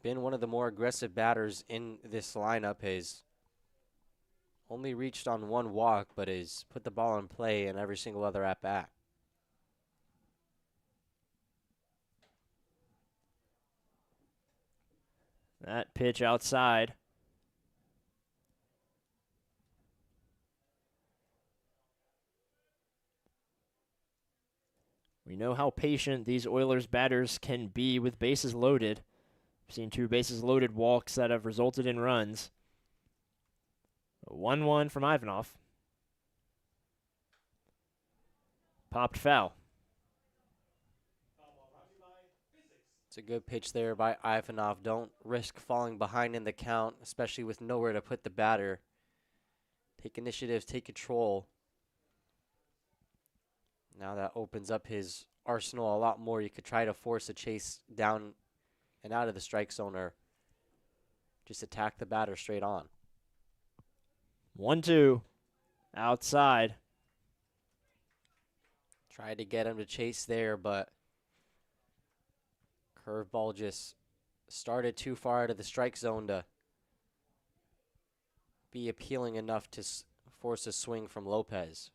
been one of the more aggressive batters in this lineup. Has only reached on 1 walk, but has put the ball in play in every single other at-bat. That pitch outside. We know how patient these Oilers batters can be with bases loaded. We've seen 2 bases loaded walks that have resulted in runs. 1-1 from Ivanov. Popped foul. It's a good pitch there by Ivanov. Don't risk falling behind in the count, especially with nowhere to put the batter. Take initiative, take control. Now that opens up his arsenal a lot more. You could try to force a chase down and out of the strike zone or just attack the batter straight on. 1-2 outside. Tried to get him to chase there, but curveball just started too far out of the strike zone to be appealing enough to force a swing from Lopez.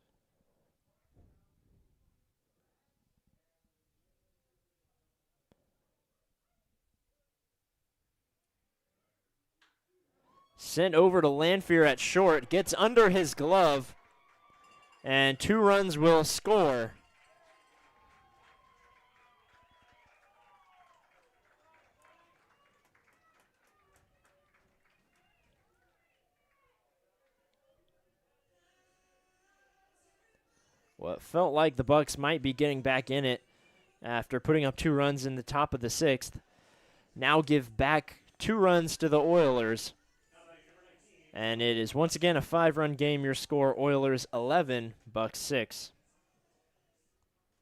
Sent over to Lanfear at short, gets under his glove, and 2 runs will score. Well, it felt like the Bucs might be getting back in it after putting up 2 runs in the top of the 6th. Now give back 2 runs to the Oilers. And it is once again a 5-run game. Your score, Oilers 11, Bucs 6.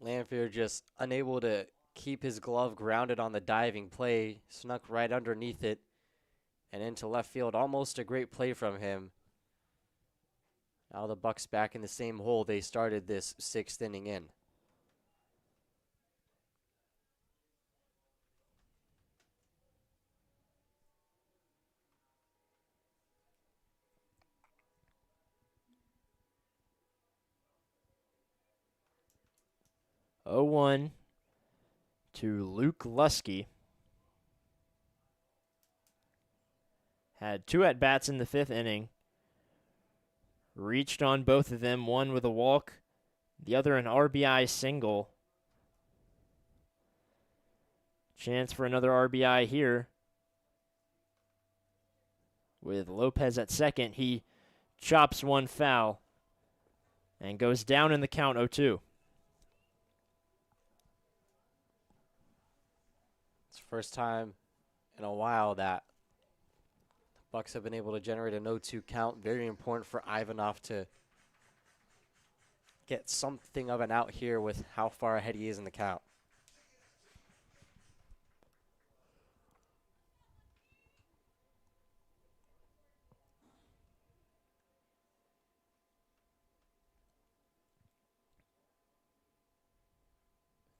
Lanfear just unable to keep his glove grounded on the diving play, snuck right underneath it and into left field. Almost a great play from him. Now the Bucs back in the same hole they started this 6th inning in. Oh, 1 to Luke Lusky. Had 2 at-bats in the 5th inning. Reached on both of them, one with a walk, the other an RBI single. Chance for another RBI here. With Lopez at second, he chops one foul and goes down in the count 0-2. It's the first time in a while that the Bucs have been able to generate a 0-2 count. Very important for Ivanov to get something of an out here with how far ahead he is in the count.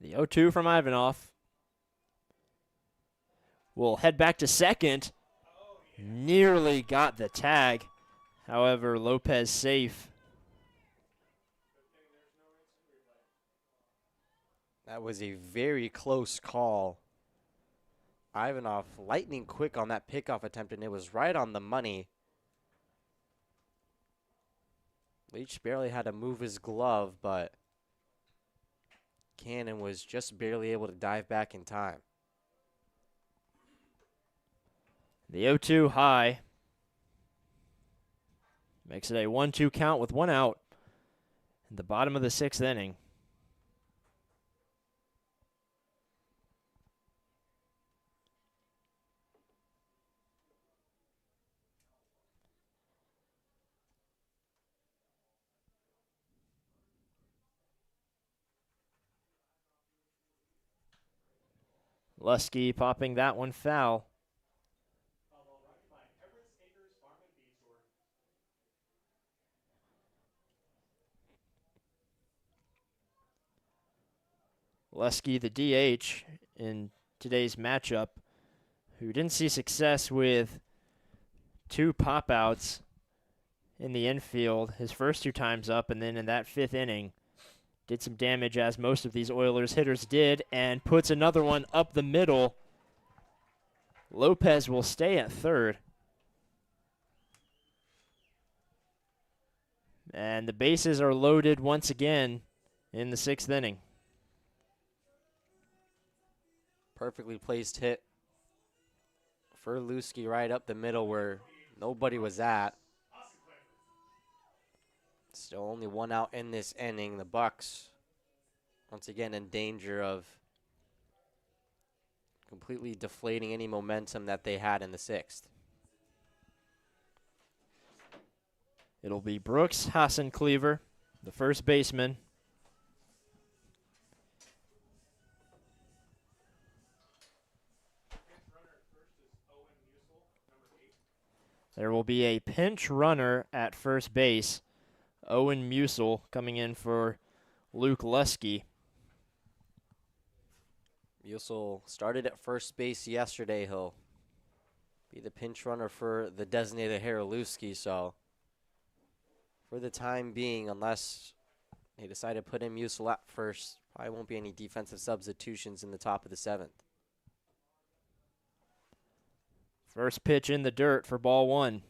The 0-2 from Ivanov. Will head back to second. Nearly got the tag. However, Lopez safe. That was a very close call. Ivanov lightning quick on that pickoff attempt, and it was right on the money. Leach barely had to move his glove, but Cannon was just barely able to dive back in time. The 0-2 high. Makes it a 1-2 count with 1 out in the bottom of the 6th inning. Lusky popping that one foul. Lusky, the DH in today's matchup, who didn't see success with 2 pop-outs in the infield his first 2 times up, and then in that 5th inning did some damage, as most of these Oilers hitters did, and puts another one up the middle. Lopez will stay at third. And the bases are loaded once again in the 6th inning. Perfectly placed hit for Lusky right up the middle where nobody was at. Still only 1 out in this inning. The Bucs, once again, in danger of completely deflating any momentum that they had in the 6th. It'll be Brooks Hassencleaver, the first baseman. There will be a pinch runner at first base. Owen Musel coming in for Luke Lusky. Musel started at first base yesterday. He'll be the pinch runner for the designated Haralewski. So for the time being, unless they decide to put in Musel at first, probably won't be any defensive substitutions in the top of the 7th. First pitch in the dirt for ball 1.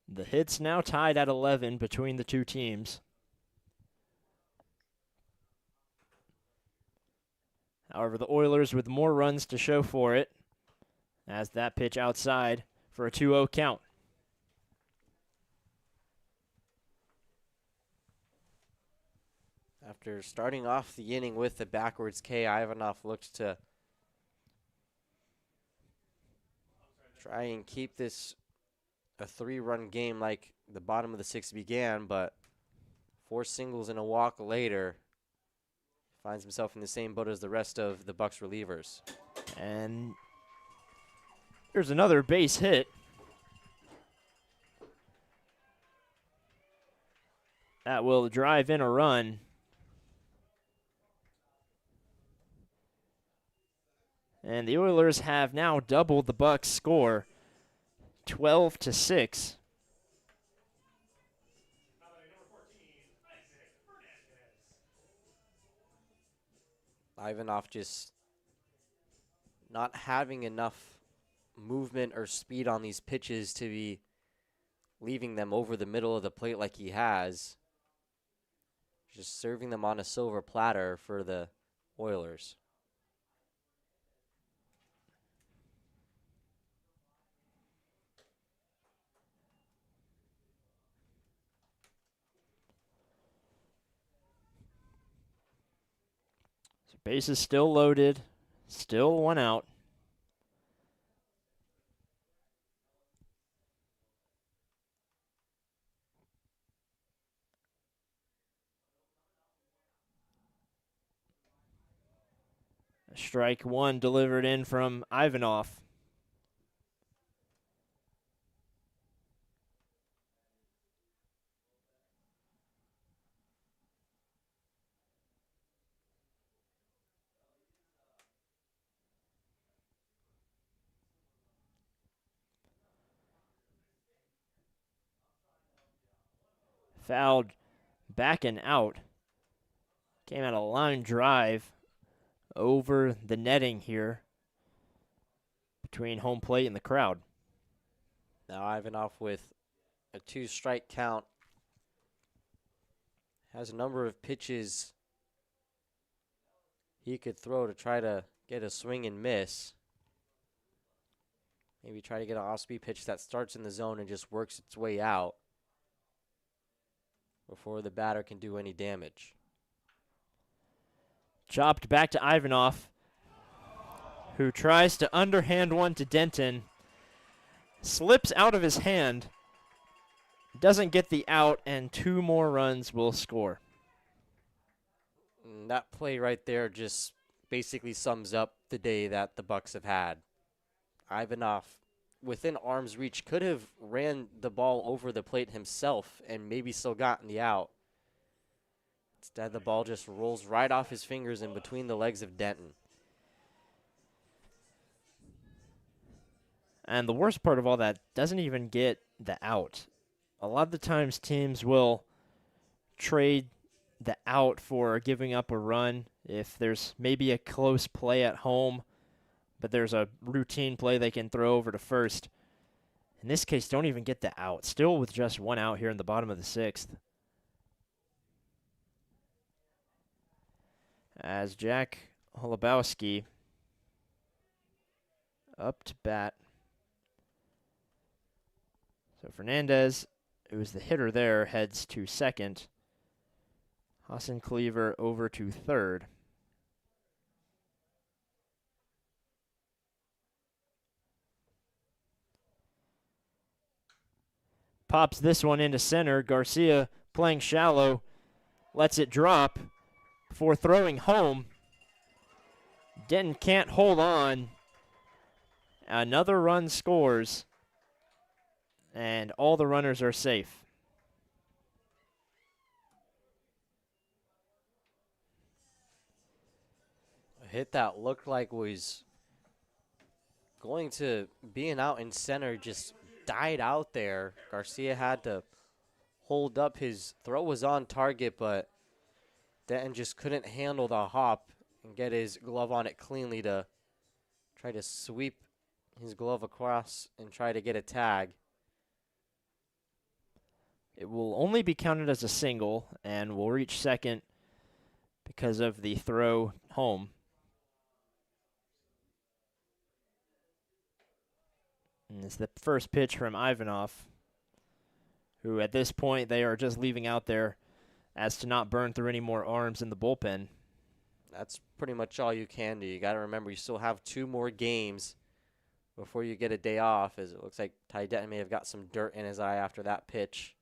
The hits now tied at 11 between the two teams. However, the Oilers with more runs to show for it, as that pitch outside for a 2-0 count. After starting off the inning with the backwards K, Ivanov looked to try and keep this a 3-run game like the bottom of the 6th began, but 4 singles and a walk later, finds himself in the same boat as the rest of the Bucs relievers. And here's another base hit. That will drive in a run. And the Oilers have now doubled the Bucs' score, 12-6. Ivanov just not having enough movement or speed on these pitches to be leaving them over the middle of the plate like he has. Just serving them on a silver platter for the Oilers. So base is still loaded, still 1 out. Strike 1 delivered in from Ivanov. Fouled back and out. Came out a line drive over the netting here between home plate and the crowd. Now Ivanov with a 2-strike count. Has a number of pitches he could throw to try to get a swing and miss. Maybe try to get an off-speed pitch that starts in the zone and just works its way out before the batter can do any damage. Chopped back to Ivanov, who tries to underhand one to Denton. Slips out of his hand. Doesn't get the out, and 2 more runs will score. And that play right there just basically sums up the day that the Bucs have had. Ivanov, within arm's reach, could have ran the ball over the plate himself and maybe still gotten the out. Instead, the ball just rolls right off his fingers and between the legs of Denton. And the worst part of all that, doesn't even get the out. A lot of the times teams will trade the out for giving up a run if there's maybe a close play at home, but there's a routine play they can throw over to first. In this case, don't even get the out. Still with just 1 out here in the bottom of the 6th. As Jack Holubowski up to bat. So Fernandez, who's the hitter there, heads to second. Hassan Cleaver over to third. pops this one into center. Garcia playing shallow, lets it drop before throwing home. Denton can't hold on. Another run scores, and all the runners are safe. A hit that looked like was going to be an out in center just died out there. Garcia had to hold up. His throw was on target, but Denton just couldn't handle the hop and get his glove on it cleanly to try to sweep his glove across and try to get a tag. It will only be counted as a single and will reach second because of the throw home. And it's the first pitch from Ivanov, who at this point they are just leaving out there as to not burn through any more arms in the bullpen. That's pretty much all you can do. You got to remember you still have 2 more games before you get a day off, as it looks like Ty Denton may have got some dirt in his eye after that pitch.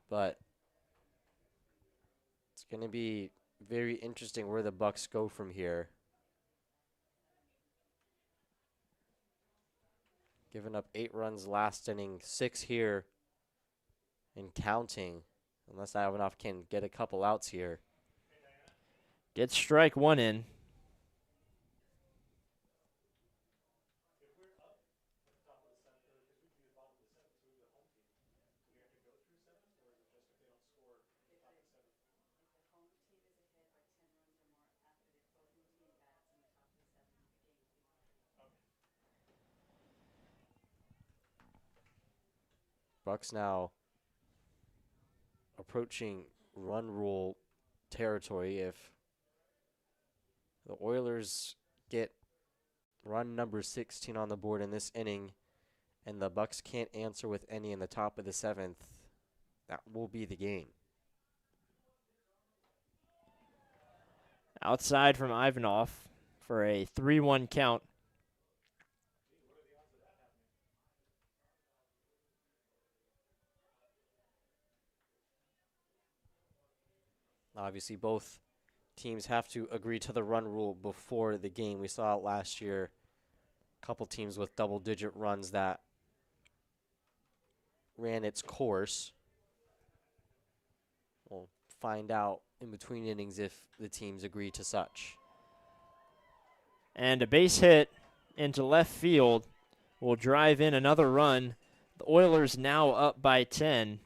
But it's going to be very interesting where the Bucs go from here. Giving up 8 runs last inning, 6 here and counting, unless Ivanov can get a couple outs here. Gets strike 1 in. Bucs now approaching run rule territory. If the Oilers get run number 16 on the board in this inning and the Bucs can't answer with any in the top of the 7th, that will be the game. Outside from Ivanov for a 3-1 count. Obviously, both teams have to agree to the run rule before the game. We saw it last year. A couple teams with double-digit runs that ran its course. We'll find out in between innings if the teams agree to such. And a base hit into left field will drive in another run. The Oilers now up by 10.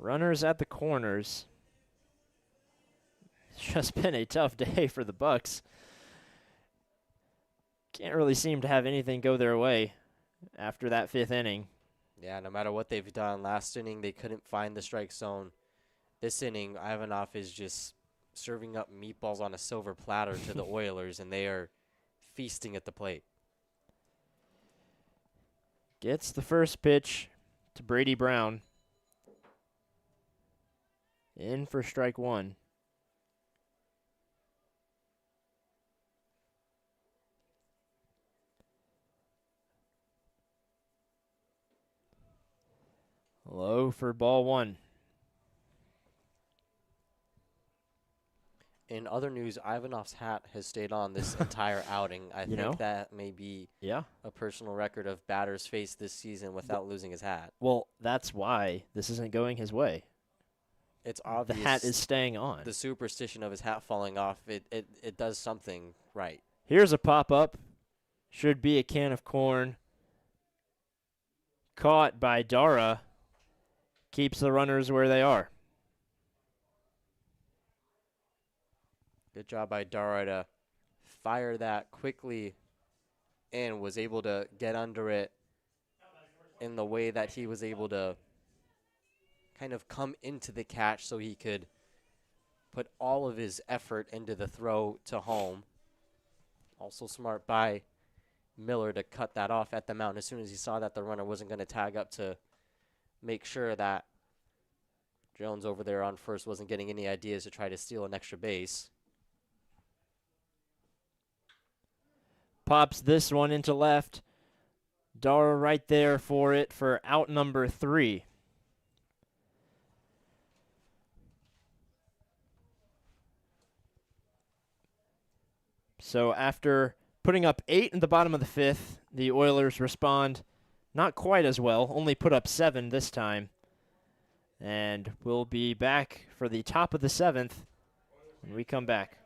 Runners at the corners. It's just been a tough day for the Bucs. Can't really seem to have anything go their way after that 5th inning. Yeah, no matter what they've done. Last inning, they couldn't find the strike zone. This inning, Ivanov is just serving up meatballs on a silver platter to the Oilers, and they are feasting at the plate. Gets the first pitch to Brady Brown. In for strike 1. Low for ball 1. In other news, Ivanov's hat has stayed on this entire outing. I think that may be a personal record of batters faced this season without losing his hat. Well, that's why this isn't going his way. It's obvious the hat is staying on. The superstition of his hat falling off, it does something right. Here's a pop-up. Should be a can of corn. Caught by Dara. Keeps the runners where they are. Good job by Dara to fire that quickly and was able to get under it in the way that he was able to kind of come into the catch so he could put all of his effort into the throw to home. Also smart by Miller to cut that off at the mound as soon as he saw that the runner wasn't going to tag up to make sure that Jones over there on first wasn't getting any ideas to try to steal an extra base. Pops this one into left. Dara right there for it for out number 3. So after putting up 8 in the bottom of the 5th, the Oilers respond not quite as well, only put up 7 this time. And we'll be back for the top of the 7th when we come back.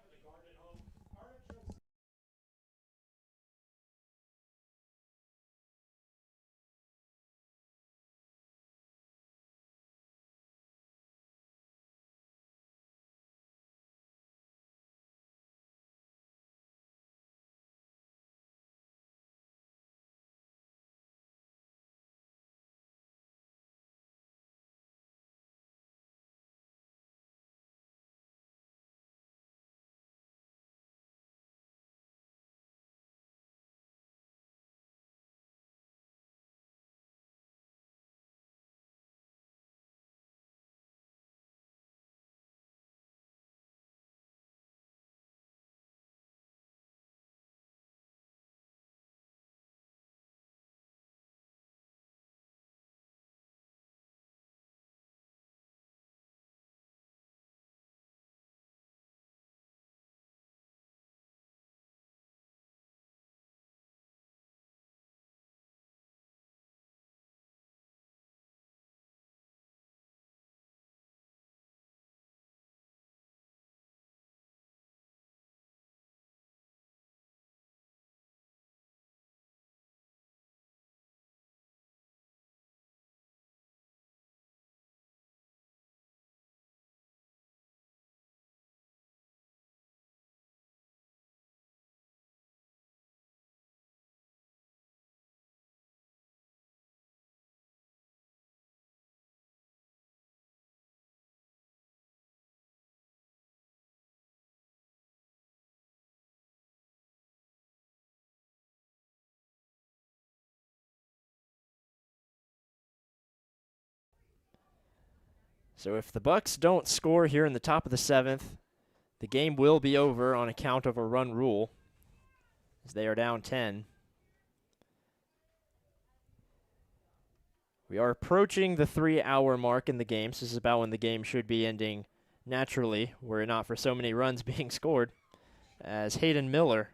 So if the Bucs don't score here in the top of the 7th, the game will be over on account of a run rule, as they are down 10. We are approaching the 3-hour mark in the game, so this is about when the game should be ending naturally, were it not for so many runs being scored. As Hayden Miller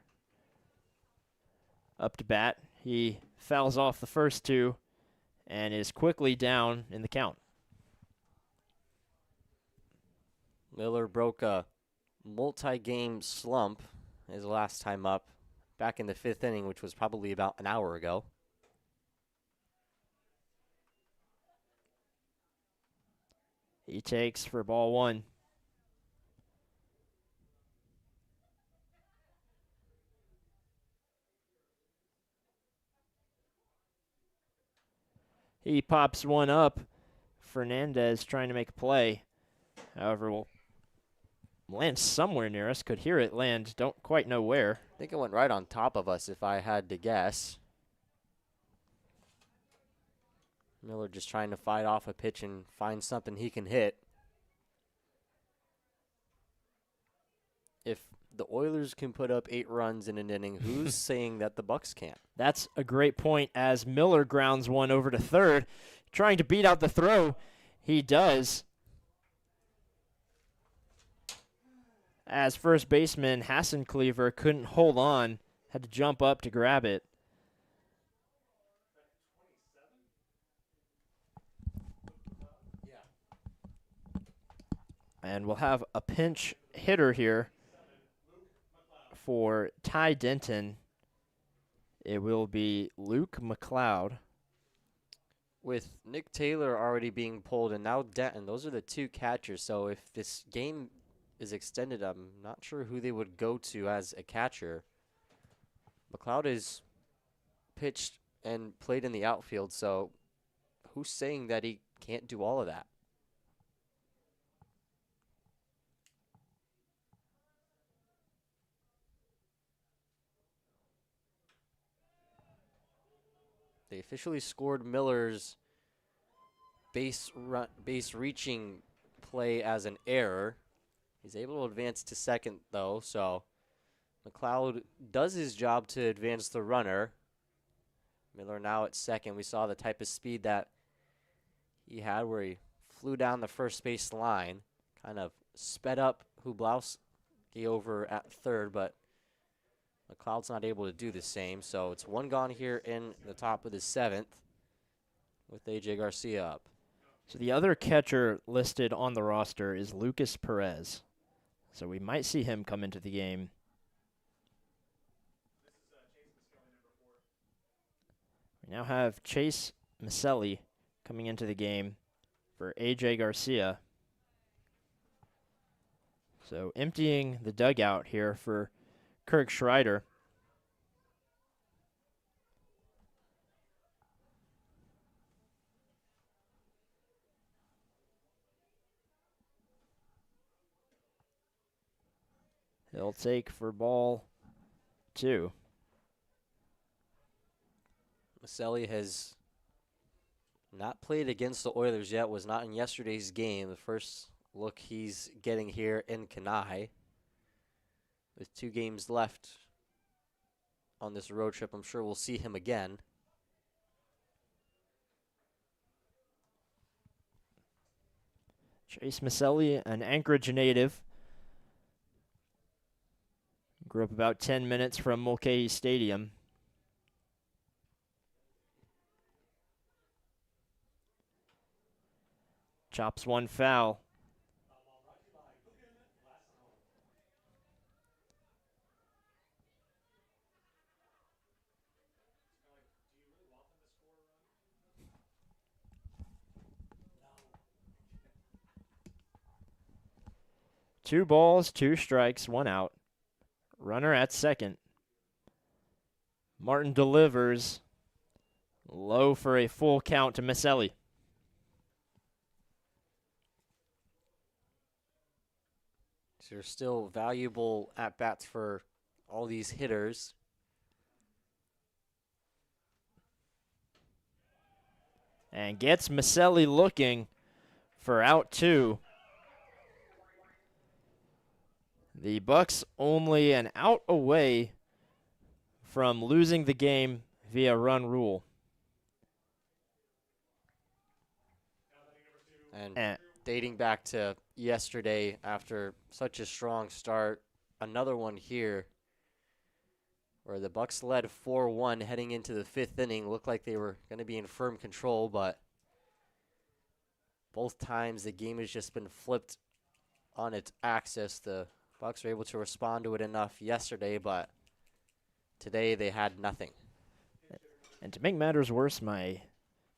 up to bat, he fouls off the first 2 and is quickly down in the count. Miller broke a multi-game slump his last time up back in the 5th inning, which was probably about an hour ago. He takes for ball 1. He pops one up. Fernandez trying to make a play. However, will land somewhere near us. Could hear it land. Don't quite know where. I think it went right on top of us if I had to guess. Miller just trying to fight off a pitch and find something he can hit. If the Oilers can put up 8 runs in an inning, who's saying that the Bucs can't? That's a great point as Miller grounds one over to third. Trying to beat out the throw. He does. As first baseman Hassan Cleaver couldn't hold on, had to jump up to grab it. And we'll have a pinch hitter here for Ty Denton. It will be Luke McLeod. With Nick Taylor already being pulled and now Denton, those are the 2 catchers. So if this game is extended, I'm not sure who they would go to as a catcher. McLeod is pitched and played in the outfield, so who's saying that he can't do all of that? They officially scored Miller's base reaching play as an error. He's able to advance to second, though, so McLeod does his job to advance the runner. Miller now at second. We saw the type of speed that he had where he flew down the first base line, kind of sped up Hublowski over at third, but McLeod's not able to do the same. So it's one gone here in the top of the seventh with A.J. Garcia up. So the other catcher listed on the roster is Lucas Perez. So we might see him come into the game. We now have Chase Maselli coming into the game for A.J. Garcia. So emptying the dugout here for Kirk Schreider. He'll take for ball 2. Maselli has not played against the Oilers yet, was not in yesterday's game. The first look he's getting here in Kenai. With 2 games left on this road trip, I'm sure we'll see him again. Chase Maselli, an Anchorage native. Grew up about 10 minutes from Mulcahy Stadium. Chops one foul. Two balls, 2 strikes, 1 out. Runner at second. Martin delivers. Low for a full count to Maselli. So there's still valuable at-bats for all these hitters. And gets Maselli looking for out 2. The Bucs only an out away from losing the game via run rule. And dating back to yesterday after such a strong start, another one here where the Bucs led 4-1 heading into the 5th inning. Looked like they were going to be in firm control, but both times the game has just been flipped on its axis. The Bucs were able to respond to it enough yesterday, but today they had nothing. And to make matters worse, my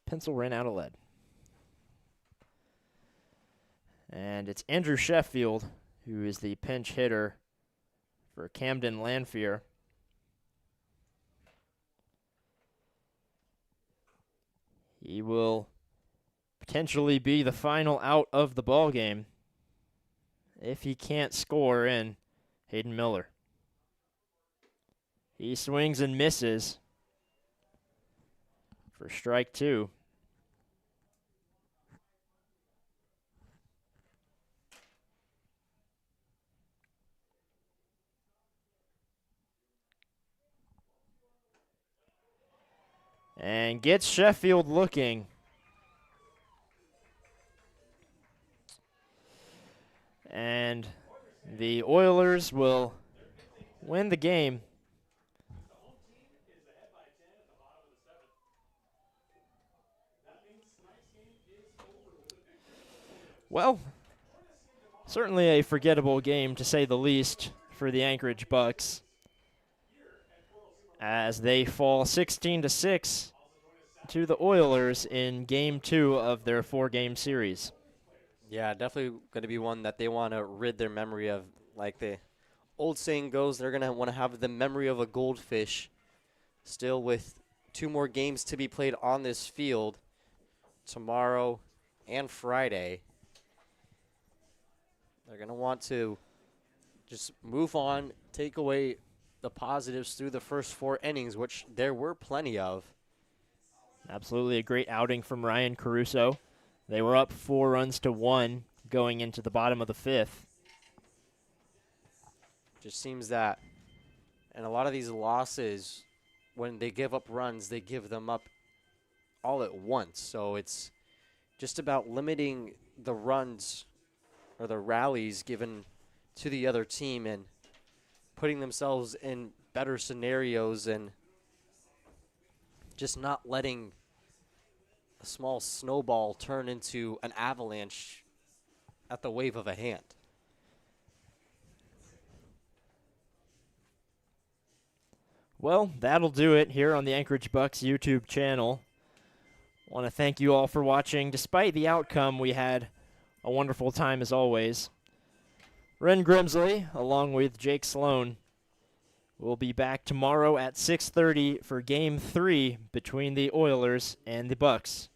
pencil ran out of lead. And it's Andrew Sheffield, who is the pinch hitter for Camden Lanphier. He will potentially be the final out of the ball game if he can't score in Hayden Miller. He swings and misses for strike 2. And gets Sheffield looking. And the Oilers will win the game. Well, certainly a forgettable game to say the least for the Anchorage Bucs, as they fall 16-6 to the Oilers in Game 2 of their 4-game series. Yeah, definitely going to be one that they want to rid their memory of. Like the old saying goes, they're going to want to have the memory of a goldfish. Still with 2 more games to be played on this field tomorrow and Friday. They're going to want to just move on, take away the positives through the first 4 innings, which there were plenty of. Absolutely a great outing from Ryan Caruso. They were up 4-1 going into the bottom of the 5th. Just seems that in a lot of these losses, when they give up runs, they give them up all at once. So it's just about limiting the runs or the rallies given to the other team and putting themselves in better scenarios and just not letting a small snowball turn into an avalanche at the wave of a hand. Well, that'll do it here on the Anchorage Bucs YouTube channel. Want to thank you all for watching. Despite the outcome, we had a wonderful time as always. Ren Grimsley, along with Jake Sloan, will be back tomorrow at 6:30 for Game 3 between the Oilers and the Bucs.